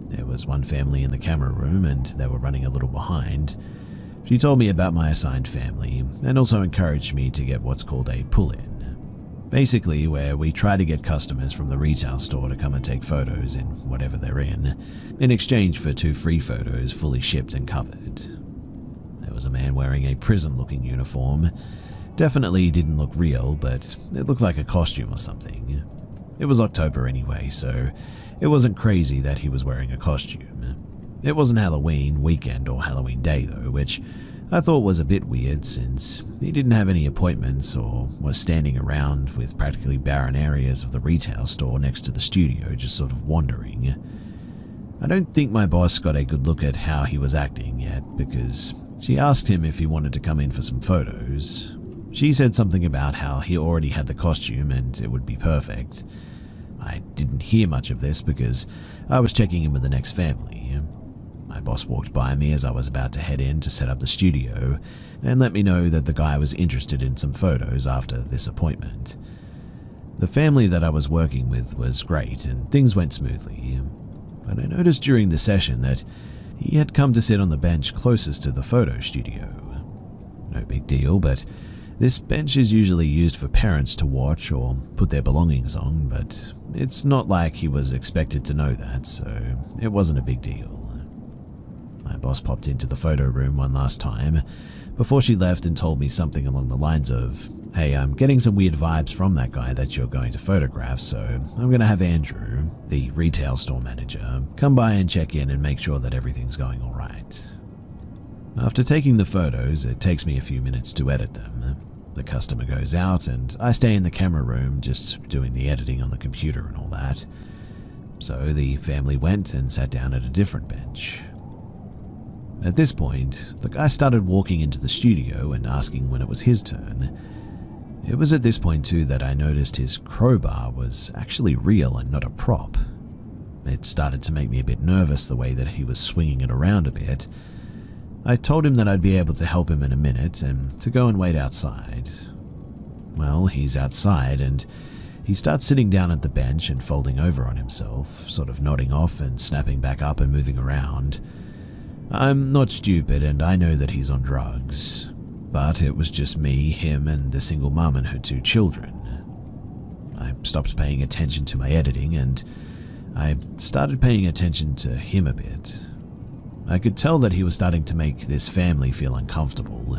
S1: There was one family in the camera room, and they were running a little behind. She told me about my assigned family, and also encouraged me to get what's called a pull-in. Basically, where we try to get customers from the retail store to come and take photos in whatever they're in exchange for 2 free photos fully shipped and covered. There was a man wearing a prison-looking uniform. Definitely didn't look real, but it looked like a costume or something. It was October anyway, so it wasn't crazy that he was wearing a costume. It wasn't Halloween weekend or Halloween day though, which I thought was a bit weird since he didn't have any appointments or was standing around with practically barren areas of the retail store next to the studio just sort of wandering. I don't think my boss got a good look at how he was acting yet because she asked him if he wanted to come in for some photos. She said something about how he already had the costume and it would be perfect. I didn't hear much of this because I was checking in with the next family. My boss walked by me as I was about to head in to set up the studio and let me know that the guy was interested in some photos after this appointment. The family that I was working with was great and things went smoothly, but I noticed during the session that he had come to sit on the bench closest to the photo studio. No big deal, but this bench is usually used for parents to watch or put their belongings on, but it's not like he was expected to know that, so it wasn't a big deal. My boss popped into the photo room one last time before she left and told me something along the lines of, "Hey, I'm getting some weird vibes from that guy that you're going to photograph, so I'm going to have Andrew, the retail store manager, come by and check in and make sure that everything's going all right." After taking the photos, it takes me a few minutes to edit them. The customer goes out and I stay in the camera room just doing the editing on the computer and all that. So the family went and sat down at a different bench. At this point, the guy started walking into the studio and asking when it was his turn. It was at this point too that I noticed his crowbar was actually real and not a prop. It started to make me a bit nervous the way that he was swinging it around a bit. I told him that I'd be able to help him in a minute and to go and wait outside. Well, he's outside and he starts sitting down at the bench and folding over on himself, sort of nodding off and snapping back up and moving around. I'm not stupid and I know that he's on drugs, but it was just me, him, and the single mum and her 2 children. I stopped paying attention to my editing and I started paying attention to him a bit. I could tell that he was starting to make this family feel uncomfortable.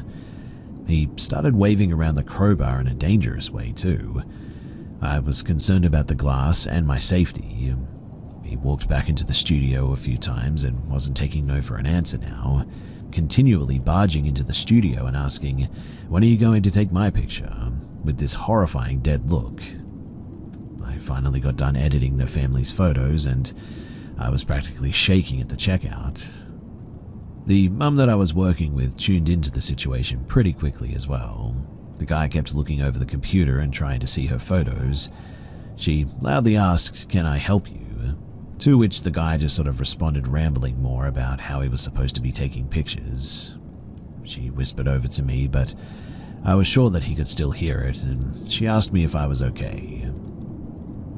S1: He started waving around the crowbar in a dangerous way too. I was concerned about the glass and my safety. He walked back into the studio a few times and wasn't taking no for an answer now, continually barging into the studio and asking, "When are you going to take my picture?" with this horrifying dead look. I finally got done editing the family's photos and I was practically shaking at the checkout. The mum that I was working with tuned into the situation pretty quickly as well. The guy kept looking over the computer and trying to see her photos. She loudly asked, "Can I help you?" To which the guy just sort of responded, rambling more about how he was supposed to be taking pictures. She whispered over to me, but I was sure that he could still hear it, and she asked me if I was okay.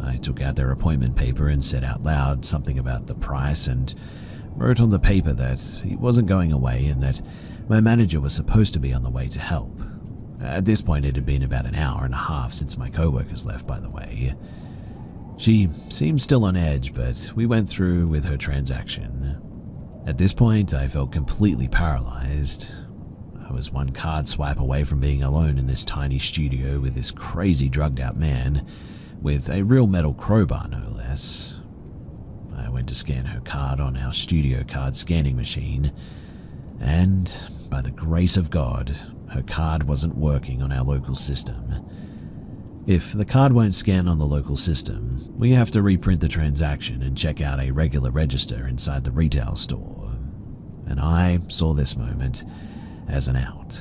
S1: I took out their appointment paper and said out loud something about the price and wrote on the paper that he wasn't going away and that my manager was supposed to be on the way to help. At this point, it had been about an hour and a half since my co-workers left, by the way. She seemed still on edge, but we went through with her transaction. At this point, I felt completely paralyzed. I was one card swipe away from being alone in this tiny studio with this crazy drugged out man, with a real metal crowbar no less. I went to scan her card on our studio card scanning machine, and by the grace of God, her card wasn't working on our local system. If the card won't scan on the local system, we have to reprint the transaction and check out a regular register inside the retail store. And I saw this moment as an out.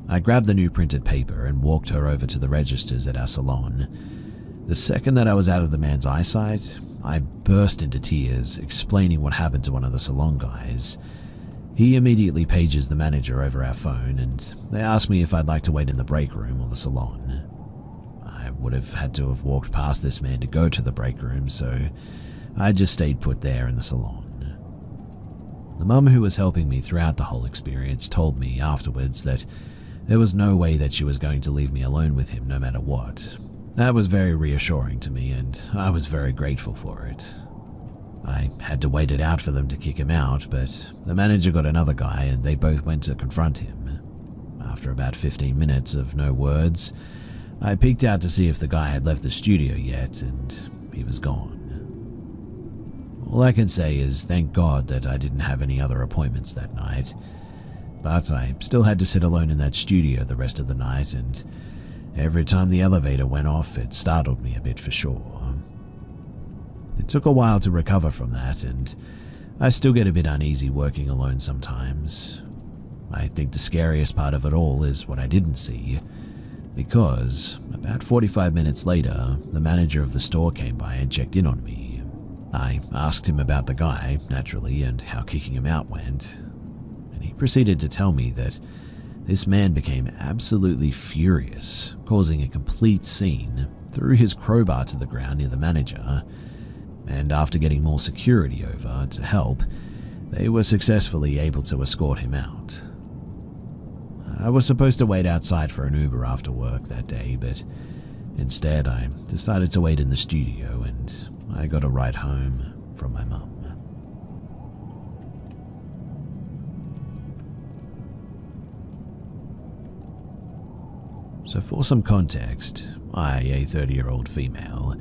S1: I grabbed the new printed paper and walked her over to the registers at our salon. The second that I was out of the man's eyesight, I burst into tears, explaining what happened to one of the salon guys. He immediately pages the manager over our phone, and they asked me if I'd like to wait in the break room or the salon. I would have had to have walked past this man to go to the break room, so I just stayed put there in the salon. The mum who was helping me throughout the whole experience told me afterwards that there was no way that she was going to leave me alone with him no matter what. That was very reassuring to me, and I was very grateful for it. I had to wait it out for them to kick him out, but the manager got another guy and they both went to confront him. After about 15 minutes of no words, I peeked out to see if the guy had left the studio yet, and he was gone. All I can say is thank God that I didn't have any other appointments that night, but I still had to sit alone in that studio the rest of the night, and every time the elevator went off, it startled me a bit for sure. It took a while to recover from that, and I still get a bit uneasy working alone sometimes. I think the scariest part of it all is what I didn't see, because about 45 minutes later, the manager of the store came by and checked in on me. I asked him about the guy, naturally, and how kicking him out went, and he proceeded to tell me that this man became absolutely furious, causing a complete scene, threw his crowbar to the ground near the manager, and after getting more security over to help, they were successfully able to escort him out. I was supposed to wait outside for an Uber after work that day, but instead I decided to wait in the studio, and I got a ride home from my mum. So for some context, I, a 30-year-old female,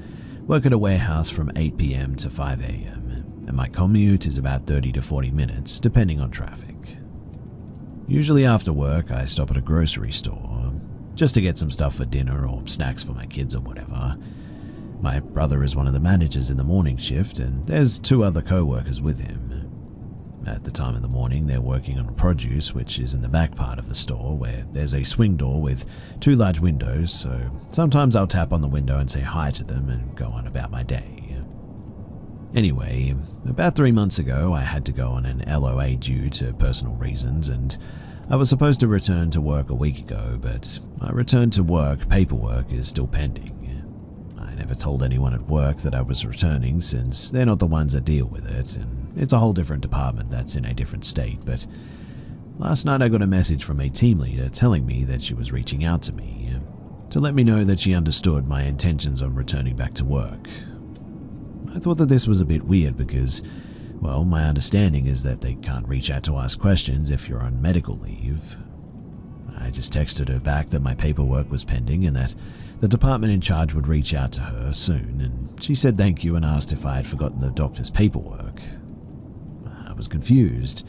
S1: work at a warehouse from 8 p.m. to 5 a.m., and my commute is about 30 to 40 minutes, depending on traffic. Usually after work, I stop at a grocery store, just to get some stuff for dinner or snacks for my kids or whatever. My brother is one of the managers in the morning shift, and there's 2 other co-workers with him. At the time of the morning, they're working on produce, which is in the back part of the store, where there's a swing door with 2 large windows, so sometimes I'll tap on the window and say hi to them and go on about my day. Anyway, about 3 months ago, I had to go on an LOA due to personal reasons, and I was supposed to return to work a week ago, but my return to work paperwork is still pending. I never told anyone at work that I was returning, since they're not the ones that deal with it, and it's a whole different department that's in a different state, but last night I got a message from a team leader telling me that she was reaching out to me to let me know that she understood my intentions on returning back to work. I thought that this was a bit weird because, well, my understanding is that they can't reach out to ask questions if you're on medical leave. I just texted her back that my paperwork was pending and that the department in charge would reach out to her soon, and she said thank you and asked if I had forgotten the doctor's paperwork. I was confused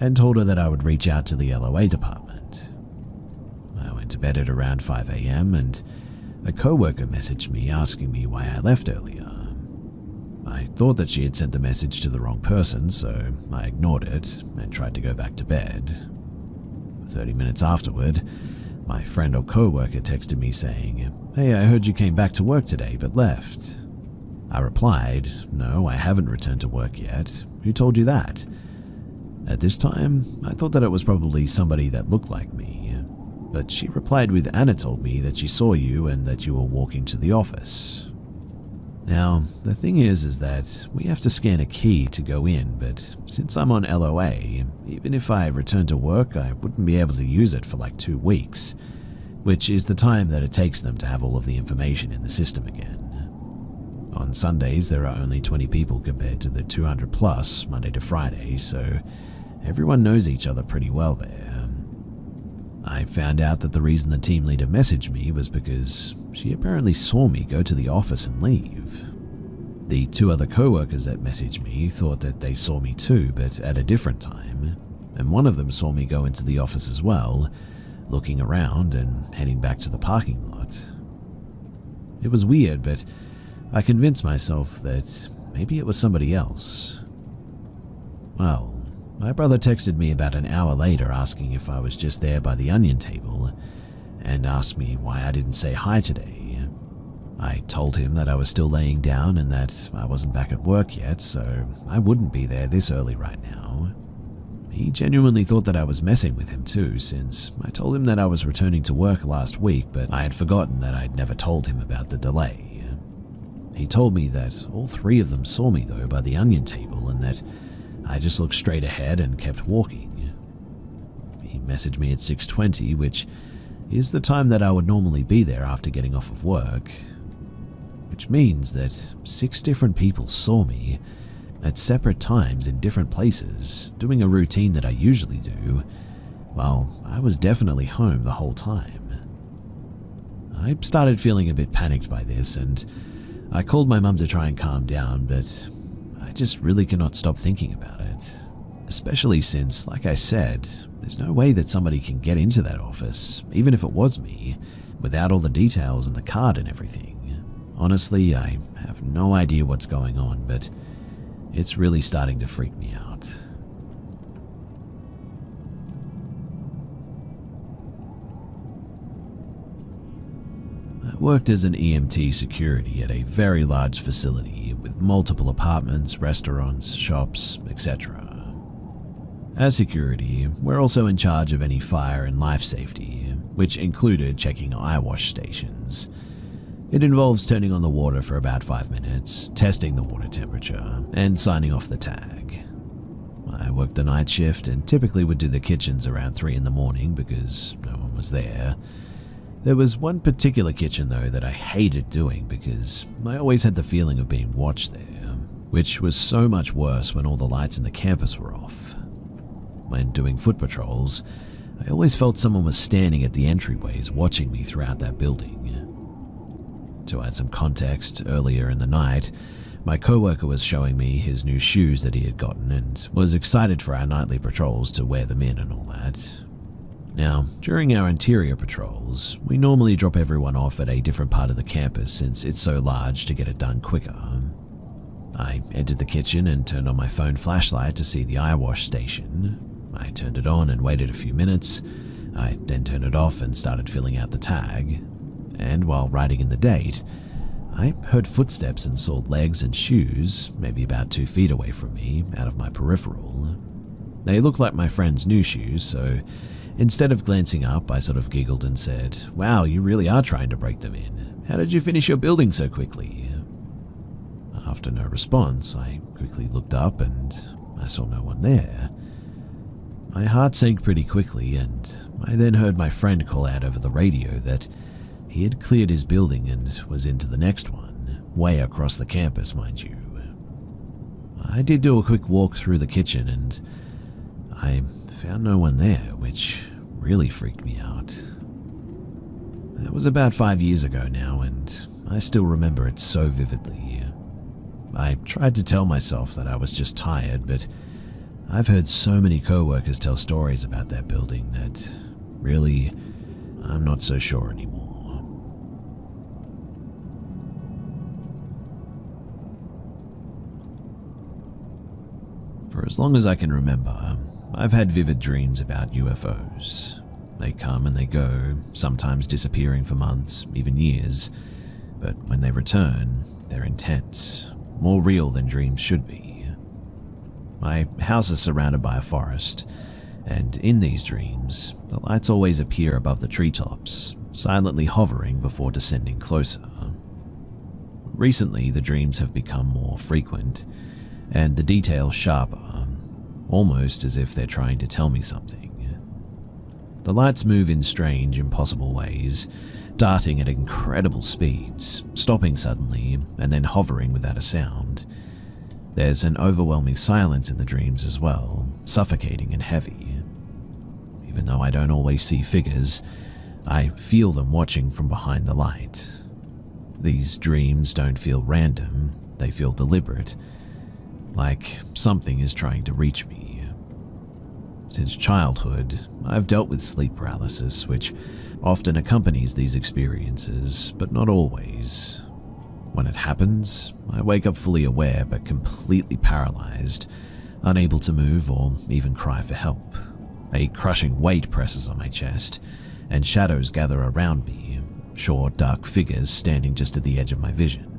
S1: and told her that I would reach out to the LOA department. I went to bed at around 5 a.m. and a co-worker messaged me asking me why I left earlier. I thought that she had sent the message to the wrong person, so I ignored it and tried to go back to bed. 30 minutes afterward, my friend or co-worker texted me saying, "Hey, I heard you came back to work today but left." I replied, "No, I haven't returned to work yet. Who told you that?" At this time, I thought that it was probably somebody that looked like me, but she replied with, "Anna told me that she saw you and that you were walking to the office." Now, the thing is that we have to scan a key to go in, but since I'm on LOA, even if I return to work, I wouldn't be able to use it for like 2 weeks, which is the time that it takes them to have all of the information in the system again. On Sundays, there are only 20 people compared to the 200 plus Monday to Friday, so everyone knows each other pretty well there. I found out that the reason the team leader messaged me was because she apparently saw me go to the office and leave. The two other co-workers that messaged me thought that they saw me too, but at a different time, and one of them saw me go into the office as well, looking around and heading back to the parking lot. It was weird, but I convinced myself that maybe it was somebody else. Well, my brother texted me about an hour later asking if I was just there by the onion table and asked me why I didn't say hi today. I told him that I was still laying down and that I wasn't back at work yet, so I wouldn't be there this early right now. He genuinely thought that I was messing with him too, since I told him that I was returning to work last week, but I had forgotten that I'd never told him about the delay. He told me that all three of them saw me though by the onion table and that I just looked straight ahead and kept walking. He messaged me at 6:20, which is the time that I would normally be there after getting off of work, which means that 6 different people saw me at separate times in different places, doing a routine that I usually do, while I was definitely home the whole time. I started feeling a bit panicked by this, and I called my mum to try and calm down, but I just really cannot stop thinking about it. Especially since, like I said, there's no way that somebody can get into that office, even if it was me, without all the details and the card and everything. Honestly, I have no idea what's going on, but it's really starting to freak me out. I worked as an EMT security at a very large facility with multiple apartments, restaurants, shops, etc. As security, we're also in charge of any fire and life safety, which included checking eye wash stations. It involves turning on the water for about 5 minutes, testing the water temperature, and signing off the tag. I worked the night shift and typically would do the kitchens around 3 in the morning because no one was there. There was one particular kitchen though that I hated doing because I always had the feeling of being watched there, which was so much worse when all the lights in the campus were off. When doing foot patrols, I always felt someone was standing at the entryways watching me throughout that building. To add some context, earlier in the night, my coworker was showing me his new shoes that he had gotten and was excited for our nightly patrols to wear them in and all that. Now, during our interior patrols, we normally drop everyone off at a different part of the campus since it's so large to get it done quicker. I entered the kitchen and turned on my phone flashlight to see the eye wash station. I turned it on and waited a few minutes. I then turned it off and started filling out the tag. And while writing in the date, I heard footsteps and saw legs and shoes, maybe about 2 feet away from me, out of my peripheral. They looked like my friend's new shoes, so instead of glancing up, I sort of giggled and said, "Wow, you really are trying to break them in. How did you finish your building so quickly?" After no response, I quickly looked up and I saw no one there. My heart sank pretty quickly, and I then heard my friend call out over the radio that he had cleared his building and was into the next one, way across the campus, mind you. I did do a quick walk through the kitchen and I found no one there, which really freaked me out. That was about 5 years ago now, and I still remember it so vividly. I tried to tell myself that I was just tired, but I've heard so many co-workers tell stories about that building that really, I'm not so sure anymore. For as long as I can remember, I've had vivid dreams about UFOs. They come and they go, sometimes disappearing for months, even years, but when they return, they're intense, more real than dreams should be. My house is surrounded by a forest, and in these dreams, the lights always appear above the treetops, silently hovering before descending closer. Recently, the dreams have become more frequent, and the details sharper, almost as if they're trying to tell me something. The lights move in strange, impossible ways, darting at incredible speeds, stopping suddenly, and then hovering without a sound. There's an overwhelming silence in the dreams as well, suffocating and heavy. Even though I don't always see figures, I feel them watching from behind the light. These dreams don't feel random. They feel deliberate, like something is trying to reach me. Since childhood, I've dealt with sleep paralysis, which often accompanies these experiences, but not always. When it happens, I wake up fully aware but completely paralyzed, unable to move or even cry for help. A crushing weight presses on my chest, and shadows gather around me, short, dark figures standing just at the edge of my vision.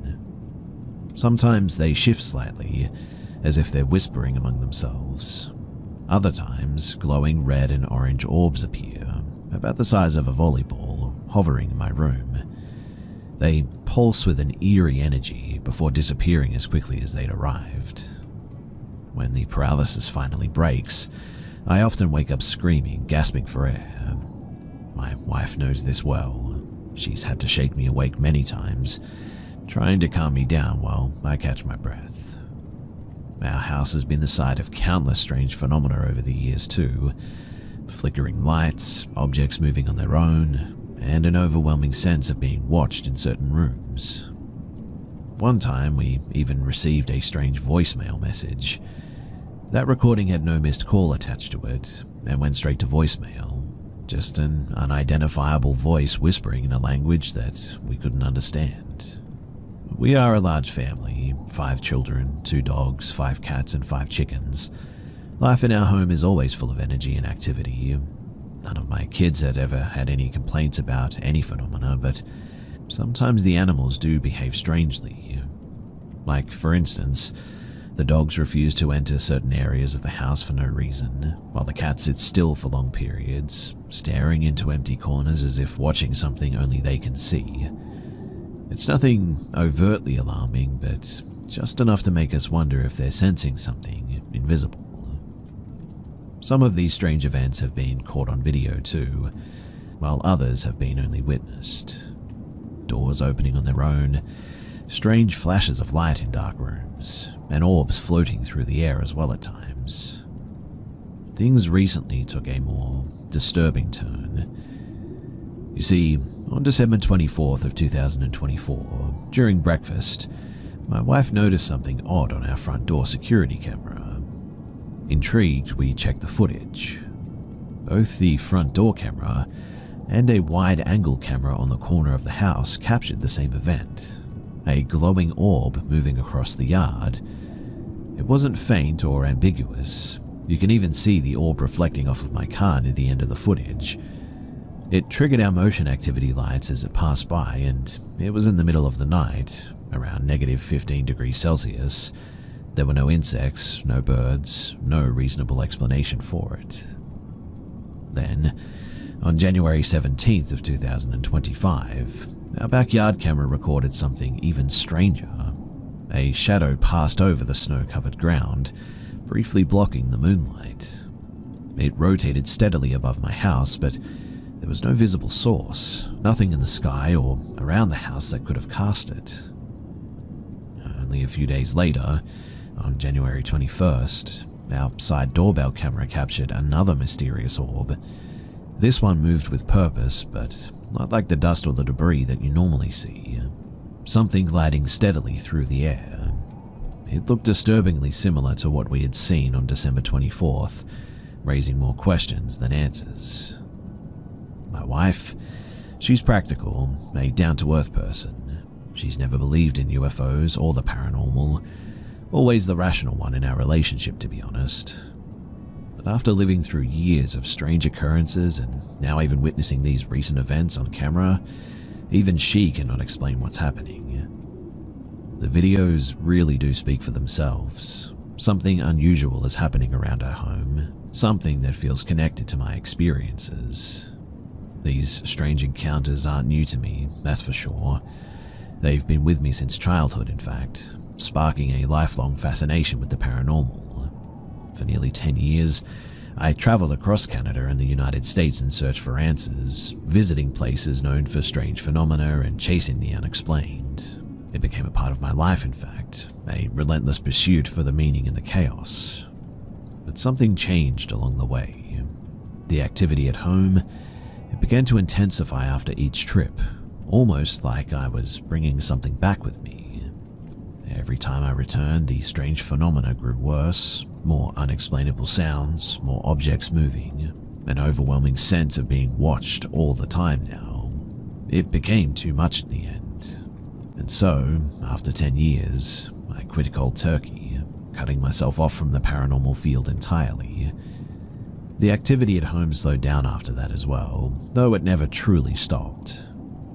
S1: Sometimes they shift slightly, as if they're whispering among themselves. Other times, glowing red and orange orbs appear, about the size of a volleyball, hovering in my room. They pulse with an eerie energy before disappearing as quickly as they'd arrived. When the paralysis finally breaks, I often wake up screaming, gasping for air. My wife knows this well. She's had to shake me awake many times, trying to calm me down while I catch my breath. Our house has been the site of countless strange phenomena over the years too. Flickering lights, objects moving on their own, and an overwhelming sense of being watched in certain rooms. One time we even received a strange voicemail message. That recording had no missed call attached to it, and went straight to voicemail. Just an unidentifiable voice whispering in a language that we couldn't understand. We are a large family, 5 children, 2 dogs, 5 cats, and 5 chickens. Life in our home is always full of energy and activity. None of my kids had ever had any complaints about any phenomena, but sometimes the animals do behave strangely. Like, for instance, the dogs refuse to enter certain areas of the house for no reason, while the cat sits still for long periods, staring into empty corners as if watching something only they can see. It's nothing overtly alarming, but just enough to make us wonder if they're sensing something invisible. Some of these strange events have been caught on video too, while others have been only witnessed. Doors opening on their own, strange flashes of light in dark rooms, and orbs floating through the air as well at times. Things recently took a more disturbing turn. You see, on December 24th of 2024, during breakfast, my wife noticed something odd on our front door security camera. Intrigued, we checked the footage. Both the front door camera and a wide-angle camera on the corner of the house captured the same event, a glowing orb moving across the yard. It wasn't faint or ambiguous. You can even see the orb reflecting off of my car near the end of the footage. It triggered our motion activity lights as it passed by, and it was in the middle of the night, around -15 degrees Celsius. There were no insects, no birds, no reasonable explanation for it. Then, on January 17th of 2025, our backyard camera recorded something even stranger. A shadow passed over the snow-covered ground, briefly blocking the moonlight. It rotated steadily above my house, but there was no visible source, nothing in the sky or around the house that could have cast it. Only a few days later, on January 21st, our side doorbell camera captured another mysterious orb. This one moved with purpose, but not like the dust or the debris that you normally see. Something gliding steadily through the air. It looked disturbingly similar to what we had seen on December 24th, raising more questions than answers. My wife, she's practical, a down-to-earth person. She's never believed in UFOs or the paranormal, always the rational one in our relationship, to be honest. But after living through years of strange occurrences and now even witnessing these recent events on camera, even she cannot explain what's happening. The videos really do speak for themselves. Something unusual is happening around our home, something that feels connected to my experiences. These strange encounters aren't new to me, that's for sure. They've been with me since childhood, in fact, sparking a lifelong fascination with the paranormal. For nearly 10 years, I traveled across Canada and the United States in search for answers, visiting places known for strange phenomena and chasing the unexplained. It became a part of my life, in fact, a relentless pursuit for the meaning in the chaos. But something changed along the way. The activity at home, it began to intensify after each trip, almost like I was bringing something back with me. Every time I returned, the strange phenomena grew worse, more unexplainable sounds, more objects moving, an overwhelming sense of being watched all the time now. It became too much in the end. And so, after 10 years, I quit cold turkey, cutting myself off from the paranormal field entirely. The activity at home slowed down after that as well, though it never truly stopped.